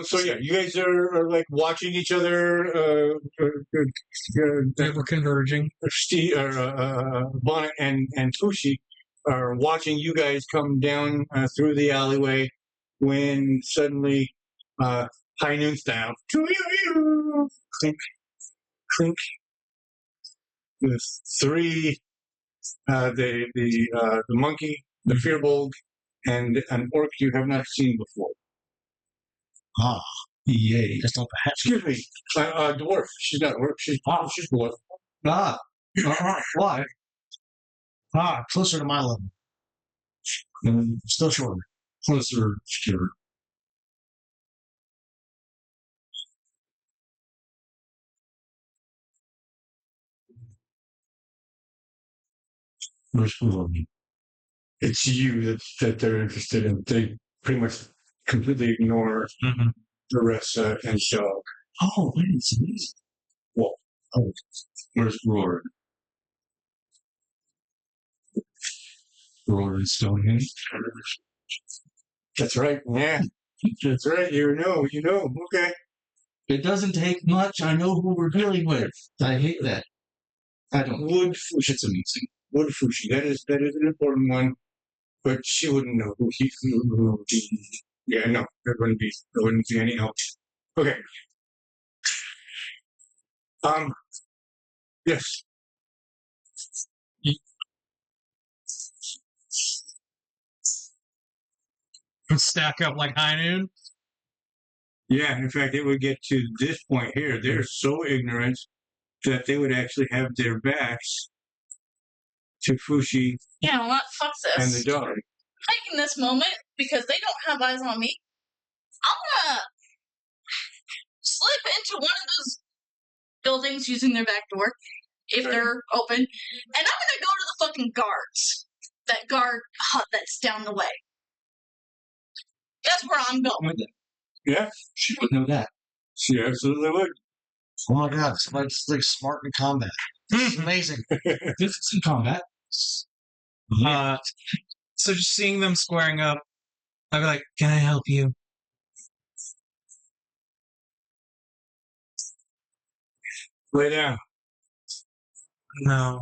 So yeah, you guys are like watching each other.
We're converging.
Steve, Bonnet and Fushi are watching you guys come down through the alleyway when suddenly high noon style clink clink the three the monkey, the fearbold, and an orc you have not seen before.
Ah,
Yay.
that's not the hat.
Excuse me, dwarf. She's not orc. She's dwarf.
Ah. Why?
Ah, closer to my level. Still shorter.
Closer, sure. Where's Fulani?
It's you that they're interested in. They pretty much completely ignore Duressa and Dog.
Oh, wait, it's amazing.
Well,
oh, where's Roar? Roar and Stonehenge?
That's right. Yeah, that's right. You know. Okay.
It doesn't take much. I know who we're dealing with. I hate that. I don't.
Wood Fushi.
It's amazing.
Wood Fushi. That is an important one, but she wouldn't know who he. Yeah, no, there wouldn't be any help. Okay. Yes.
stack up like high noon.
Yeah, in fact, it would get to this point here. They're so ignorant that they would actually have their backs to Fushi
You know what? Fuck
and
this.
the dog.
Taking this moment, because they don't have eyes on me, I'm gonna slip into one of those buildings using their back door, if they're open, and I'm gonna go to the fucking guards. That guard hut that's down the way. That's where I'm going.
Yeah,
She would know that.
she absolutely would.
Oh my god, somebody's like smart in combat. This is amazing.
This is in combat.
So just seeing them squaring up, I'd be like, "Can I help you?"
Lay down.
No.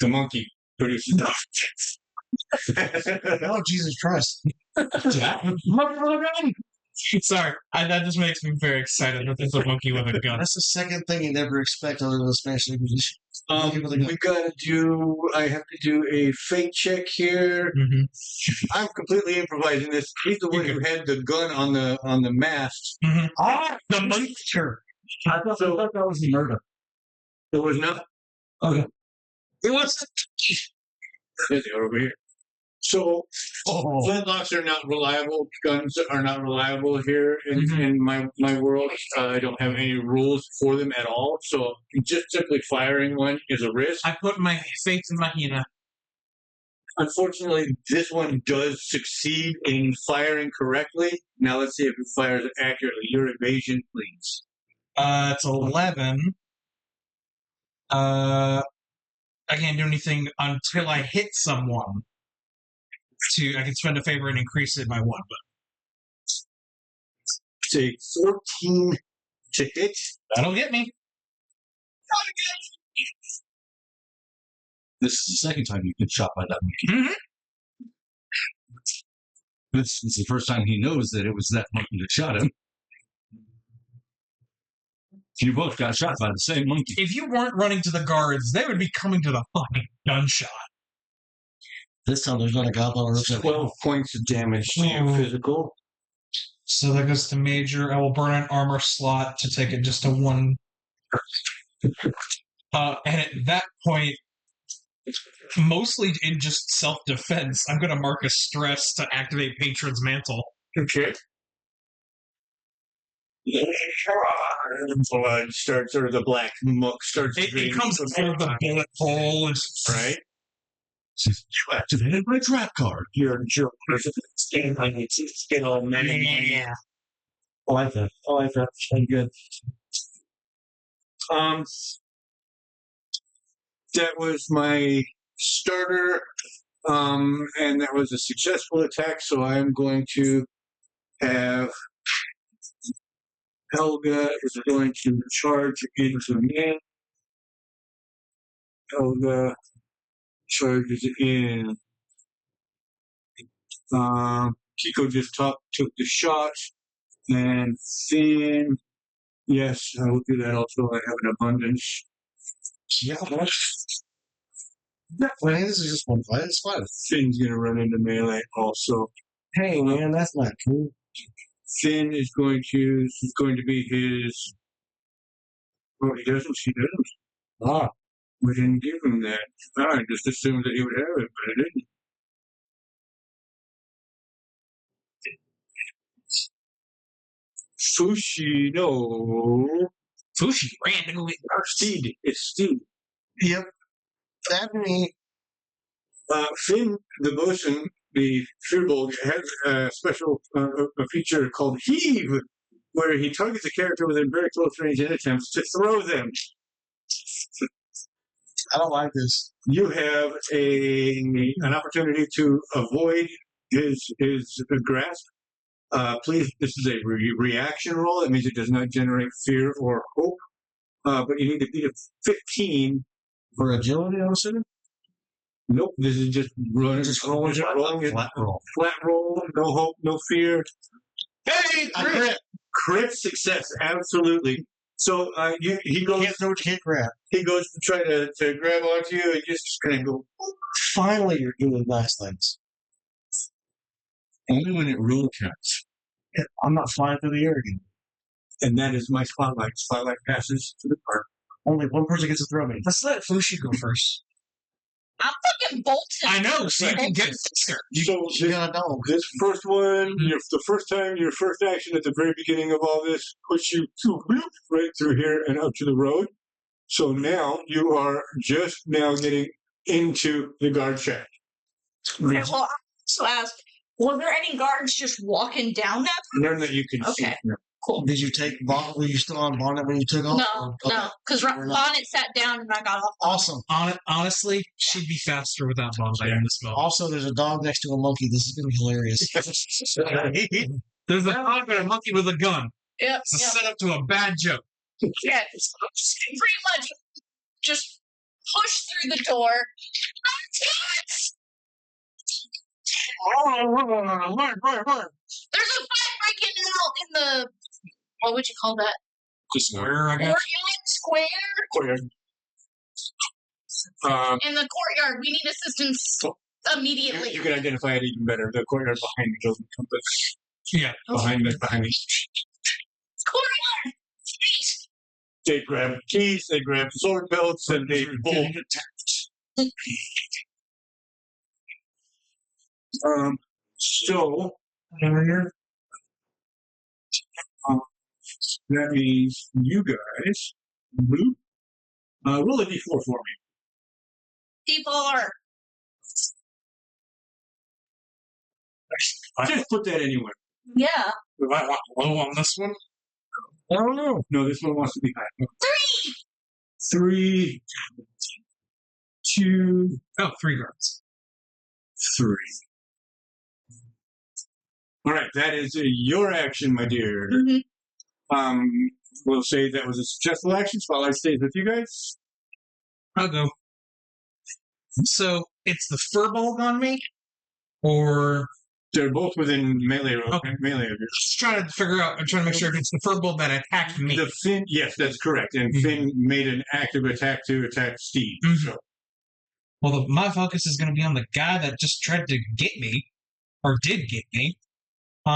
The monkey produces dog.
Oh, Jesus Christ.
Sorry, that just makes me very excited that there's a monkey with a gun.
That's the second thing you never expect other than Spanish Inquisition.
We gotta do. I have to do a fate check here.
Mm-hmm.
I'm completely improvising this. He's the one who had the gun on the mast.
Mm-hmm.
Ah,
The monkey.
sure.
I thought that was murder.
There was not.
Okay.
It wasn't. They are over here. So flintlocks are not reliable. Guns are not reliable here in my world. I don't have any rules for them at all. So just simply firing one is a risk.
I put my faith in Mahina.
Unfortunately, this one does succeed in firing correctly. Now let's see if it fires it accurately. Your evasion, please.
It's 11. I can't do anything until I hit someone. I can spend a favor and increase it by 1. But
Say 14 to hit.
that'll get me.
This is the second time you've been shot by that monkey.
Mm-hmm.
This is the first time he knows that it was that monkey that shot him. You both got shot by the same monkey.
If you weren't running to the guards, they would be coming to the fucking gunshot.
This time there's not a goblin or something.
12 points of damage to your physical.
So that goes to major. I will burn an armor slot to take it just to 1. And at that point, mostly in just self-defense, I'm going to mark a stress to activate Patron's Mantle.
Okay. Blood starts, or the black muck starts.
It comes out of the bullet hole. And,
right?
You activated my trap card.
You're a jerk. Skin all many.
yeah.
I like that. Very good. That was my starter, and that was a successful attack. So I am going to have Helga is going to charge into me. Helga charges in. Kiko just took the shot, and Finn. Yes, I will do that also. I have an abundance.
Yeah. Well, this is just one fight. It's fine.
Finn's gonna run into melee also.
Hey, man, that's not cool.
Finn is going to. This is going to be his. Oh, he doesn't. He doesn't. Ah, we didn't give him that. I just assumed that he would have it, but I didn't. Fushi, no.
Fushi ran to it.
Steede. It's Steede.
Yep. That me.
Finn, the bosun, the Firbolg, has a special a feature called Heave, where he targets a character within very close range and attempts to throw them.
I don't like this.
You have an opportunity to avoid his grasp. Please, this is a reaction roll. That means it does not generate fear or hope. But you need to beat a 15.
For agility, I'm assuming?
Nope, this is just rolling it.
Flat roll.
Flat roll, no hope, no fear.
Hey,
Crit success, absolutely. So he goes.
Can't throw, can't grab.
He goes to try to grab onto you, and you just kind of go.
Finally, you're doing nice things.
Only when it really counts.
I'm not flying through the air again.
And that is my spotlight. Spotlight passes to the cart.
Only one person gets to throw me.
Let's let Fushi go first.
I'm fucking bolting.
I know, so you can get faster.
So
You got a dog.
this first one, the first time, your first action at the very beginning of all this, puts you right through here and up to the road. So now you are just now getting into the guard shack.
Okay, well, I also asked, were there any guards just walking down that?
None that you can see.
Okay.
No.
Cool.
Did you take Bonnet? Were you still on Bonnet when you took off?
No, because Bonnet sat down and I got off.
Awesome.
Honestly, she'd be faster without Bonnet in this moment.
Also, there's a dog next to a monkey. This is going to be hilarious.
There's a dog and a monkey with a gun.
Yep.
It's a setup to a bad joke.
Yeah. Pretty much just push through the door. There's a fight breaking out in the, what would you call that?
Just where I got
Courtyard square? In the courtyard. We need assistance immediately.
You can identify it even better. The courtyard behind the Gilded Compass.
Yeah.
Behind me.
Courtyard! Please.
They grab keys, they grab sword belts, and they pull. So, that means you guys roll a d4 for me.
D4.
Just put that anywhere.
Yeah.
Do I want low on this one?
I don't know. No, this one wants to be high. 3, 2,
Oh, 3 guards.
3. All right, that is your action, my dear.
Mm-hmm.
We'll say that was a successful action. Spotlight stays with you guys.
I'll go. So, it's the furball on me? Or...
They're both within melee.
Okay.
Melee of yours.
Just trying to figure out, I'm trying to make sure if it's the furball that attacked me.
The Finn, yes, that's correct. And Finn made an active attack to attack Steede. So.
Well, my focus is going to be on the guy that just tried to get me, or did get me. Do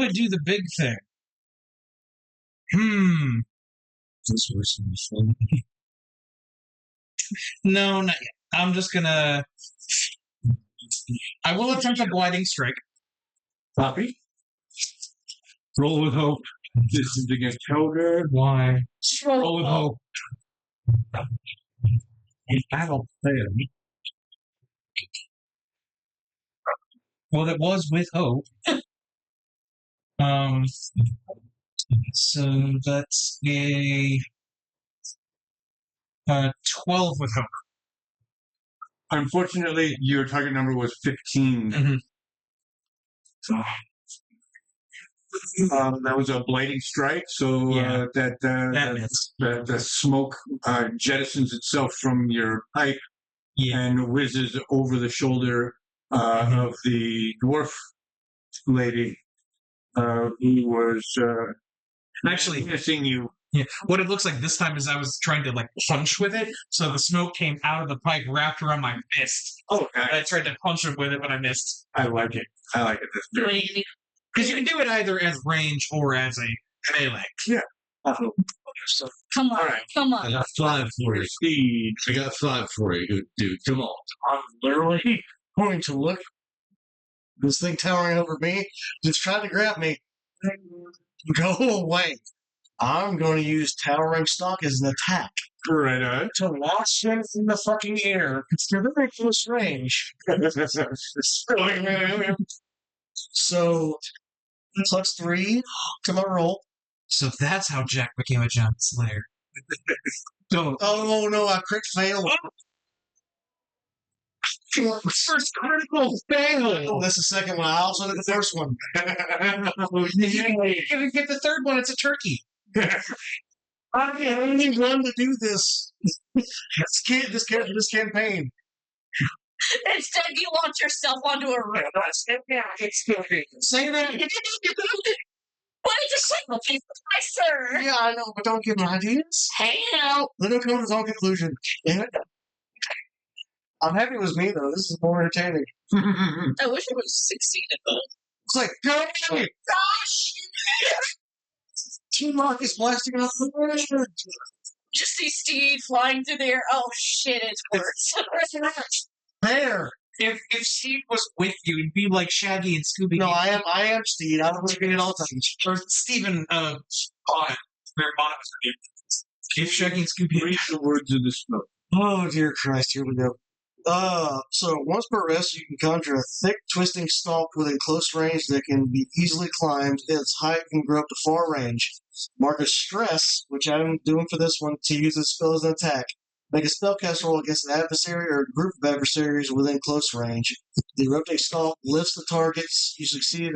I do the big thing?
This was fun.
No, not yet. I'm just gonna... I will attempt a gliding strike.
Copy. Roll with hope. This is against Helga.
Why?
Roll with hope.
Battle plan. Well, it was with hope. So that's a 12 with hope.
Unfortunately, your target number was 15. That was a blading strike, so
Yeah.
the smoke jettisons itself from your pipe and whizzes over the shoulder of the dwarf lady who was
Actually
missing you.
Yeah. What it looks like this time is I was trying to punch with it, so the smoke came out of the pipe wrapped around my fist.
Oh,
And I tried to punch it with it, but I missed.
I like it. I like it. This turn.
Because you can do it either as range or as a melee.
Yeah.
Come on.
All right.
Come
I
on.
got 5 for you.
Steede.
I got 5 for you, dude. Come on.
I'm literally going to look. This thing towering over me, just trying to grab me. Go away. I'm going to use Towering Stock as an attack.
Right on.
To launch him in the fucking air. It's very close range. So, +3 to my roll.
So that's how Jack became a giant slayer. Don't.
Oh no, I crit fail.
First critical fail!
Oh, that's the second one. I also did the first one.
If you get the third one, it's a turkey.
I only one to do this. This campaign.
Instead, you launch yourself onto a roof.
Say that.
Why just say the people, sir?
Yeah, I know, but don't give them ideas.
Hang out.
Let him come to his own conclusion. Damn it. I'm happy it was me, though. This is more entertaining.
I wish it was succeeded though.
It's like, God,
Gosh!
Team Rock is blasting off the world.
Just see Steed flying through the air. Oh shit, it's worse.
There.
If Steve was with you, it'd be like Shaggy and Scooby.
No, I am Steed. I'm looking at all times.
Or Steven, Bond. Their Bond was forgiven. If Shaggy and Scooby.
Read the words of the smoke.
Oh, dear Christ, here we go. So once per rest, you can conjure a thick, twisting stalk within close range that can be easily climbed. Its height can grow up to far range. Mark a stress, which I'm doing for this one, to use this spell as an attack. Make a spellcast roll against an adversary or a group of adversaries within close range. The erupting stalk lifts the targets you succeed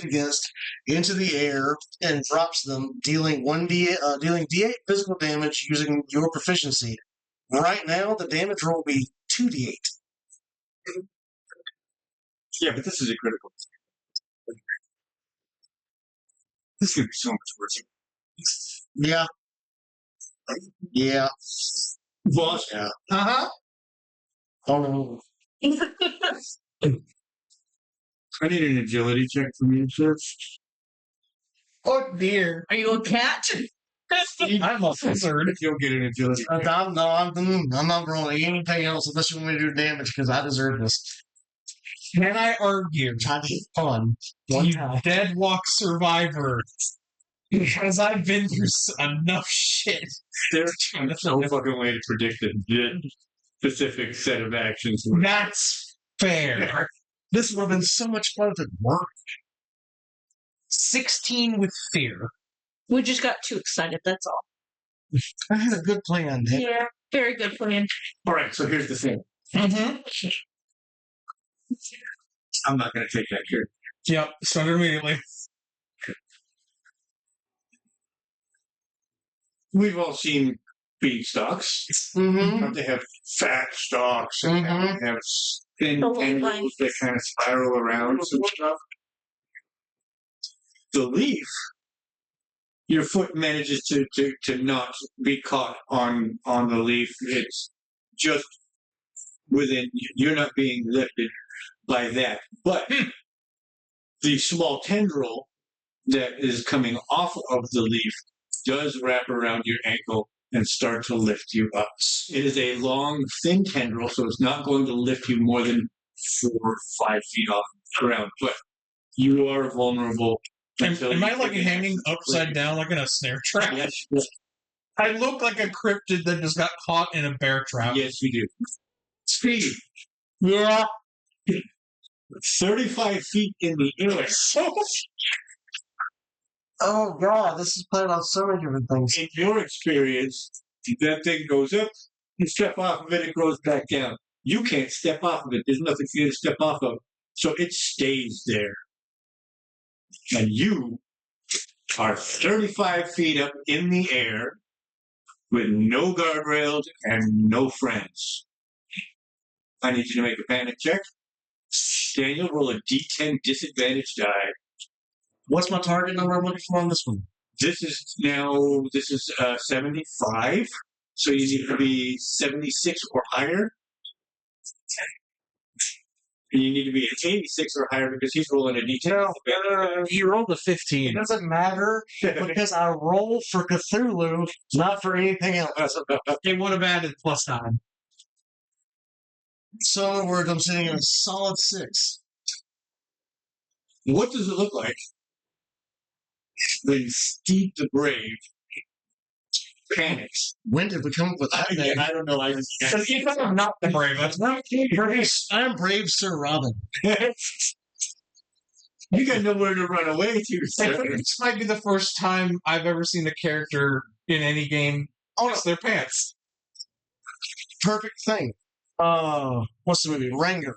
against into the air and drops them, dealing D8 physical damage using your proficiency. Right now, the damage roll will be 2d8.
Yeah, but this is a critical. This is going to be so much worse.
Yeah. Yeah.
Vosk,
Uh-huh. Oh, no.
I need an agility check from you, sir.
Oh dear.
Are you a cat?
I'm a wizard.
You'll get an agility check.
I'm not rolling anything else unless you want me to do damage because I deserve this.
Can I argue?
I'm trying to have fun. One
You
time.
dead walk survivor. Because I've been through enough shit.
There's no fucking way to predict the specific set of actions.
That's fair.
This would have been so much fun if it worked.
16 with fear.
We just got too excited, that's all.
I had a good plan.
Yeah, very good plan.
All right, so here's the thing.
Mm-hmm.
I'm not going to take that here.
Yep, start immediately.
We've all seen beanstalks.
Mm-hmm.
They have fat stalks and
Mhm.
they have thin
The little
tendrils
lines.
that kind of spiral around some stuff. The leaf, your foot manages to not be caught on the leaf. It's just within, you're not being lifted by that. But the small tendril that is coming off of the leaf does wrap around your ankle and start to lift you up. It is a long, thin tendril, so it's not going to lift you more than 4 or 5 feet off the ground. But you are vulnerable.
Am I like hanging upside down like in a snare trap?
Yes,
I look like a cryptid that just got caught in a bear trap.
yes, you do. Speed.
Yeah.
35 feet in the air.
Oh, God, this is playing on so many different things.
In your experience, that thing goes up, you step off of it, it goes back down. You can't step off of it. There's nothing for you to step off of. So it stays there. And you are 35 feet up in the air with no guardrails and no friends. I need you to make a panic check. Daniel, roll a d10 disadvantage die.
What's my target number I'm looking for on this one?
This is 75, so you need to be 76 or higher. And you need to be at 86 or higher because he's rolling a d10.
You rolled a
It
15.
doesn't matter because I roll for Cthulhu, not for anything else.
It would have added +9.
So, in other words, I'm sitting at a solid 6.
What does it look like when Steede the Brave panics?
When did we come up with that name?
I don't know.
So even if I'm not the bravest,
I'm Brave Sir Robin.
You got nowhere to run away to,
I
sir.
think this might be the first time I've ever seen a character in any game piss their pants.
Perfect thing. What's the movie? Ranger.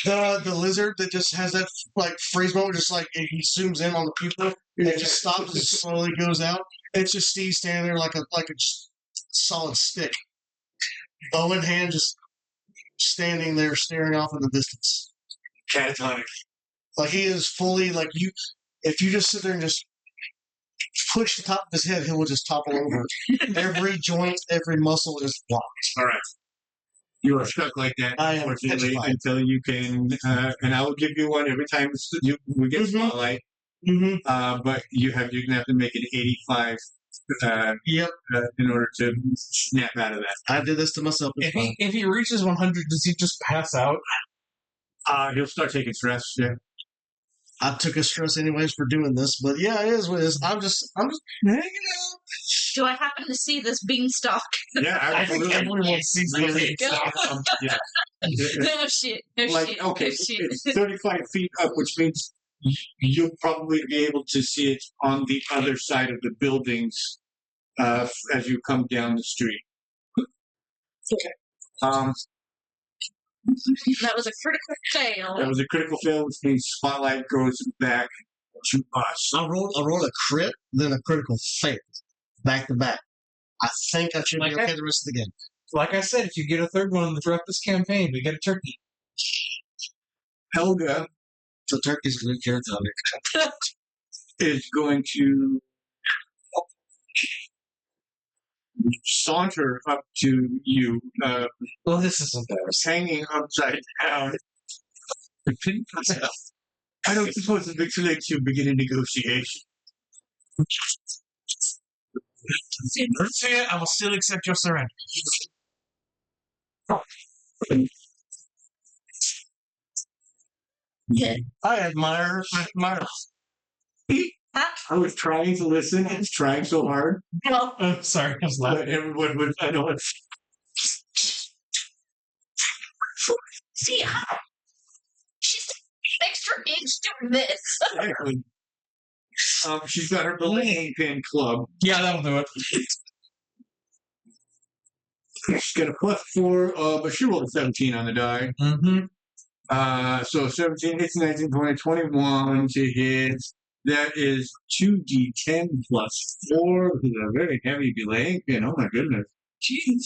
The lizard that just has that like freeze moment, just like he zooms in on the people and it just stops and slowly goes out. It's just Steve standing there like a solid stick, bow in hand, just standing there staring off in the distance.
Catatonic.
Like he is fully like you. If you just sit there and just push the top of his head, he will just topple over. Every joint, every muscle just blocks.
All right. You are stuck like that,
I am
unfortunately,
petrified.
until you can, and I will give you one every time we get spotlight.
Mm-hmm.
But you're going to have to make an 85
Yep.
in order to snap out of that.
I did this to myself.
If he reaches 100, does he just pass out?
He'll start taking stress. Yeah.
I took a stress anyways for doing this, but yeah, it is what it is. I'm just hanging out.
Do I happen to see this beanstalk?
Yeah,
I think
absolutely.
everyone sees the
Really,
thing.
yeah.
No shit. No
Like,
shit.
okay,
No shit.
it's 35 feet up, which means you'll probably be able to see it on the other side of the buildings as you come down the street.
Okay. That was a critical fail.
That was a critical fail, which means spotlight goes back to us.
I rolled a crit, then a critical fail, back to back. I think I should be okay the rest of the game.
Like I said, if you get a third one throughout this campaign, we get a turkey.
Helga
So turkey's a good character.
is going to saunter up to you,
Well, this is embarrassing.
hanging upside down. I don't suppose it makes it to begin a negotiation.
I will still accept your surrender.
Yeah.
I admire.
I was trying to listen. I was trying so hard.
Well,
I'm sorry, I was laughing.
But everyone was, I know it's
see, she's an extra inch doing this.
exactly. She's got her belaying pin club.
Yeah, that'll do it.
She's got a +4, but she rolled a 17 on the die.
Mm-hmm.
So 17 hits, 19, 20, 21 to hit. That is 2d10 plus 4 with a very heavy belaying pin. Oh my goodness. Jeez.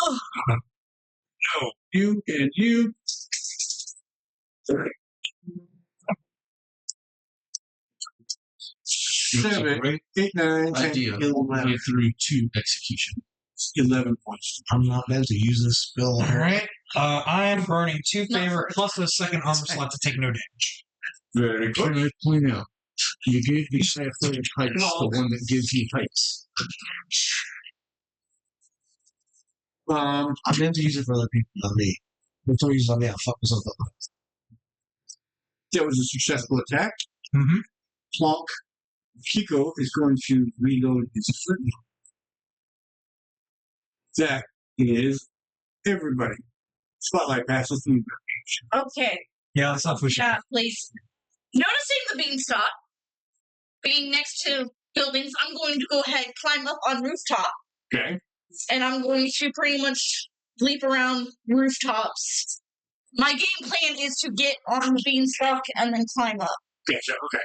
Oh,
No, you and you. 7, 8, 9, 10,
Idea.
11,
Through to execution.
11 points.
I'm not meant to use this spell.
All right. I am burning 2
Not
favor
first.
plus a second armor slot to take no damage.
Very good.
Can I point out, you gave me Sapphire Heights, the one that gives you heights.
I'm meant to use it for other people, not me. If I use it on me, I'll fuck myself up.
That was a successful attack.
Mm-hmm.
Plonk. Kiko is going to reload his footnote. That is everybody. Spotlight passes through.
okay.
Yeah, that's not Fushi.
Yeah, please. Noticing the beanstalk being next to buildings, I'm going to go ahead, climb up on rooftop,
Okay.
and I'm going to pretty much leap around rooftops. My game plan is to get on the beanstalk and then climb up.
Gotcha. Okay.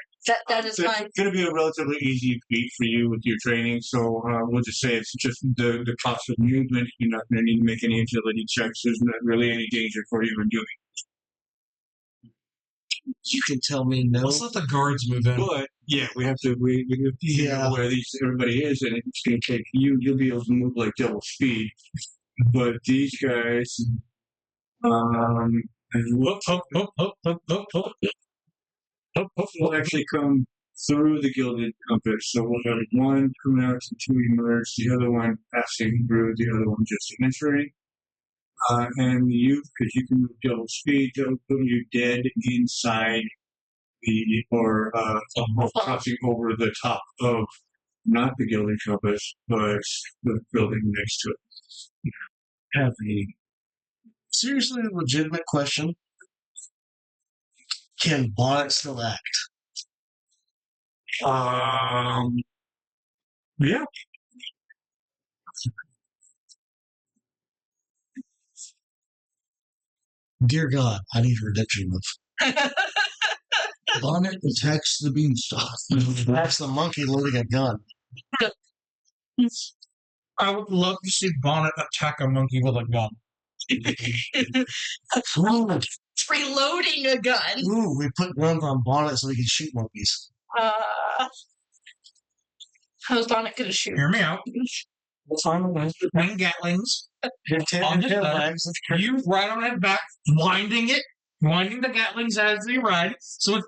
That is
So
my.
it's going to be a relatively easy feat for you with your training. So we'll just say it's just the cost of movement. You're not going to need to make any agility checks. There's not really any danger for you in doing
You can tell me no.
Let's let the guards move in.
But yeah, we have to figure out where everybody is, and it's going to take you. You'll be able to move like double speed, but these guys, and
Whoop, whoop, whoop, whoop, whoop, whoop, whoop. Whoop, whoop,
will
whoop.
actually come through the Gilded Compass. So we'll have one coming out and two emerge, the other one passing through, the other one just entering. And you, because you can move double speed, they'll put you dead inside or crossing over the top of not the Gilded Compass, but the building next to it. Heavy.
Seriously, a legitimate question. Can Bonnet still act?
Yeah.
Dear God, I need a redemption move.
Bonnet attacks the beanstalk.
That's the monkey loading a gun.
I would love to see Bonnet attack a monkey with a gun.
just reloading a gun.
Ooh, we put guns on Bonnet so we can shoot monkeys.
How's Bonnet gonna shoot?
Hear me out.
We'll find a way.
10 Gatlings
On
his back. You ride on his back, winding the Gatlings as they ride. So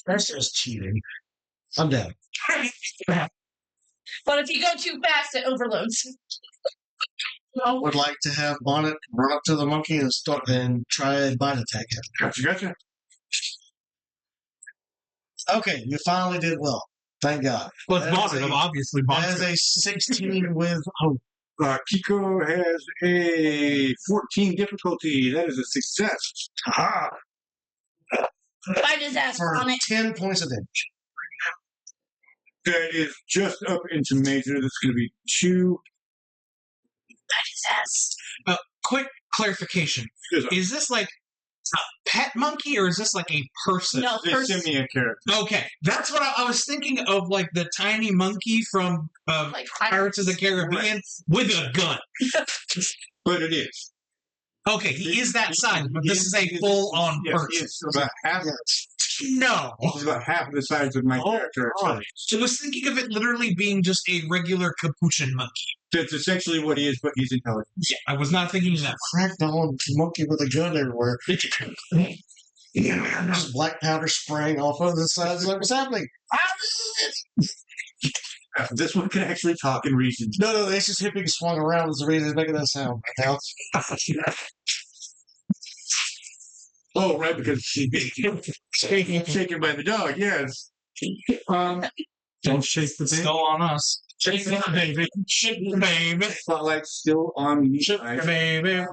That's just cheating. I'm down.
But if you go too fast, it overloads.
Would like to have Bonnet run up to the monkey and start and try a bite attack.
Gotcha.
Okay, you finally did well. Thank God.
well, it's positive, obviously.
As
Positive.
a 16 with hope.
Kiko has a 14 difficulty. That is a success.
Ah,
Bite his ass,
for
Bonnet.
10 points of damage.
That is just up into major. That's going to be 2.
Bite his ass.
Quick clarification. Is this like a pet monkey or is this like a person?
No,
It's a simian character.
Okay, that's what I was thinking of, like the tiny monkey from
Like
Pirates of the Caribbean with a gun.
But it is.
Okay, he is that size, but this is a full-on
Yes,
person.
he is about half.
No.
He's about half of the size of my character.
right.
So I was thinking of it literally being just a regular capuchin monkey.
That's essentially what he is, but he's intelligent.
Yeah, I was not thinking that.
Cracked on monkey with a gun everywhere. Just black powder spraying off of the sides. Like, what's happening?
This one can actually talk and reason.
No, it's just hip being swung around is the reason it's making that sound. Now,
Oh, right, because she's being shaken by the dog, yes. Don't shake the baby.
Still on us. Shake the baby. Shake the baby.
Spotlight still on you.
Shake the baby.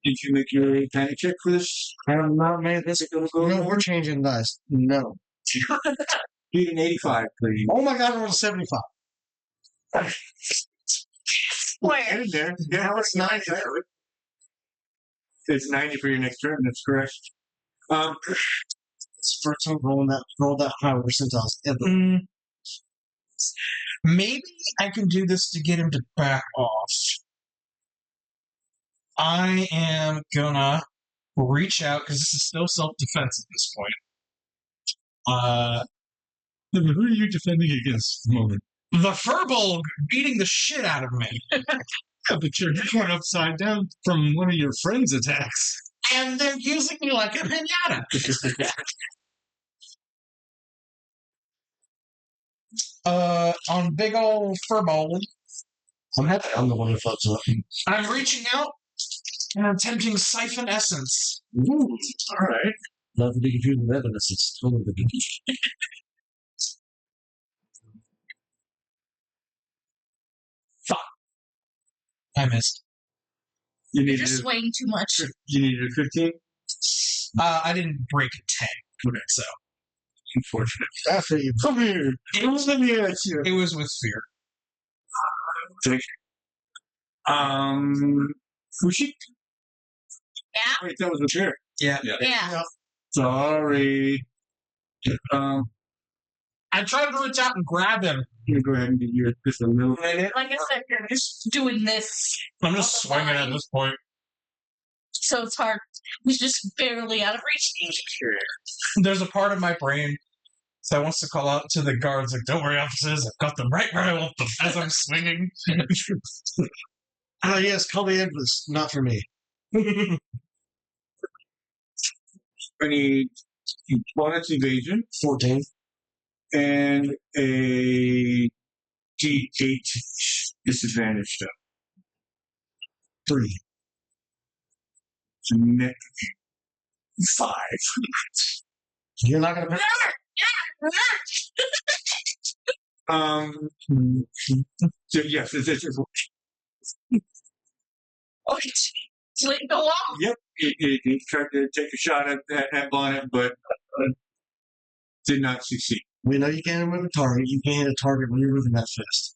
Did you make your panic check for this?
I have not made this. No, we're changing dice. No.
Beat an 85, please.
Oh my God, we're on 75.
Get
Where?
in there. Yeah, it's 90. It's 90 for your next turn. That's correct.
It's the first time rolled that high since I was ever.
Maybe I can do this to get him to back off. I am gonna reach out because this is still self-defense at this point.
Who are you defending against at the moment?
The Furbolg beating the shit out of me.
Yeah, but you're going upside down from one of your friend's attacks.
And they're using me like a pinata. On big old Furbolg,
I'm happy I'm the one who fucks up.
I'm reaching out and attempting Siphon Essence.
Ooh,
All right.
not to be confused with evidence. It's totally the
I missed.
You
You're
needed,
swaying too much.
you needed a 15?
I didn't break a 10. Okay, so
Unfortunate.
After you. Come here.
it was with fear.
Take Fushi?
Yeah?
Wait, that was a bear.
Yeah.
Yeah.
Sorry.
I tried to reach out and grab him.
You go ahead and get your just a little minute.
Like I said, you're just doing this.
I'm just swinging at this point.
So it's hard. He's just barely out of reach.
There's a part of my brain that wants to call out to the guards, like, don't worry, officers, I've got them right where I want them as I'm swinging.
Ah, yes, call the ambulance. Not for me.
I need bonus evasion
14.
and a D8 disadvantage stuff.
3.
So net 5.
You're not going to.
So yes, it's
Oh, so it go off.
yep. It tried to take a shot at Bonnet, but did not succeed.
We know you can't move a target. You can't hit a target when you're moving that fast.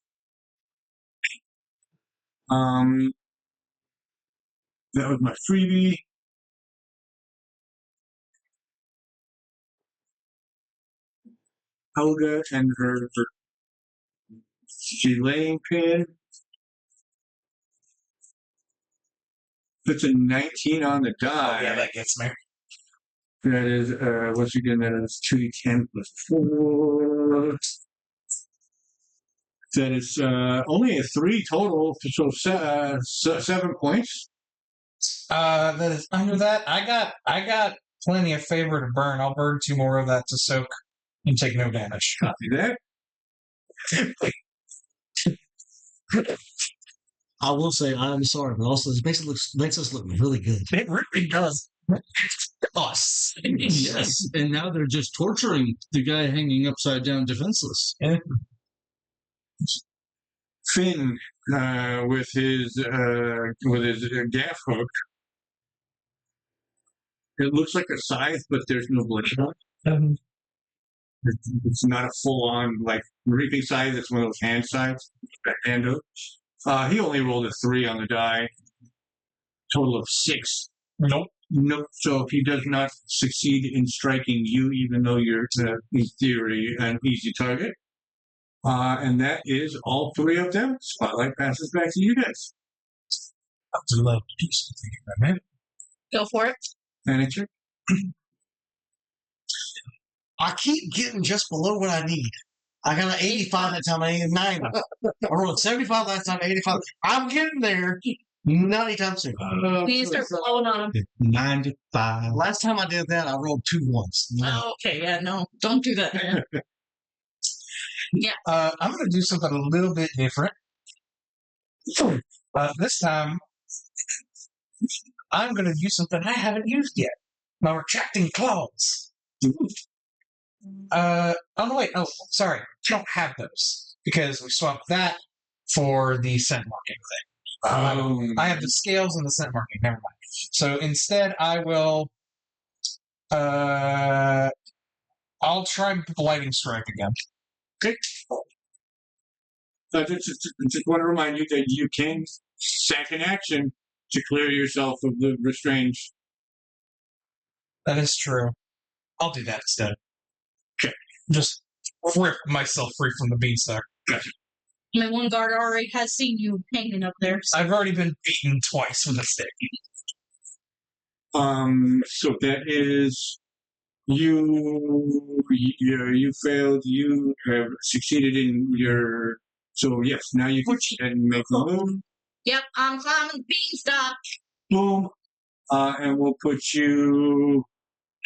That was my freebie. Helga and her delaying pin. That's a 19 on the die.
Oh, yeah, that gets me.
That is, once again, that is 2d10 plus 4. That is only a 3 total, so 7 points.
That is under that. I got plenty of favor to burn. I'll burn 2 more of that to soak and take no damage.
Copy that.
I will say I'm sorry, but also this makes us look really good.
It really does. Us.
Yes, and now they're just torturing the guy hanging upside down, defenseless.
Finn, with his gaff hook. It looks like a scythe, but there's no blade on it. It's not a full-on, like, reaping scythe. It's one of those hand scythes. Hand hook. He only rolled a 3 on the die. Total of 6.
Nope.
So he does not succeed in striking you, even though you're, in theory, an easy target. And that is all 3 of them. Spotlight passes back to you guys.
I would love to do something in that minute.
Go for it.
Manager.
I keep getting just below what I need. I got an 85 that time. I needed 90. I rolled 75 last time. 85. I'm getting there. Not anytime soon.
You need to start following on him.
95. Last time I did that, I rolled 2 once. No.
Oh, okay, yeah, no. Don't do that, man.
I'm going to do something a little bit different. This time, I'm going to use something I haven't used yet. My retracting claws. Oh, no, wait. Oh, sorry. I don't have those because we swapped that for the scent marking thing. I have the scales and the scent marking. Never mind. So instead, I will. I'll try Blighting Strike again.
Okay. I just want to remind you that you can sack an action to clear yourself of the restraint.
That is true. I'll do that instead.
Okay.
Just rip myself free from the beanstalk.
Gotcha.
My one guard already has seen you hanging up there. So.
I've already been beaten twice with a stick.
So that is you failed. You have succeeded in your. So yes, now you can and make a move.
Yep, I'm climbing the beanstalk.
Boom. And we'll put you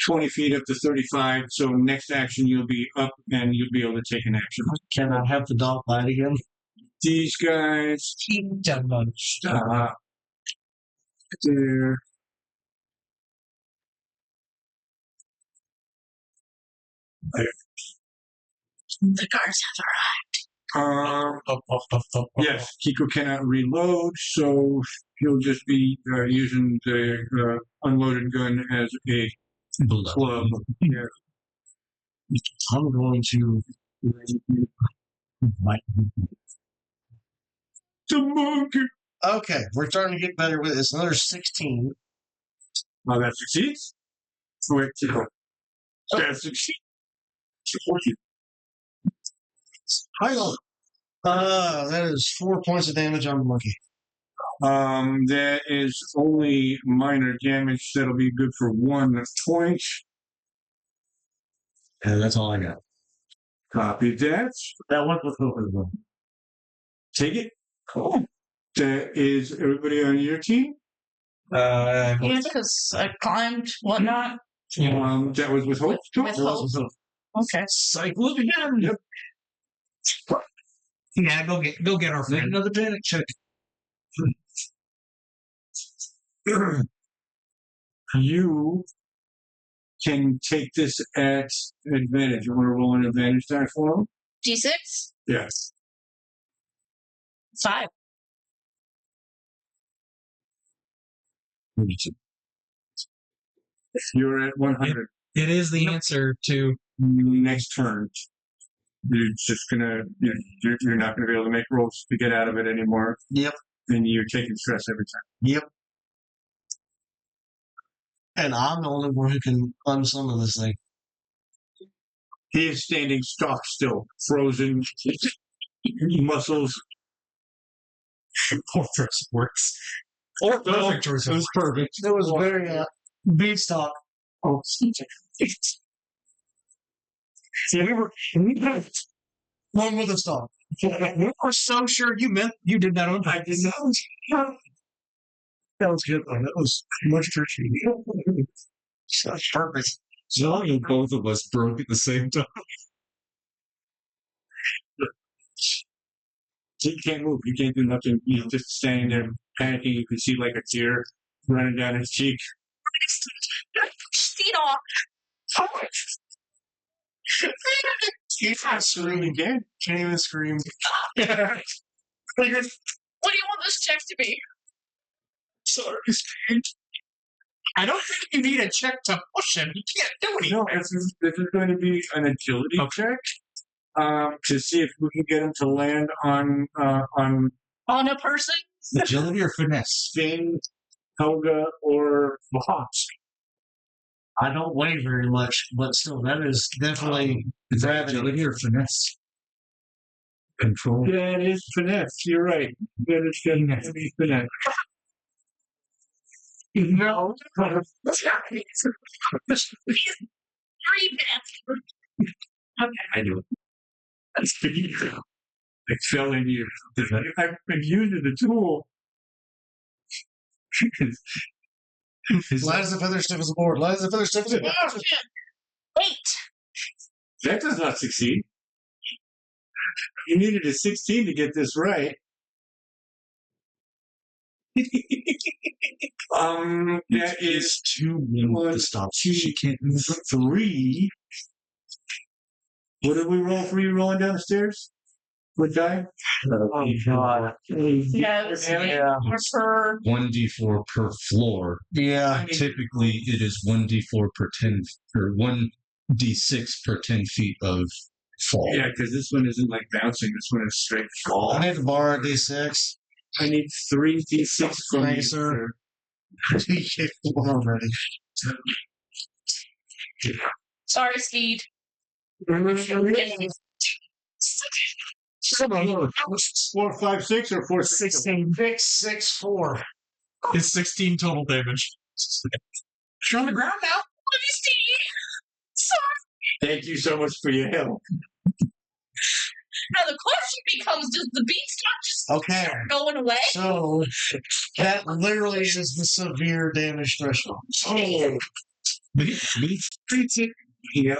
20 feet up to 35. So next action you'll be up and you'll be able to take an action.
Can I have the dog bite again?
These guys. Stop. There.
The guards have arrived.
Yes, Kiko cannot reload, so he'll just be using the unloaded gun as a club. Yeah.
I'm going to.
The monkey.
Okay, we're starting to get better with this. Another 16.
Oh, that succeeds? Wait, Kiko. That succeeds.
Hang on. That is 4 points of damage on the monkey.
That is only minor damage. That'll be good for 1 point.
And that's all I got.
Copy that.
That went with hope as well.
Take it. Cool. That is everybody on your team?
Yeah, because I climbed, whatnot.
That was with hope.
With hope. Okay.
Cycle again.
Yep.
Yeah, go get our friend.
Another panic check.
You can take this at advantage. You want to roll an advantage die for him?
G6?
Yes.
5.
You're at 100.
It is the answer to.
Next turn, you're just gonna you're not gonna be able to make rolls to get out of it anymore.
Yep.
And you're taking stress every time.
Yep. And I'm the only one who can unsummon this thing.
He is standing stock still, frozen, muscles.
Fortress works. Or perfect choice.
It was perfect.
It was very beanstalk.
Oh, see, we were
One with a stalk.
we were so sure you did that on
I did not.
That was good. That was much churchy.
such purpose.
So both of us broke at the same time.
You can't move. You can't do nothing. He's just standing there panicking. You can see like a tear running down his cheek.
Steed off.
He can't scream again. Can't even scream.
What do you want this check to be?
Sorry.
I don't think you need a check to push him. He can't do anything.
No, this is going to be an agility check to see if we can get him to land on
On a person?
Agility or finesse?
Finn, Helga, or Vosk.
I don't weigh very much, but still, that is definitely
Is that
gravity.
agility or finesse? Control.
Yeah, it is finesse. You're right. That is going to be finesse.
No. Three bastard. Okay.
I do it. That's for you. I fell in you. I've been using the tool.
Light as a feather, stiff as a board. Light as a feather, stiff as a board.
Oh, shit. 8.
That does not succeed. You needed a 16 to get this right. That is
Two minutes to stop. She can't move.
3. What did we roll for you rolling down the stairs? What die?
Oh, God.
Yeah, it was
Yeah.
per
1d4 per floor.
Yeah.
Typically, it is 1d4 per 10, or 1d6 per 10 feet of fall.
Yeah, because this one isn't like bouncing. This one is straight fall.
I need to borrow a D6.
I need 3 d6 from
Thank
you,
you, sir.
sir.
Already.
Sorry, Steed.
4, 5, 6, or 4, 6.
16. Big 6, 4.
It's 16 total damage. You're on the ground now.
What is Steed? Sorry.
Thank you so much for your help.
Now the question becomes: does the beanstalk just
Okay.
start going away?
So, that literally is the severe damage threshold.
Yeah.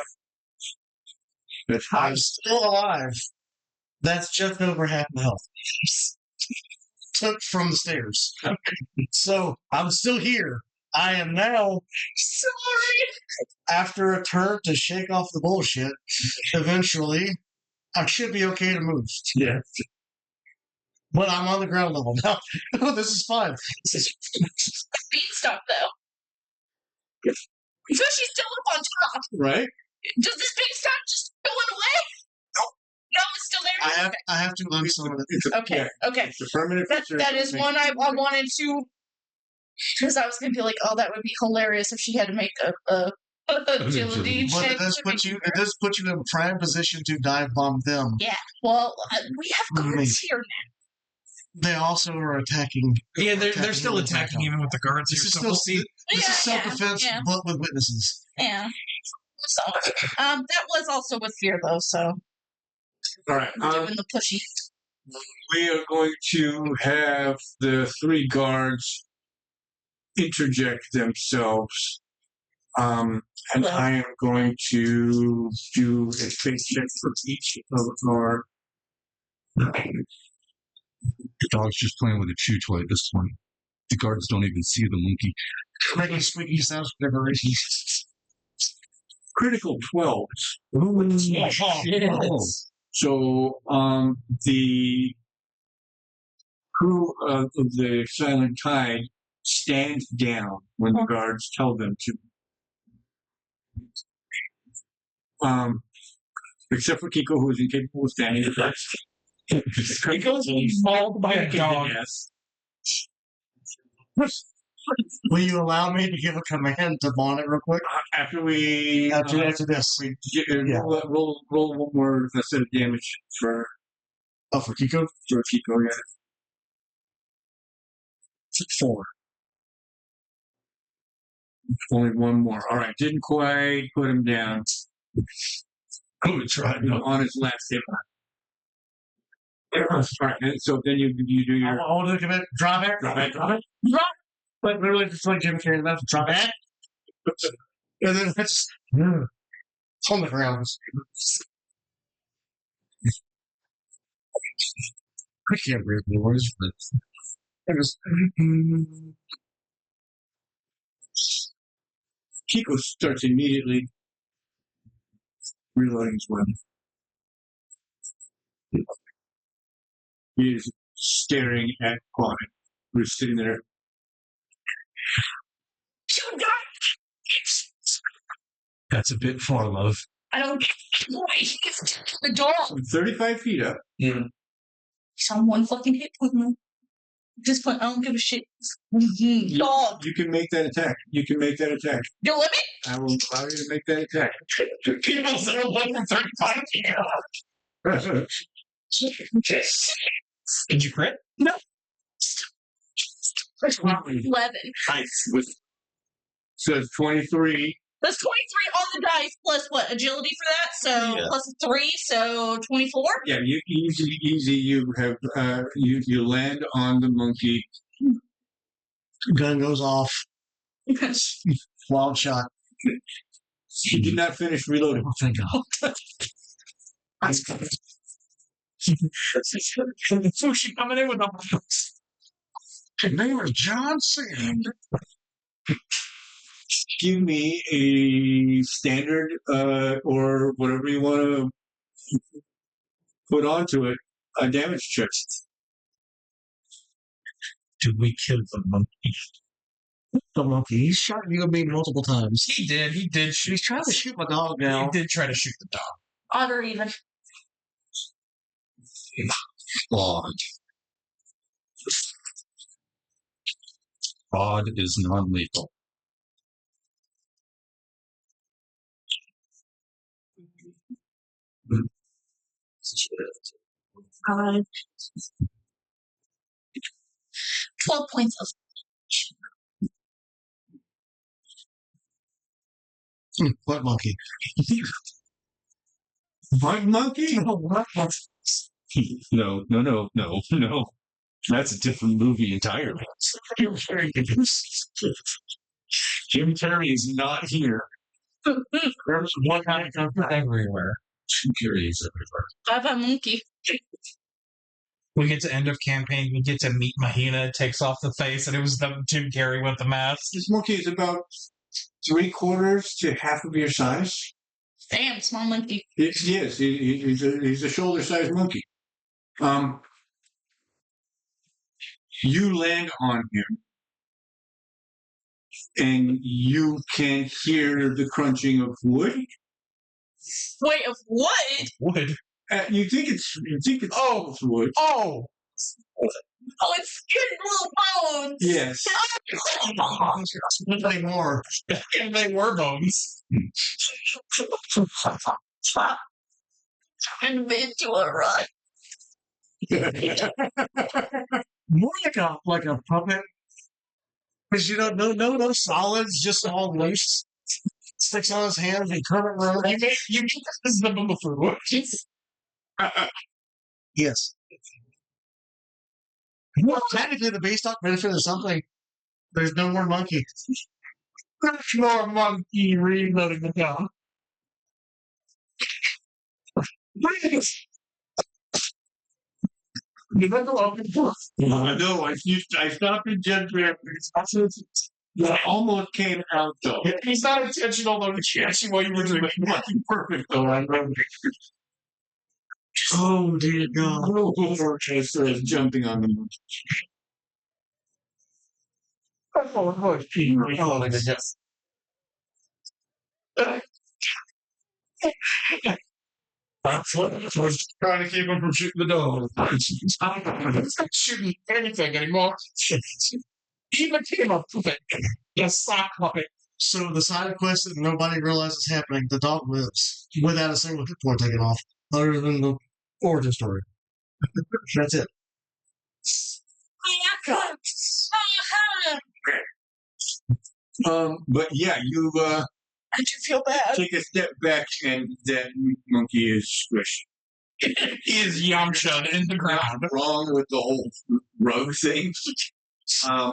But
I'm still alive. That's just over half my health. Took from the stairs. So, I'm still here. I am now,
Sorry.
after a turn to shake off the bullshit, eventually, I should be okay to move.
yeah.
But I'm on the ground level now. This is fine.
Beanstalk though. So she's still up on top.
Right?
Does this beanstalk just going away? No, it's still there.
I have to unsummon it.
It's a,
Okay,
yeah,
okay.
it's affirmative.
That is one I wanted to, because I was going to be like, oh, that would be hilarious if she had to make a agility
But
check.
it does put you in a prime position to dive bomb them.
Yeah, well, we have guards here now.
They also are attacking.
Yeah, they're still attacking even with the guards here.
This is
So
still
we'll see.
this is self-defense,
yeah.
but with witnesses.
Yeah. So, that was also with fear though. So
All right.
doing the pushy.
We are going to have the 3 guards interject themselves. And I am going to do a face check for each of our.
The dog's just playing with a chew toy at this point. The guards don't even see the monkey.
Making squeaky sounds for different reasons.
Critical 12s.
Oh.
So the crew of the Silent Tide stands down when the guards tell them to. Except for Kiko, who is incapable of standing.
Kiko's mauled by a dog.
Yes.
Will you allow me to give a command to Bonnet real quick?
After we
After this.
roll one more set of damage for
Oh, for Kiko?
Kiko, yeah.
4.
Only one more. All right, didn't quite put him down.
Good try.
On his last hit. All right, and so then you do your.
I'll do it. Drop it.
Drop it. Drop it.
Like literally just like Jim Carrey, about to drop it. And then it's on the ground. I can't read the words, but it was.
Kiko starts immediately reloading his weapon. He is staring at Quad, who's sitting there.
That's a bit far, love.
I don't. The dog.
I'm 35 feet up.
Yeah.
He's on one fucking hit point, man. Just point. I don't give a shit. Dog.
You can make that attack. You can make that attack.
Your limit?
I will allow you to make that attack.
People that are less than 35 Did you crit?
No.
Nice.
11.
So it's 23.
That's 23 on the dice plus what? Agility for that? So
Yeah.
plus 3, so 24?
Yeah, you easy. You have you land on the monkey.
Gun goes off. Wild shot.
He did not finish reloading.
Oh, thank God.
Fushi coming in with a.
Mayor Johnson.
Give me a standard or whatever you want to put onto it, a damage check.
Do we kill the monkey?
The monkey. He's shot you and me multiple times.
He did. He did shoot.
He's trying to shoot my dog now.
He did try to shoot the dog.
Odd or even.
Odd. Odd is non-lethal.
Odd. 12 points of.
What monkey?
What monkey?
No. That's a different movie entirely. Jim Carrey is not here.
There's one guy that comes everywhere.
Jim Carrey is everywhere.
I have a monkey.
We get to end of campaign. We get to meet Mahina. It takes off the face, and it was the Jim Carrey with the mask.
This monkey is about 3/4 to half of your size.
Damn, small monkey.
Yes, he's a shoulder-sized monkey. You land on him, and you can hear the crunching of wood.
Wait, of what?
Wood.
You think it's wood.
Oh!
Oh, it's skin little bones.
Yes.
Nothing more.
And they were bones.
And into a run.
More like a puppet. Because you don't no solids, just all loose. Sticks on his hands and current road.
You get this is the boomerang.
Yes. Well, technically, the base stock benefit is something. There's no more monkey.
Much more monkey reloading the gun. You never open the
I know. I stopped in January. That almost came out though.
It's not intentional, though. It's actually what you were doing.
Fucking perfect though. I remember.
Oh, dear God.
Jumping on the moon.
That's what I was trying to keep him from shooting the dog. He's not shooting anything anymore. He became a puppet. A sock puppet.
So the side quest that nobody realizes happening, the dog lives without a single hit point taken off, other than the origin story. That's it.
I
But yeah, you
I do feel bad.
take a step back, and that monkey is squished.
He is Yamcha in the ground.
Wrong with the whole rug thing,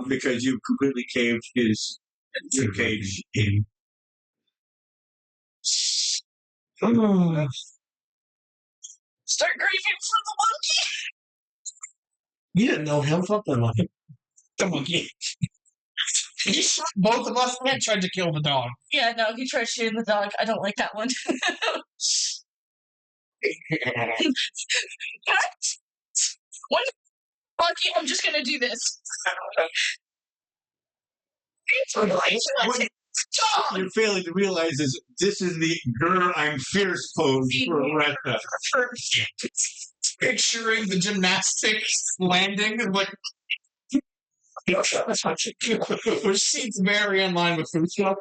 because you completely caved his cage in.
Start grieving for the monkey.
You didn't know him. Fuck that monkey.
The monkey. He shot both of us and tried to kill the dog.
Yeah, no, he tried shooting the dog. I don't like that one. What? Monkey, I'm just gonna do this.
What you're failing to realize is this is the "grr, I'm fierce" pose for Retta.
Picturing the gymnastics landing, like, which seems very in line with food stuff.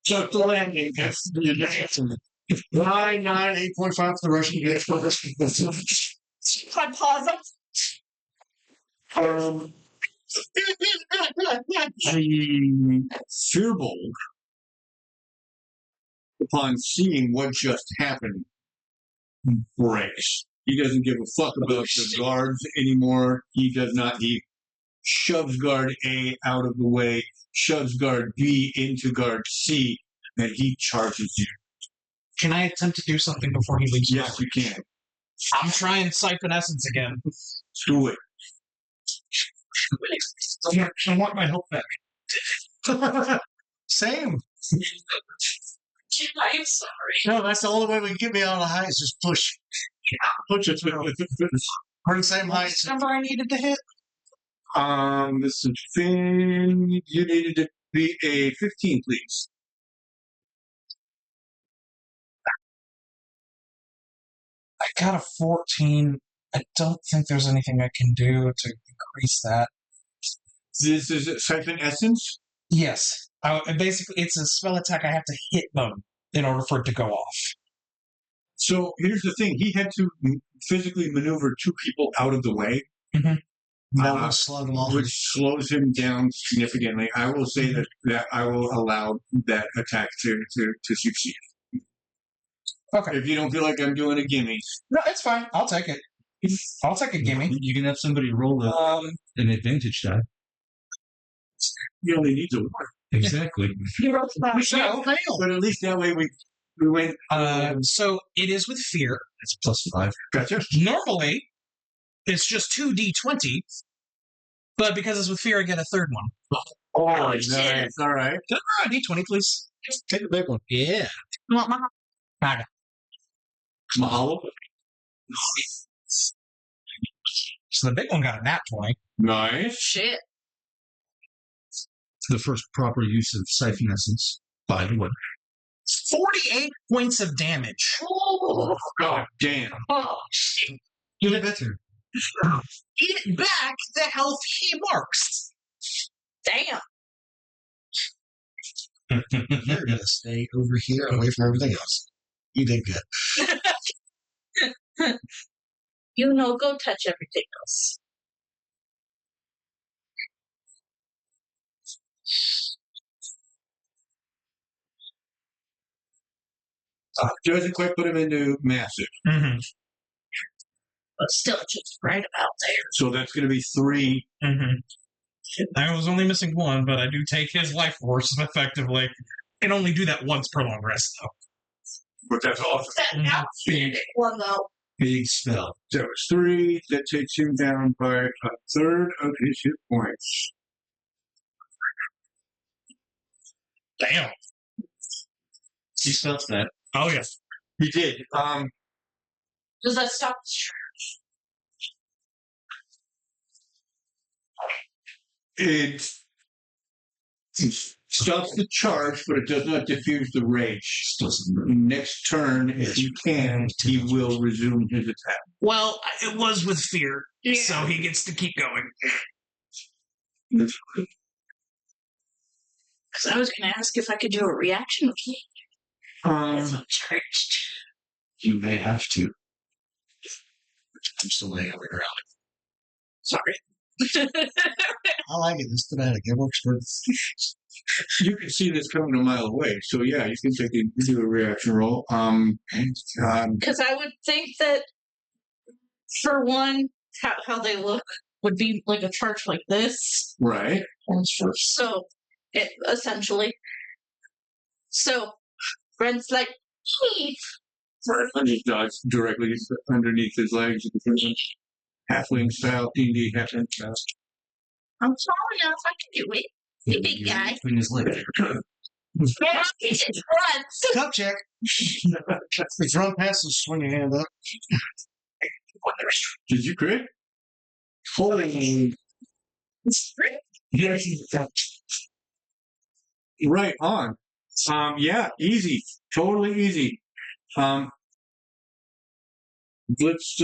Just the landing. That's the dancing. 8.5 for the Russian gets for this.
I pause him.
The Firbolg, upon seeing what just happened, breaks. He doesn't give a fuck about the guards anymore. He does not. He shoves guard A out of the way, shoves guard B into guard C, and he charges you.
Can I attempt to do something before he leaves?
Yes, you can.
I'm trying Siphon Essence again.
Do it.
I want my help back.
Same.
I'm sorry.
No, that's the only way we can get me out of the height is just push. Push it. We're the same height.
Number I needed to hit.
This is Finn. You needed to be a 15, please.
I got a 14. I don't think there's anything I can do to increase that.
This is Siphon Essence.
Yes. Basically, it's a spell attack. I have to hit them in order for it to go off.
So here's the thing. He had to physically maneuver two people out of the way.
Mm-hmm.
That will slug him off.
Which slows him down significantly. I will say that I will allow that attack to succeed.
Okay.
If you don't feel like I'm doing a gimme.
No, it's fine. I'll take it. I'll take a gimme.
You can have somebody roll an advantage die.
You only need to one.
Exactly.
You rolled
We shall fail.
But at least that way we went.
So it is with fear.
It's +5.
Gotcha.
Normally, it's just 2d20, but because it's with fear, I get a third one.
Oh, nice. All right.
D20, please.
Take the big one.
Yeah.
You want my
Naga.
Mahalo.
So the big one got a nat 20.
Nice.
shit?
The first proper use of Siphon Essence, by the way.
48 points of damage.
Oh, God damn.
Oh, shit.
Get it better.
Get back the health he marks.
Damn.
You're going to stay over here away from everything else. You did good.
You know, go touch everything else.
Doesn't quite put him into massive.
Mm-hmm.
But still, just right about there.
So that's going to be 3.
Mm-hmm. I was only missing one, but I do take his life force effectively. Can only do that once per long rest, though.
But that's awesome.
That outstanding one, though.
Big spell.
That was 3. That takes him down by a third of his hit points.
Damn.
He spells that.
Oh, yes.
He did.
Does that stop the charge?
It stops the charge, but it does not diffuse the rage. Next turn, if you can, he will resume his attack.
Well, it was with fear, so he gets to keep going.
Because I was going to ask if I could do a reaction with you. As I'm charged.
You may have to. I'm still laying on the ground.
Sorry.
I like it. It's thematic. It works good.
You can see this coming a mile away. So yeah, you can do a reaction roll.
Because I would think that, for one, how they look would be like a church like this.
Right.
So, essentially. So, Brent's like, hey.
I just dodged directly underneath his legs. Halfling style, D&D halfling style.
I'm tall enough, I can do it. Hey, big guy.
Between his legs.
Yeah, he just runs.
Cup check. If you run past us, swing your hand up.
Did you crit? Holy. Yes. Right on. Yeah, easy. Totally easy. Let's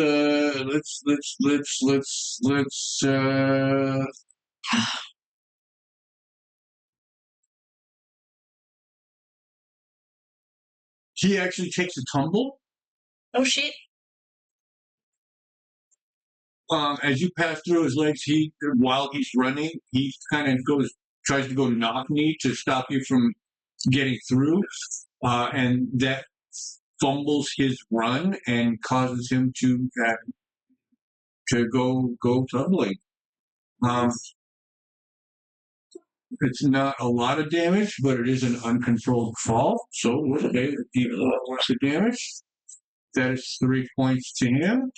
he actually takes a tumble.
Oh, shit.
As you pass through his legs, while he's running, he kind of tries to go knock knee to stop you from getting through, and that fumbles his run and causes him to go tumbling. It's not a lot of damage, but it is an uncontrolled fall. So we'll say that he wants the damage. That is 3 points to him.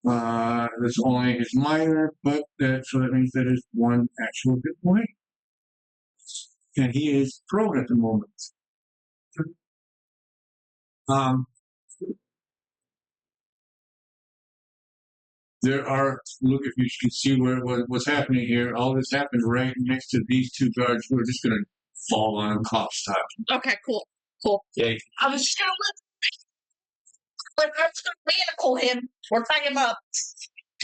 That's only his minor, but so that means that is 1 actual hit point. And he is prone at the moment. Look, if you can see what's happening here, all this happened right next to these two guards who are just going to fall on him, cop style.
Okay, cool.
Okay.
I was just going to let's manacle him or tie him up.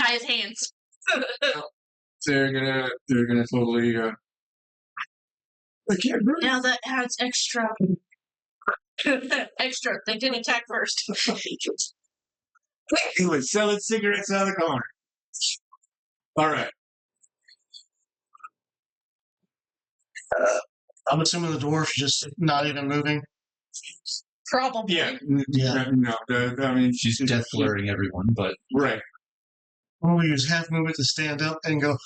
Tie his hands.
They're gonna totally I can't breathe.
Now that adds extra. Extra. They didn't attack first.
He was selling cigarettes out of the corner. All right.
I'm assuming the dwarf's just not even moving.
Probably.
Yeah.
Yeah.
No. I mean,
She's death glaring everyone, but
right.
Well, we use half movement to stand up and go,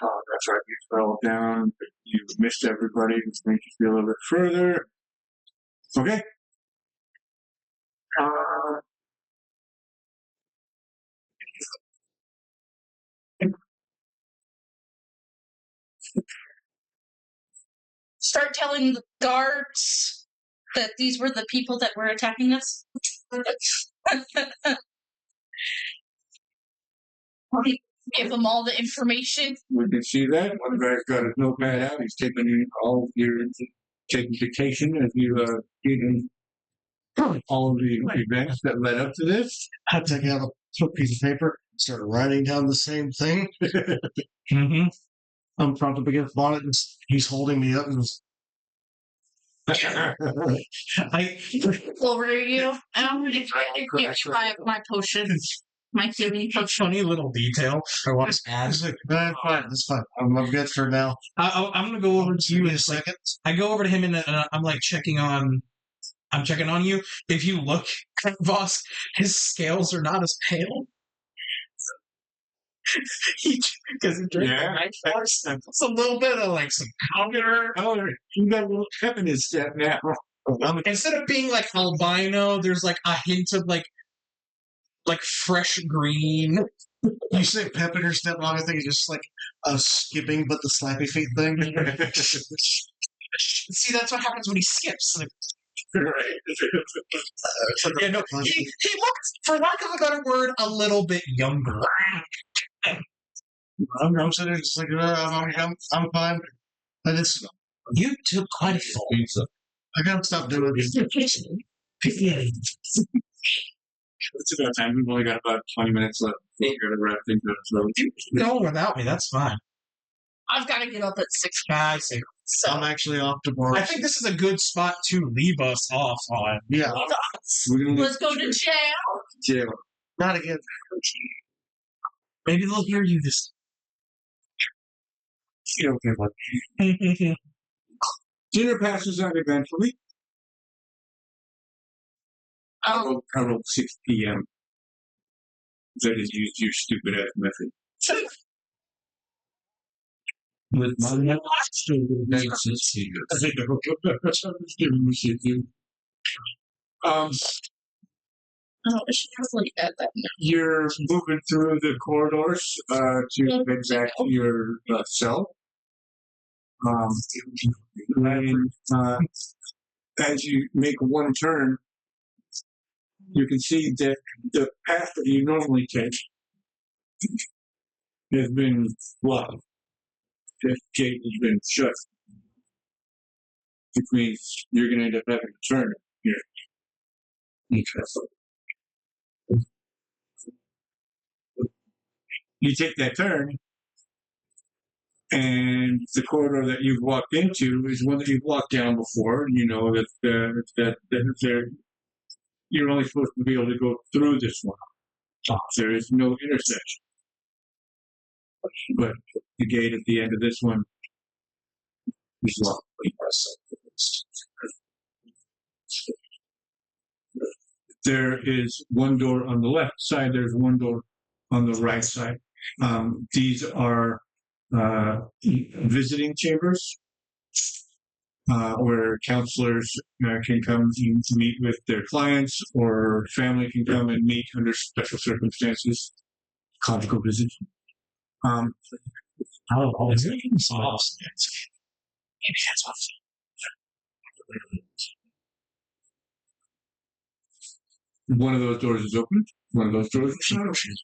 Oh, that's right. You fell down. You missed everybody, which makes you feel a little bit further. Okay.
Start telling the guards that these were the people that were attacking us. Give them all the information.
We can see that. One guy's got his notepad out. He's taking taking dictation as you get in all of the events that led up to this.
I take out a piece of paper, start writing down the same thing.
Mm-hmm.
I'm propped up against the bonnet, and he's holding me up. And
Over you. I'm going to give you my potion. My healing potion.
Funny little detail I want to add.
he's like, fine, that's fine. I'm good for now.
I'm gonna go over to you
Give me
in
a
a second.
second.
I go over to him and I'm like checking on you. If you look at Vosk, his scales are not as pale. Because he drank it's a little bit of like some powder.
Oh, you got a little pep in his step now.
Instead of being like albino, there's like a hint of like fresh green.
You say pep in your step, and I think it's just like a skipping, but the slappy feet thing.
See, that's what happens when he skips. Like,
Right.
yeah, no, he looks, for lack of a better word, a little bit younger.
I'm sitting just like, I'm fine. I just,
You took quite a fall.
I gotta stop doing it.
It's about time. We've only got about 20 minutes left. We're going to wrap things up. So.
You can go without me. That's fine.
I've got to get up at 6.
I see.
So
I'm actually off tomorrow.
I think this is a good spot to leave us off on.
Yeah,
let's go to jail.
Jail.
not again.
Maybe they'll hear you just.
Dinner passes out eventually. I wrote 6 p.m. That is used your stupid ass method.
With my
I should probably add that.
You're moving through the corridors to get back to your cell. And as you make one turn, you can see that the path that you normally take has been blocked. The gate has been shut. Which means you're going to end up having to turn here. You take that turn, and the corridor that you've walked into is one that you've walked down before. You know that you're only supposed to be able to go through this one. There is no intersection. But the gate at the end of this one is locked. There is one door on the left side. There's one door on the right side. These are visiting chambers where counselors can come and meet with their clients, or family can come and meet under special circumstances. Conjugal visit. One of those doors is open. One of those doors is not open.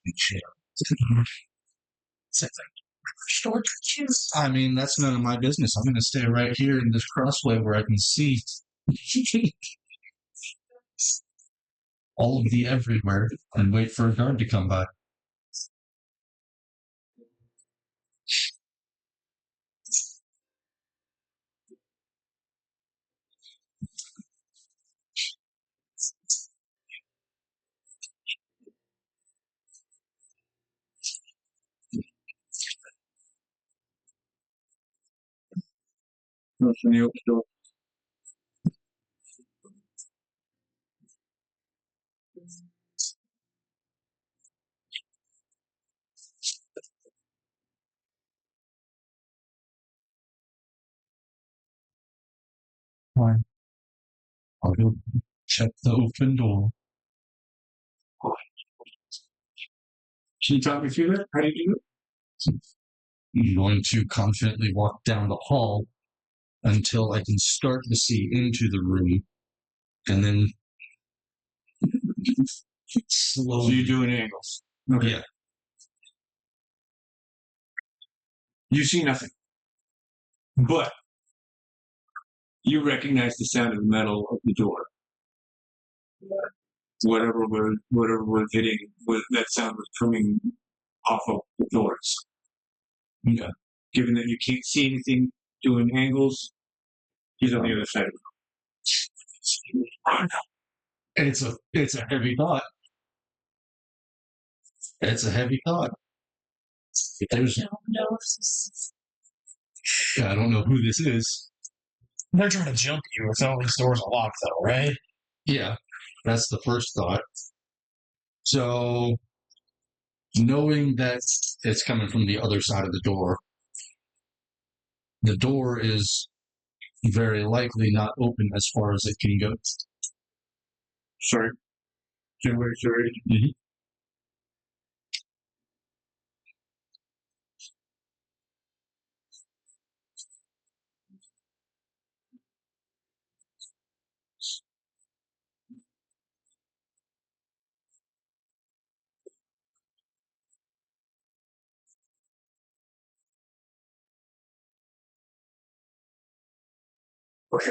I mean, that's none of my business. I'm going to stay right here in this crossway where I can see all of the everywhere and wait for a guard to come by.
Nothing in the open door.
Fine. I'll go check the open door.
Can you talk me through that? How do you do it?
I'm going to confidently walk down the hall until I can start to see into the room, and then
So
slowly.
you're doing angles. Okay.
Yeah.
You see nothing. But you recognize the sound of the metal of the door. Whatever was hitting, that sound was coming off of the doors. Yeah. Given that you can't see anything doing angles, he's on the other side of it.
It's a heavy thought. It's a heavy thought. There's, I don't know who this is.
They're trying to jump you if all these doors are locked, though, right?
Yeah, that's the first thought. So, knowing that it's coming from the other side of the door is very likely not open as far as it can go.
Sorry. Sorry.
Mm-hmm.
Okay.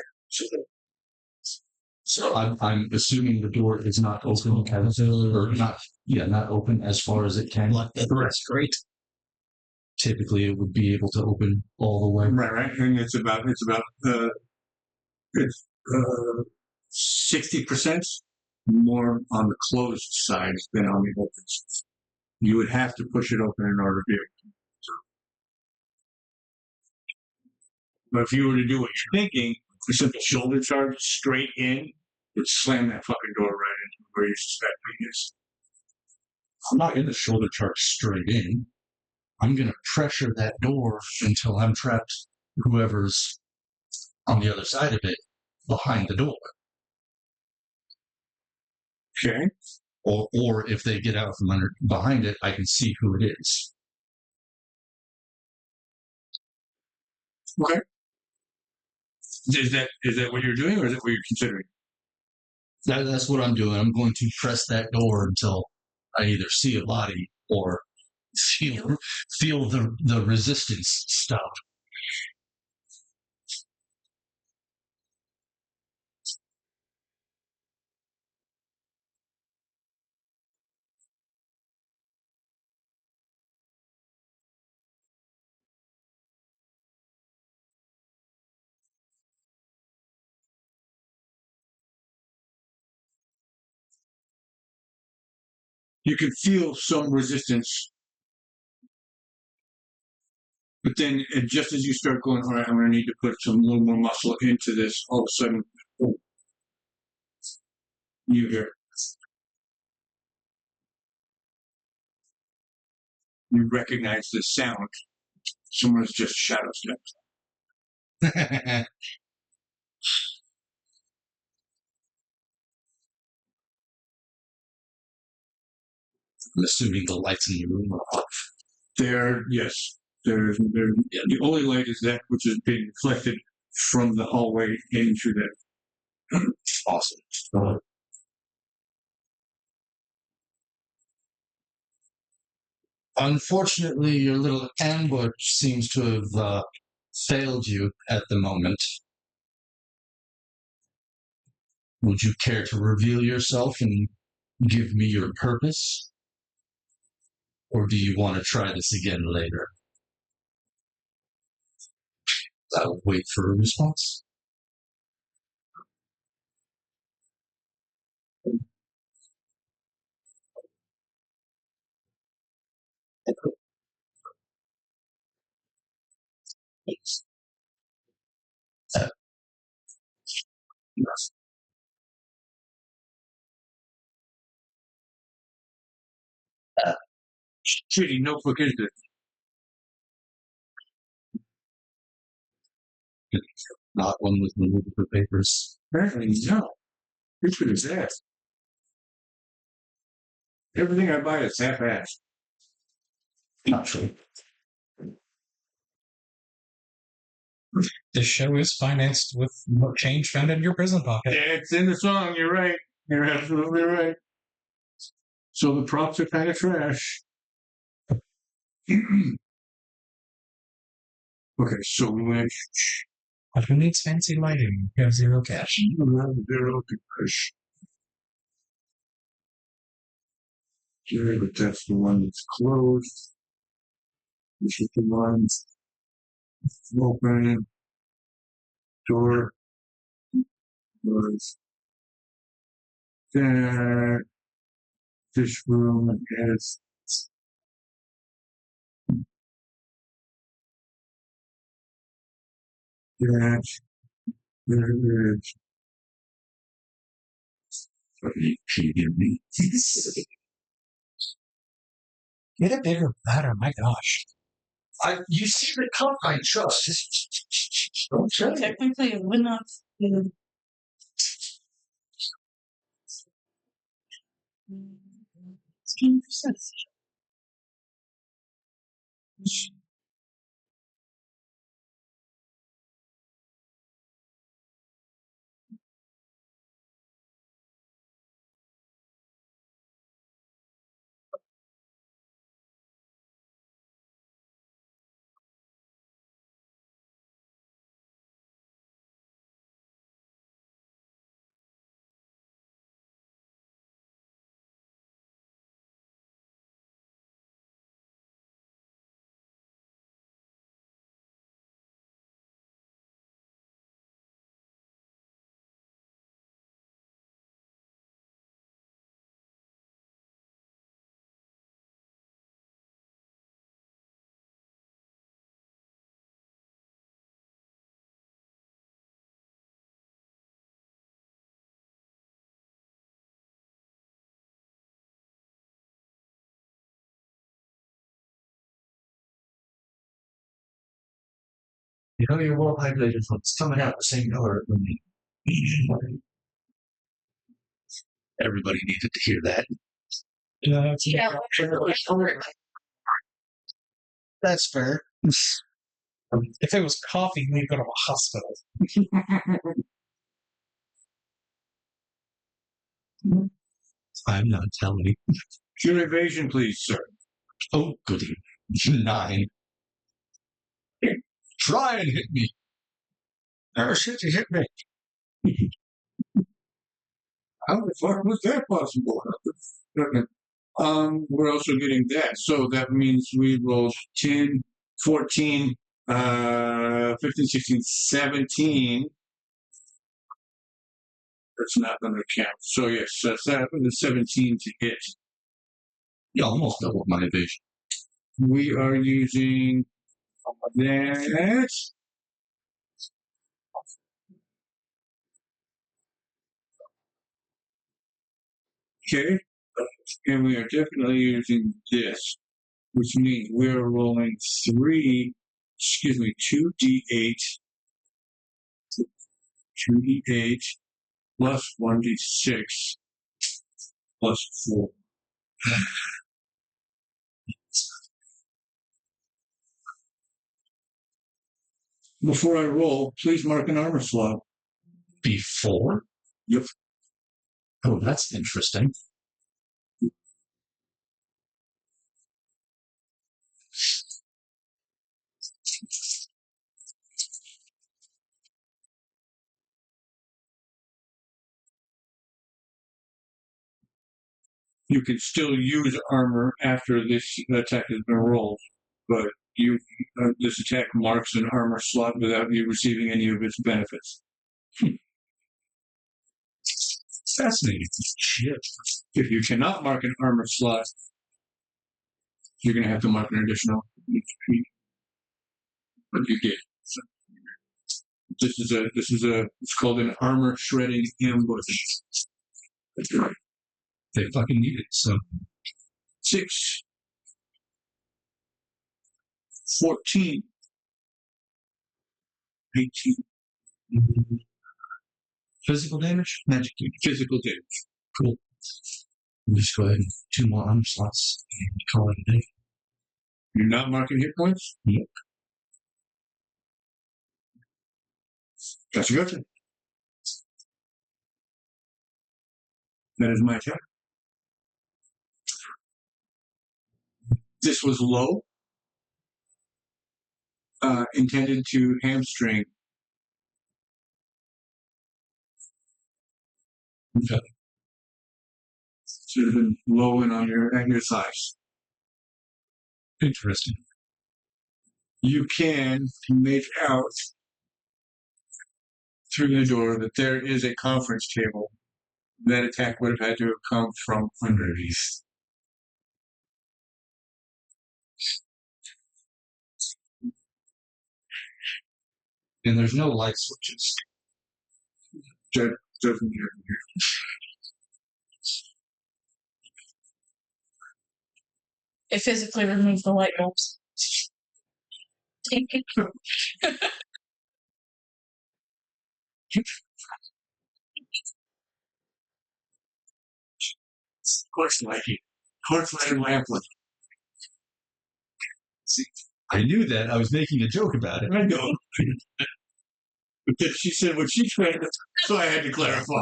So I'm assuming the door is not open not open as far as it can.
Like that. That's great.
typically it would be able to open all the way.
Right. And it's about 60% more on the closed side than on the open side. You would have to push it open in order to be able to. But if you were to do what you're thinking, a simple shoulder charge straight in, would slam that fucking door right into where you suspect it is.
I'm not going to shoulder charge straight in. I'm going to pressure that door until I'm trapped, whoever's on the other side of it, behind the door.
Okay.
Or if they get out from under behind it, I can see who it is.
Okay. Is that what you're doing, or is that what you're considering?
That's what I'm doing. I'm going to press that door until I either see a body or feel the resistance stop.
You can feel some resistance, but then just as you start going, all right, I'm going to need to put some little more muscle into this. All of a sudden, oh, you hear. You recognize the sound. Someone's just shadow stepped.
I'm assuming the lights in the room are off.
Yes. There's the only light is that which is being reflected from the hallway into that.
Awesome. Unfortunately, your little ambush seems to have failed you at the moment. Would you care to reveal yourself and give me your purpose? Or do you want to try this again later? I'll wait for a response. Yes.
Shitty notebook is it?
Not one with movable papers.
Apparently, no. Who could have that? Everything I buy is half-assed.
Not true.
This show is financed with change found in your prison pocket.
Yeah, it's in the song. You're right. You're absolutely right. So the props are kind of trash. Okay, so we went.
But who needs fancy lighting? You have zero cash.
Okay, but that's the one that's closed. This is the one open. Door was there. This room is that. There is. Are you kidding me?
Get a bigger bladder, my gosh.
You see the cup I trust. Don't tell me.
Technically, it would not. 16%.
You know your well hydrated when it's coming out the same color as me. Everybody needed to hear that.
Yeah.
That's fair.
If it was coffee, we'd go to a hospital.
I'm not telling you.
Your evasion, please, sir.
Oh, goody. 9. Try and hit me.
Oh shit, you hit me.
How the fuck was that possible? We're also getting that. So that means we rolled 10, 14, 15, 16, 17. That's not going to count. So yes, that's 17 to hit.
You almost doubled my evasion.
We are using that. Okay. And we are definitely using this, which means we're rolling 2d8 plus 1d6 plus 4. Before I roll, please mark an armor slot.
Before?
Yep.
Oh, that's interesting.
You can still use armor after this attack has been rolled, but this attack marks an armor slot without you receiving any of its benefits.
Fascinating. Shit.
If you cannot mark an armor slot, you're going to have to mark an additional HP. But you did. So, it's called an armor shredding ambush.
They fucking need it, so.
6, 14, 18.
Physical damage? Magic damage.
Physical damage.
Cool. We'll just go ahead and 2 more armor slots and call it a day.
You're not marking hit points?
Yep.
Gotcha. That is my attack. This was low. Intended to hamstring.
Okay.
Should have been low and on your thighs.
Interesting.
You can make out through the door that there is a conference table. That attack would have had to have come from underneath.
And there's no light switches.
That doesn't happen here.
It physically removed the light bulbs. Take it.
Course lighting. Course lighting lamplight.
See, I knew that. I was making a joke about it.
I know. Because she said what she said, so I had to clarify.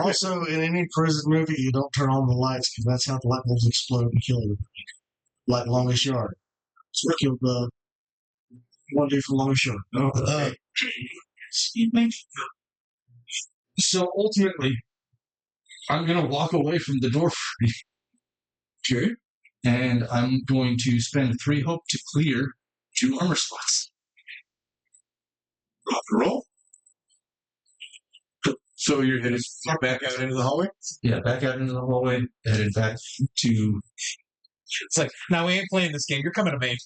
Also, in any prison movie, you don't turn on the lights because that's how the light bulbs explode and kill everybody. Like Longest Yard. So we killed the one dude from Longest Yard.
So ultimately, I'm going to walk away from the door free.
Okay.
And I'm going to spend 3 hope to clear 2 armor slots.
Rock and roll. So you're headed back out into the hallway?
Yeah, back out into the hallway, headed back to...
It's like, now we ain't playing this game. You're coming to me.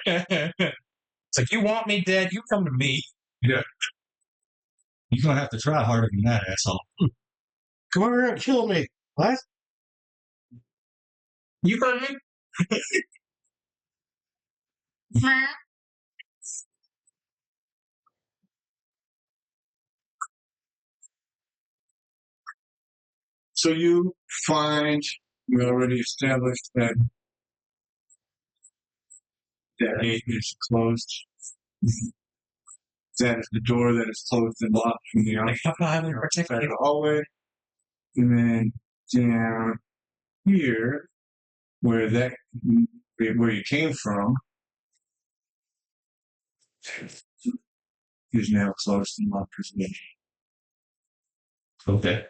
It's like, you want me dead? You come to me.
Yeah. You're going to have to try harder than that, asshole.
Come over here and kill me. What?
You heard me?
So you find we already established that that gate is closed. That is the door that is closed and locked from the outside of the hallway. And then down here, where you came from, is now closed and locked as well.
Okay.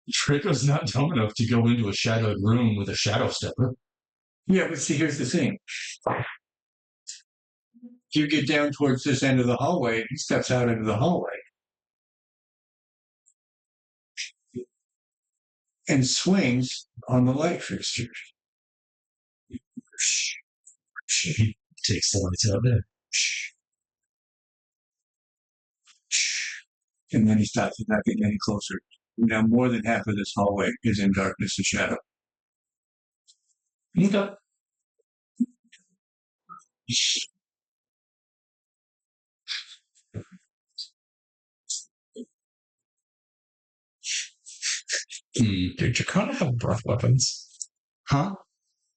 Drakko's not dumb enough to go into a shadowed room with a shadow stepper.
Yeah, but see, here's the thing. You get down towards this end of the hallway, he steps out into the hallway and swings on the light fixture.
He takes the lights out there.
And then he stops. He's not getting any closer. Now more than half of this hallway is in darkness and shadow.
Okay.
Did Jakrona have breath weapons?
Huh?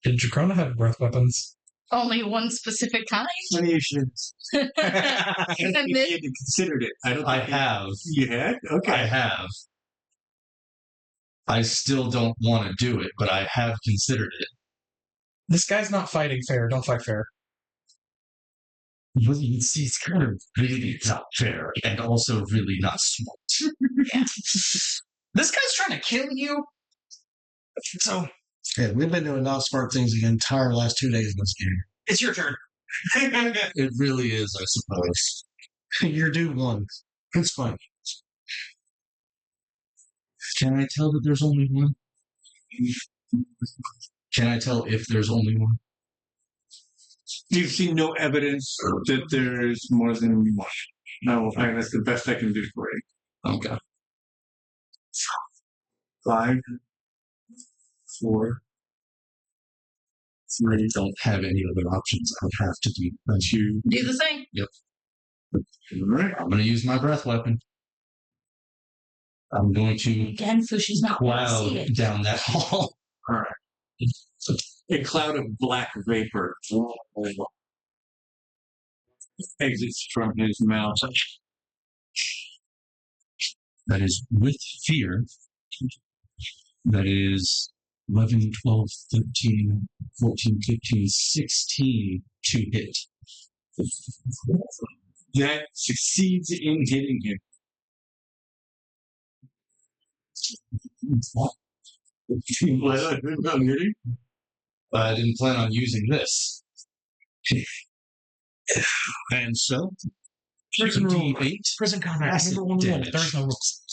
Did Jakrona have breath weapons?
Only one specific kind?
Funny you should. I don't think
And
you
then-
had considered it.
I have.
You had? Okay.
I have. I still don't want to do it, but I have considered it.
This guy's not fighting fair. Don't fight fair.
Well, you see, it's kind of really not fair and also really not smart.
This guy's trying to kill you. So
Yeah, we've been doing not smart things the entire last 2 days in this game.
it's your turn.
It really is, I suppose.
You're due one. It's fine.
Can I tell that there's only one? Can I tell if there's only one?
You've seen no evidence that there's more than one. No, that's the best I can do for you.
Okay.
5, 4, 3.
I don't have any other options. I would have to do that.
2.
Do the thing.
All right.
I'm going to use my breath weapon. I'm going to
Again, Fushi's not going to see
cloud
it.
down that hall.
All right. A cloud of black vapor exits from his mouth.
That is with fear. That is 11, 12, 13, 14, 15, 16 to hit.
That succeeds in hitting him.
I didn't plan on using this. And so,
Prison rule.
D8
Prison combat.
acid
Number one rule.
damage.
There's no rules.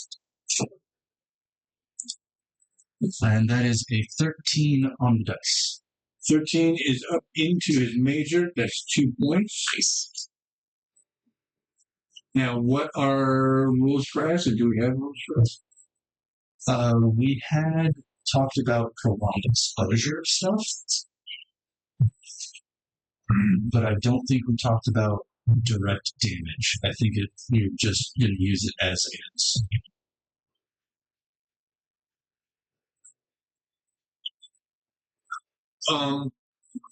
And that is a 13 on the dice.
13 is up into his major. That's 2 points. Now, what are rules for acid? Do we have rules for acid?
We had talked about prolonged exposure stuff, but I don't think we talked about direct damage. I think we're just going to use it as is.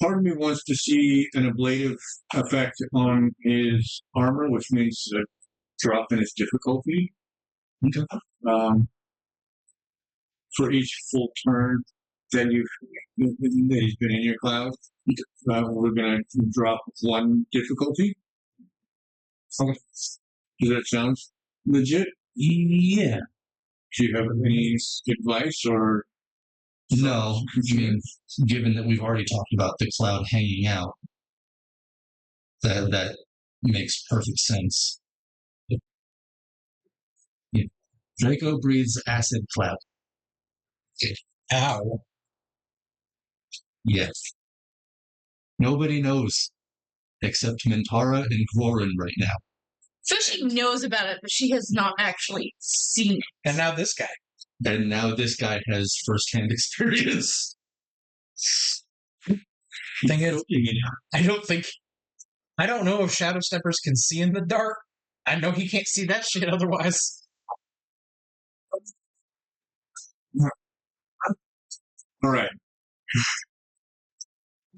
Part of me wants to see an ablative effect on his armor, which means a drop in its difficulty.
Okay.
For each full turn that he's been in your cloud, we're going to drop 1 difficulty.
Okay.
Does that sound legit?
Yeah.
Do you have any advice or?
No, I mean, given that we've already talked about the cloud hanging out, that makes perfect sense. Yeah. Drakko breathes acid cloud.
Ow.
Yes. Nobody knows except Mintara and Glorin right now.
Fushi knows about it, but she has not actually seen it.
And now this guy.
And now this guy has firsthand experience.
Thing is, I don't know if Shadow Steppers can see in the dark. I know he can't see that shit otherwise.
All right.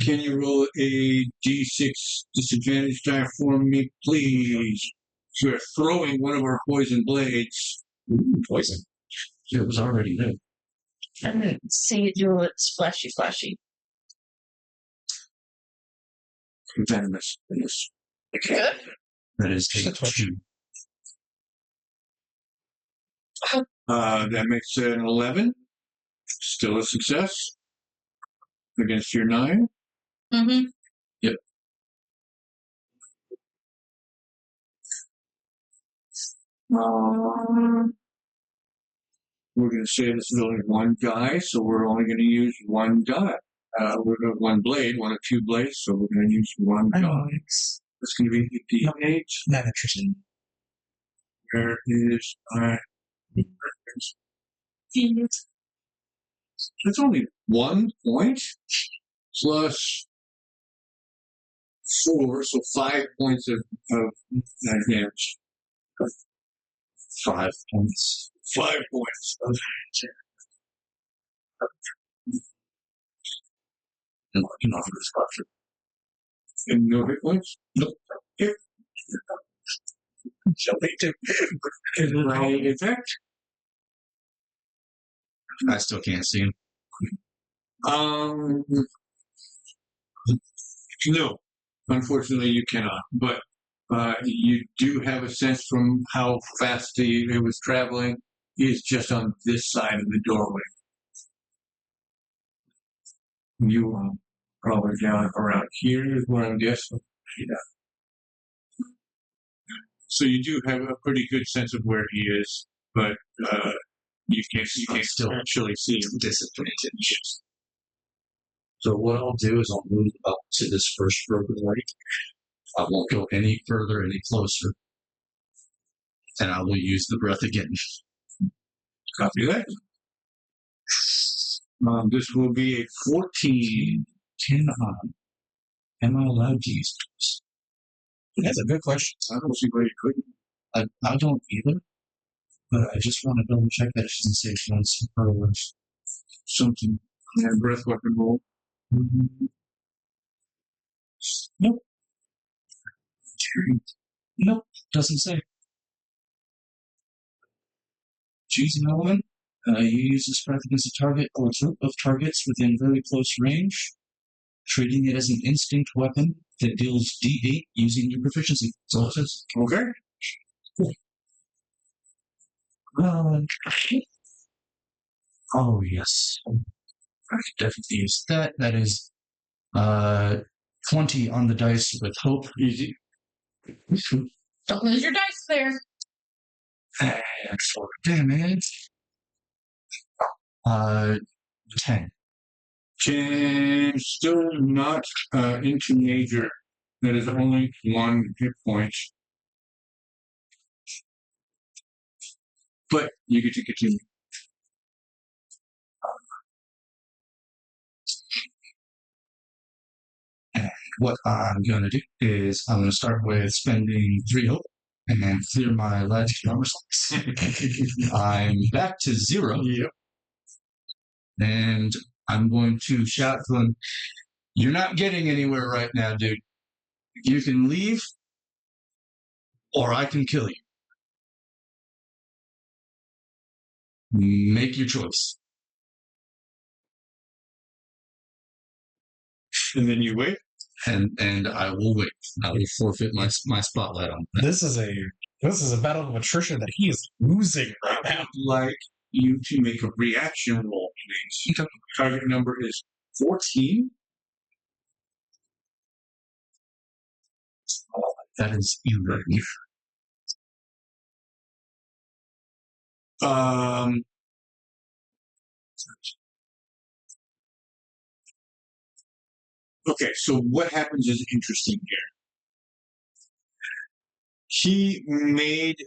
Can you roll a d6 disadvantage die for me, please? We're throwing one of our poison blades.
Ooh, poison. It was already there.
I'm going to see you do it splashy, splashy.
Venomous. Yes.
Good.
That is
Just a
a
twitch.
2.
That makes it an 11. Still a success. Against your 9.
Mm-hmm.
Yep. We're going to say this is only one die, so we're only going to use one die. We're going to one blade, one of two blades, so we're going to use one die.
It's
It's going to be a D8.
not interesting.
Where is my... It's only 1 point plus 4, so 5 points of damage.
5 points.
5 points of
And I can offer this question.
and no hit points?
Nope.
Hit.
Shall we do?
Right effect.
I still can't see him.
No, unfortunately you cannot. But you do have a sense from how fast it was traveling. He's just on this side of the doorway. You are probably down around here is what I'm guessing. Yeah. So you do have a pretty good sense of where he is, but you can't
still
actually see him.
Disadvantage. So what I'll do is I'll move up to this first broken light. I won't go any further, any closer. And I will use the breath again.
Copy that. This will be a 14.
Can am I allowed to use this?
That's a good question.
I don't see why you couldn't.
I don't either. But I just want to double check that it doesn't say once per
Something. And breath weapon roll.
Nope. Nope. Doesn't say. Choose an element. You use this breath against a target or a group of targets within very close range, treating it as an instinct weapon that deals D8 using your proficiency. That's all it says.
Okay.
Oh, yes. I could definitely use that. That is 20 on the dice with hope.
Easy.
Don't lose your dice there.
And for damage, 10.
Change still not into major. That is only 1 hit point. But you get to continue.
And what I'm going to do is I'm going to start with spending 3 hope and then clear my ledge armor slots. I'm back to 0.
Yep.
And I'm going to shout to him, "You're not getting anywhere right now, dude. You can leave, or I can kill you. Make your choice."
And then you wait.
And I will wait. I will forfeit my spotlight on that.
This is a battle of attrition that he is losing right
I
now.
would like you to make a reaction roll, please. Target number is 14.
Oh, that is 11.
Okay, so what happens is interesting here. He made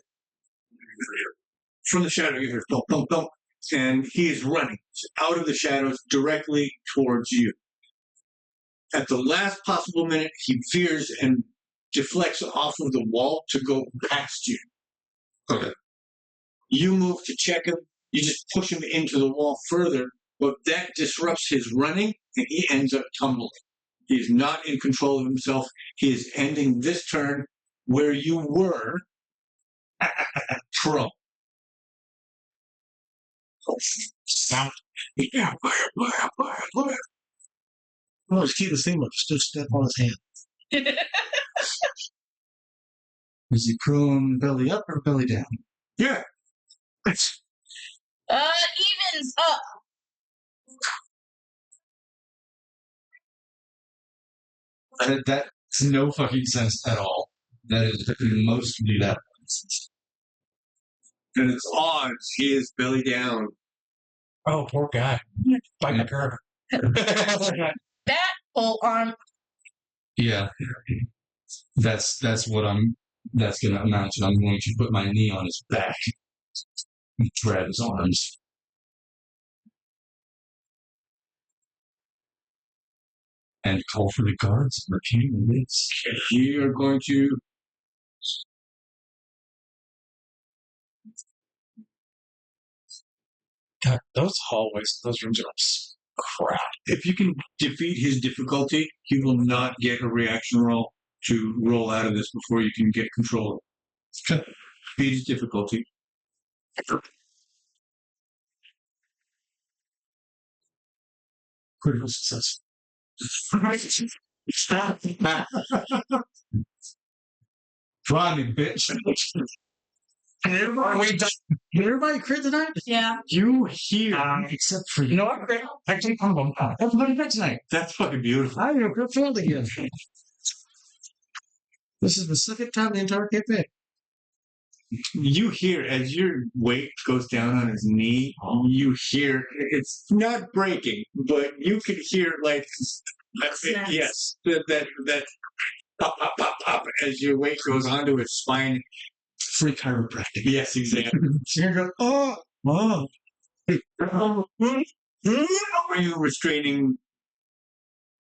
from the shadow, you hear thump, thump, thump, and he is running out of the shadows directly towards you. At the last possible minute, he veers and deflects off of the wall to go past you.
Okay.
You move to check him. You just push him into the wall further, but that disrupts his running, and he ends up tumbling. He's not in control of himself. He is ending this turn where you were prone.
Sound.
Well, let's keep the theme up. Just step on his hand.
Is he prone belly up or belly down?
Yeah.
Evens up.
That's no fucking sense at all. That is most do that.
And it's odds. He is belly down.
Oh, poor guy. Bite the curb.
That full arm.
Yeah. That's what that's gonna amount to. I'm going to put my knee on his back and grab his arms. And call for the guards for a few minutes.
You are going to.
God, those hallways, those rooms are crap.
If you can defeat his difficulty, he will not get a reaction roll to roll out of this before you can get control. Defeat his difficulty.
Critical success.
Stop.
Try me, bitch.
Are we done?
Did everybody crit tonight?
Yeah.
You hear.
Except for
You
you.
know what? Great. Actually, everybody crit tonight.
That's fucking beautiful.
I have crit failed again. This is the second time the entire campaign.
You hear as your weight goes down on his knee, you hear it's not breaking, but you can hear like
Snaps.
yes, that pop pop pop pop as your weight goes onto his spine.
Free chiropractic.
Yes, exactly.
So you go, oh.
Are you restraining?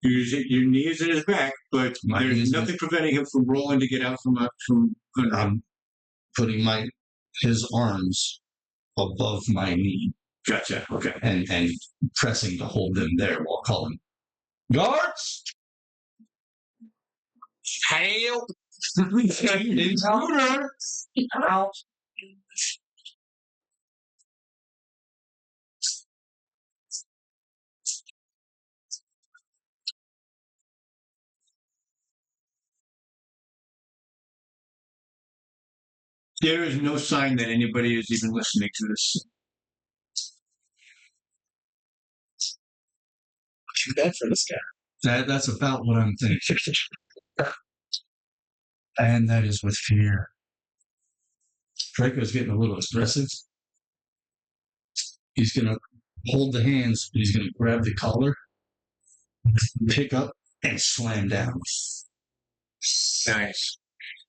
Your knee is in his back, but
My knee
there's
is in
nothing preventing him from rolling to get out from under him.
I'm putting his arms above my knee
Gotcha. Okay.
and pressing to hold them there while calling guards.
Hail.
Intruder.
There is no sign that anybody is even listening to this.
Too bad for this guy.
That's about what I'm thinking. And that is with fear. Draco's getting a little aggressive. He's going to hold the hands, but he's going to grab the collar, pick up, and slam down.
Nice.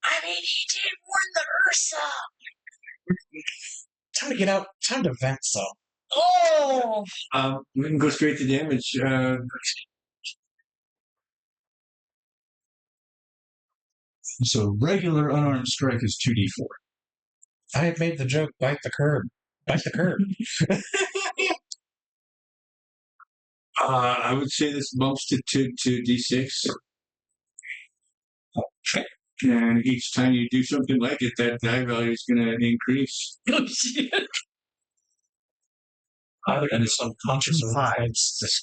I mean, he did warn the Ursa.
Time to get out. Time to vent some.
Oh.
We can go straight to damage.
So regular unarmed strike is 2d4.
I had made the joke, bite the curb. Bite the curb.
I would say this bumps to D6.
Okay.
And each time you do something like it, that die value is going to increase.
And it's unconscious vibes.
That's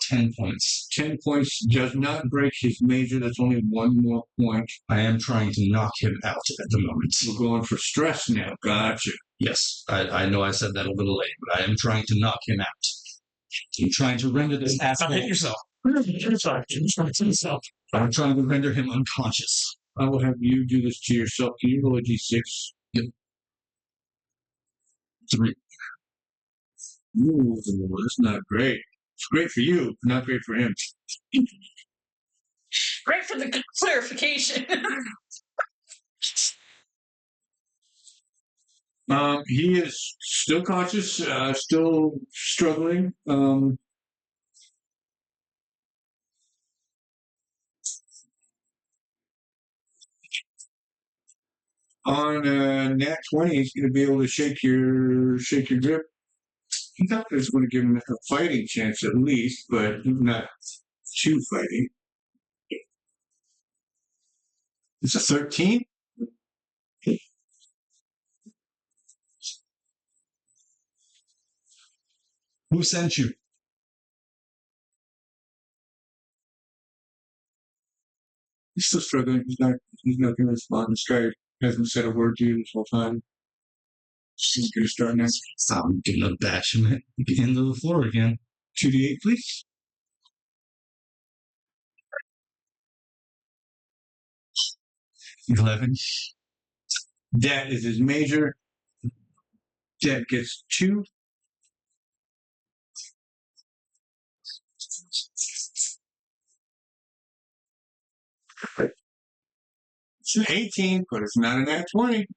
10 points.
10 points does not break his major. That's only one more point.
I am trying to knock him out at the moment.
We're going for stress now. Gotcha.
Yes, I know I said that a little late, but I am trying to knock him out. I'm trying to render this
Now
asshole.
hit yourself.
I'm trying to render him unconscious.
I will have you do this to yourself. Can you roll a D6?
Yep. 3.
Ooh, that's not great. It's great for you, but not great for him.
Great for the clarification.
He is still conscious, still struggling. On nat 20, he's going to be able to shake your grip. He thought it was going to give him a fighting chance at least, but not too fighting. It's a 13.
Who sent you?
He's still struggling. He's not going to respond. This guy hasn't said a word to you this whole time. He's going to start next.
I'm gonna bash him at the end of the floor again.
2d8, please.
11.
That is his major. That gets 2. It's an 18, but it's not an nat 20.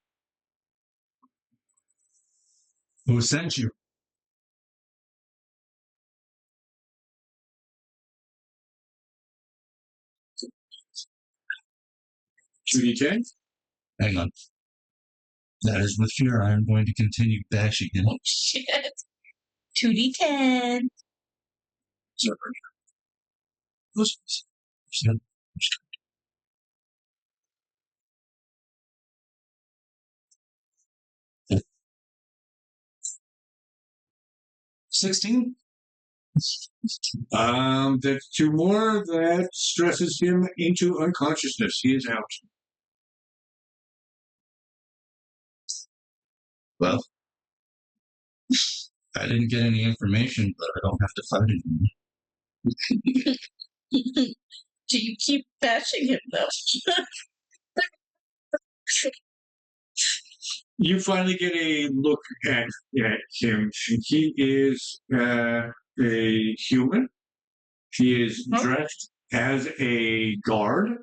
Who sent you?
Two D10.
Hang on. That is with fear. I am going to continue bashing him.
Oh, shit. 2d10.
$16?
That's 2 more. That stresses him into unconsciousness. He is out.
Well, I didn't get any information, but I don't have to fight anymore.
Do you keep bashing him, though?
You finally get a look at him. He is a human. He is dressed as a guard.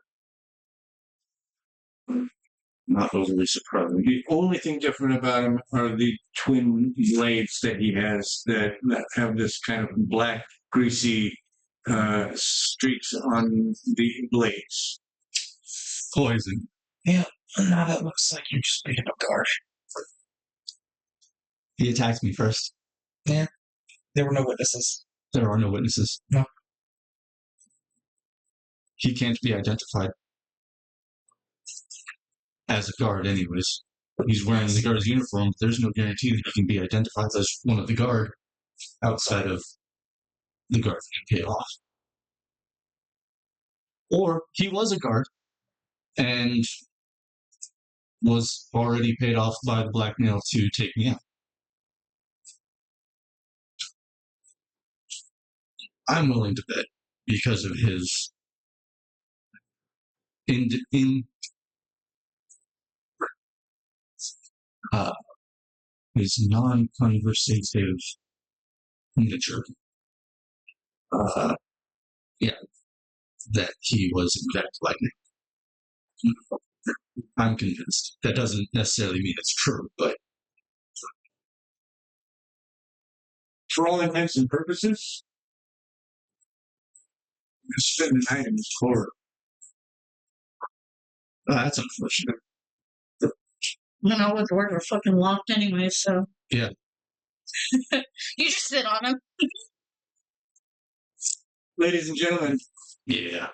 Not overly surprising. The only thing different about him are the twin blades that he has that have this kind of black, greasy streaks on the blades.
Poison.
Yeah, now that looks like you're just being a guard.
He attacked me first.
Yeah, there were no witnesses.
There are no witnesses.
No.
He can't be identified as a guard, anyways. He's wearing the guard's uniform. There's no guarantee that he can be identified as one of the guard outside of the guard being paid off. Or he was a guard and was already paid off by the blackmail to take me out. I'm willing to bet because of his his non-conversative nature. That he was in fact lightning. I'm convinced. That doesn't necessarily mean it's true, but
For all intents and purposes, you spend the night in this corridor.
that's unfortunate.
No, the doors are fucking locked anyway, so.
Yeah.
You just sit on them.
Ladies and gentlemen,
Yeah.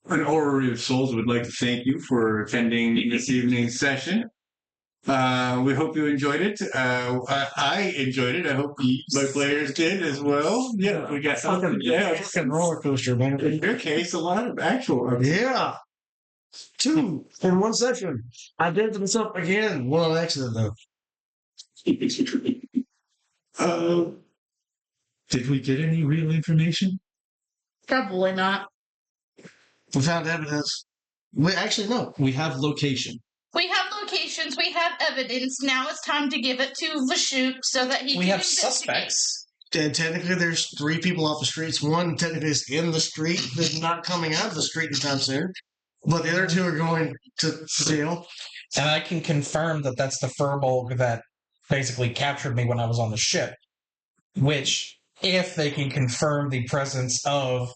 an Orrery of Souls would like to thank you for attending this evening's session. We hope you enjoyed it. I enjoyed it. I hope my players did as well. Yeah, we got something. Yeah,
Fucking roller coaster, man.
in your case, a lot of actual.
Yeah. 2 in one session. I did this up again. One on accident, though.
Did we get any real information?
Probably not.
We found evidence. We actually no.
We have location.
We have locations, we have evidence. Now it's time to give it to Vashoop so that he
We
can
have
investigate.
suspects.
And technically, there's 3 people off the streets. One technically is in the street. That's not coming out of the street anytime soon. But the other 2 are going to jail.
And I can confirm that that's the Furbolg that basically captured me when I was on the ship. Which, if they can confirm the presence of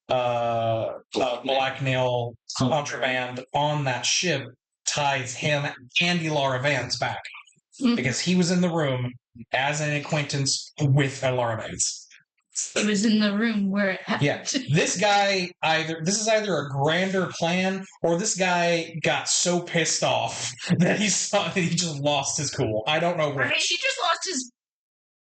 blackmail contraband on that ship, ties him and Elara Vance back. because he was in the room as an acquaintance with Alarmites.
He was in the room where it happened.
Yeah, this is either a grander plan, or this guy got so pissed off that he just lost his cool. I don't know
Right?
which.
He just lost his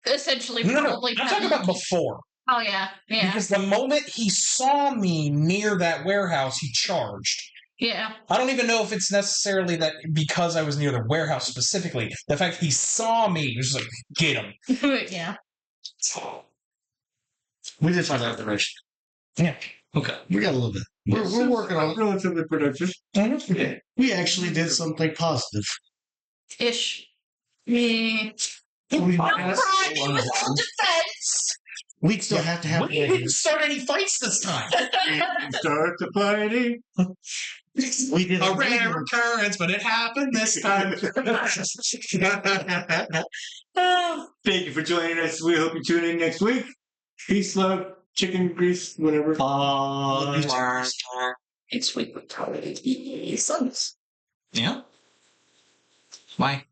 essentially
No,
probably.
I'm talking about before.
Oh yeah.
Because the moment he saw me near that warehouse, he charged.
Yeah.
I don't even know if it's necessarily that because I was near the warehouse specifically. The fact he saw me was like, get him.
Yeah.
We did find out the rest.
Yeah.
Okay. We got a little bit. We're working on it.
Relatively productive.
Yeah. We actually did something positive.
Ish. Me.
We
Defense.
We'd still have to have
We didn't start any fights this time.
Start the fighting.
We did
A rare occurrence, but it happened this time.
Thank you for joining us. We hope you tune in next week. Peace, love, chicken grease, whatever.
Next week we're probably sons.
Yeah. Why?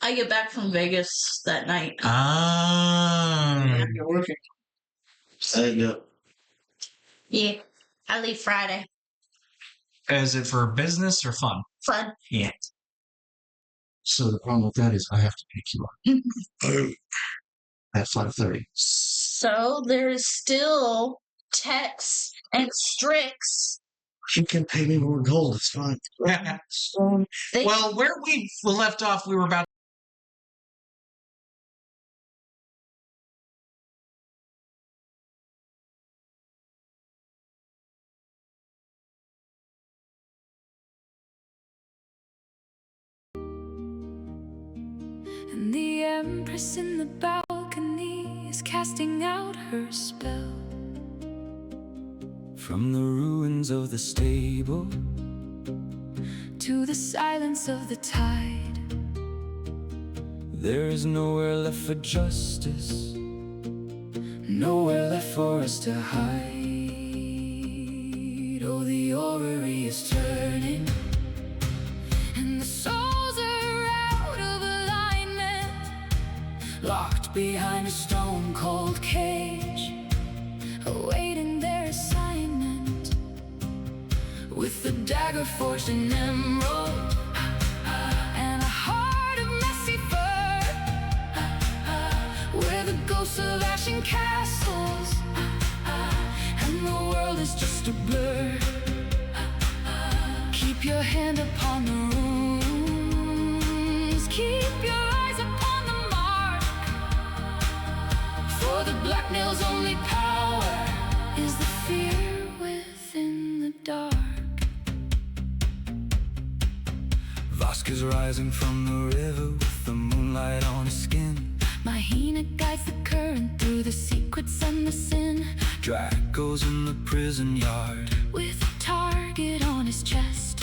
I get back from Vegas that night.
You're working.
Yeah. I leave Friday.
Is it for business or fun?
Fun.
Yeah.
So the problem with that is I have to pick you up at 5:30.
So there's still Tex and Strix.
You can pay me more gold. It's fine.
Well, where we left off, we were about.
And the Empress in the balcony is casting out her spell. From the ruins of the stable to the silence of the tide, there is nowhere left for justice, nowhere left for us to hide. Oh, the Orrery is turning, and the souls are out of alignment, locked behind a stone-cold cage, awaiting their assignment. With the dagger forged in emerald and a heart of messy fur, where the ghosts of ashen castles and the world is just a blur. Keep your hand upon the runes, keep your eyes upon the mark, for the black nail's only power is the fear within the dark. Vosk is rising from the river with the moonlight on his skin. Mahina guides the current through the secrets and the sin. Drakko's in the prison yard with a target on his chest,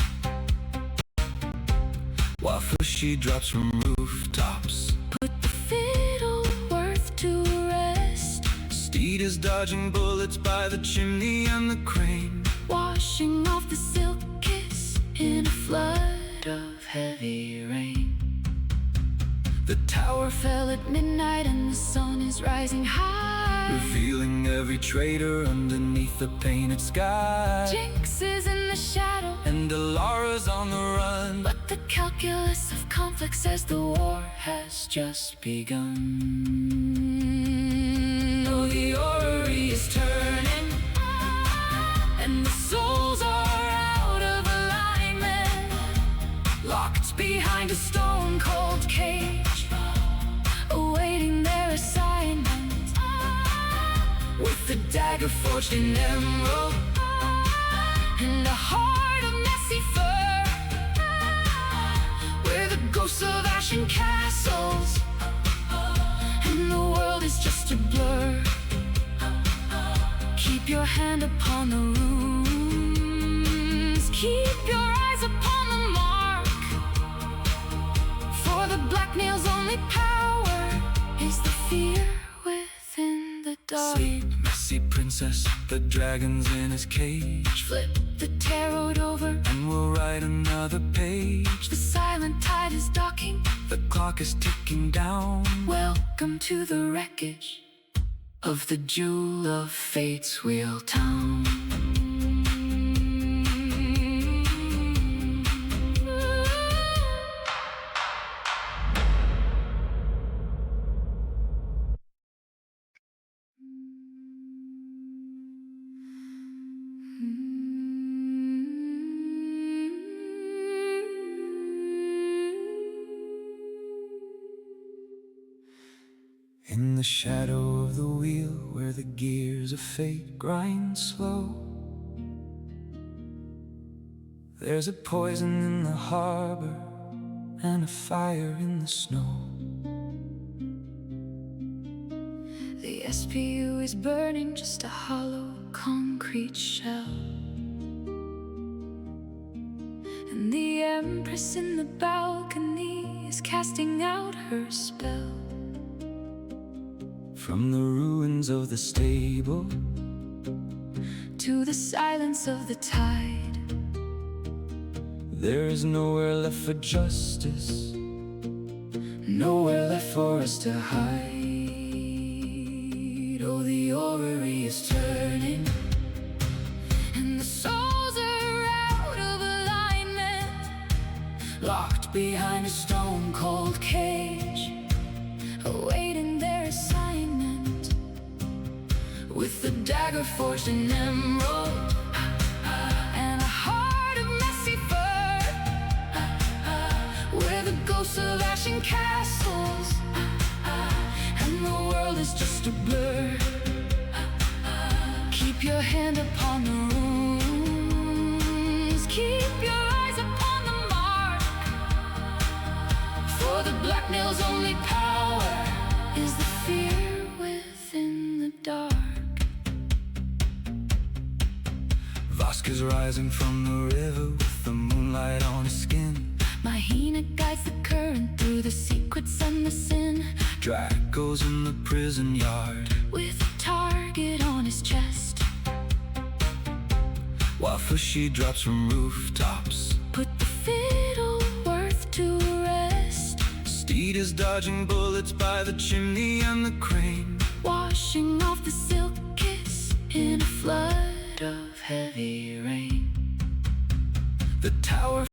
while Fushi drops from rooftops. Put the fiddle worth to rest. Steede is dodging bullets by the chimney and the crane, washing off the silk kiss in a flood of heavy rain. The tower fell at midnight and the sun is rising high, revealing every traitor underneath the painted sky. Jinx is in the shadow and Alara's on the run, but the calculus of conflict says the war has just begun. Oh, the Orrery is turning, and the souls are out of alignment, locked behind a stone-cold cage, awaiting their assignment. With the dagger forged in emerald and a heart of messy fur, where the ghosts of ashen castles and the world is just a blur. Keep your hand upon the runes, keep your eyes upon the mark, for the black nail's only power is the fear within the dark. Sleep, messy princess, the dragon's in his cage. Flip the tarot over and we'll write another page. The silent tide is docking, The clock is ticking down. Welcome to the wreckage of the jewel of fate's wheel town. In the shadow of the wheel, where the gears of fate grind slow, there's a poison in the harbor and a fire in the snow. The SPU is burning, just a hollow concrete shell, and the Empress in the balcony is casting out her spell. From the ruins of the stable to the silence of the tide, there is nowhere left for justice, nowhere left for us to hide. Oh, the Orrery is turning, and the souls are out of alignment, locked behind a stone-cold cage, awaiting their assignment. With the dagger forged in emerald and a heart of messy fur, where the ghosts of ashen castles and the world is just a blur. Keep your hand upon the runes, keep your eyes upon the mark, for the blackmail's only power is the fear within the dark. Vosk is rising from the river with the moonlight on his skin. Bei'Hara guides the current through the secrets and the sin. Drakko's in the prison yard with a target on his chest, while Fushi drops from rooftops. Put the fiddle worth to rest. Steede is dodging bullets by the chimney and the crane, washing off the silk kiss in a flood of heavy rain. The tower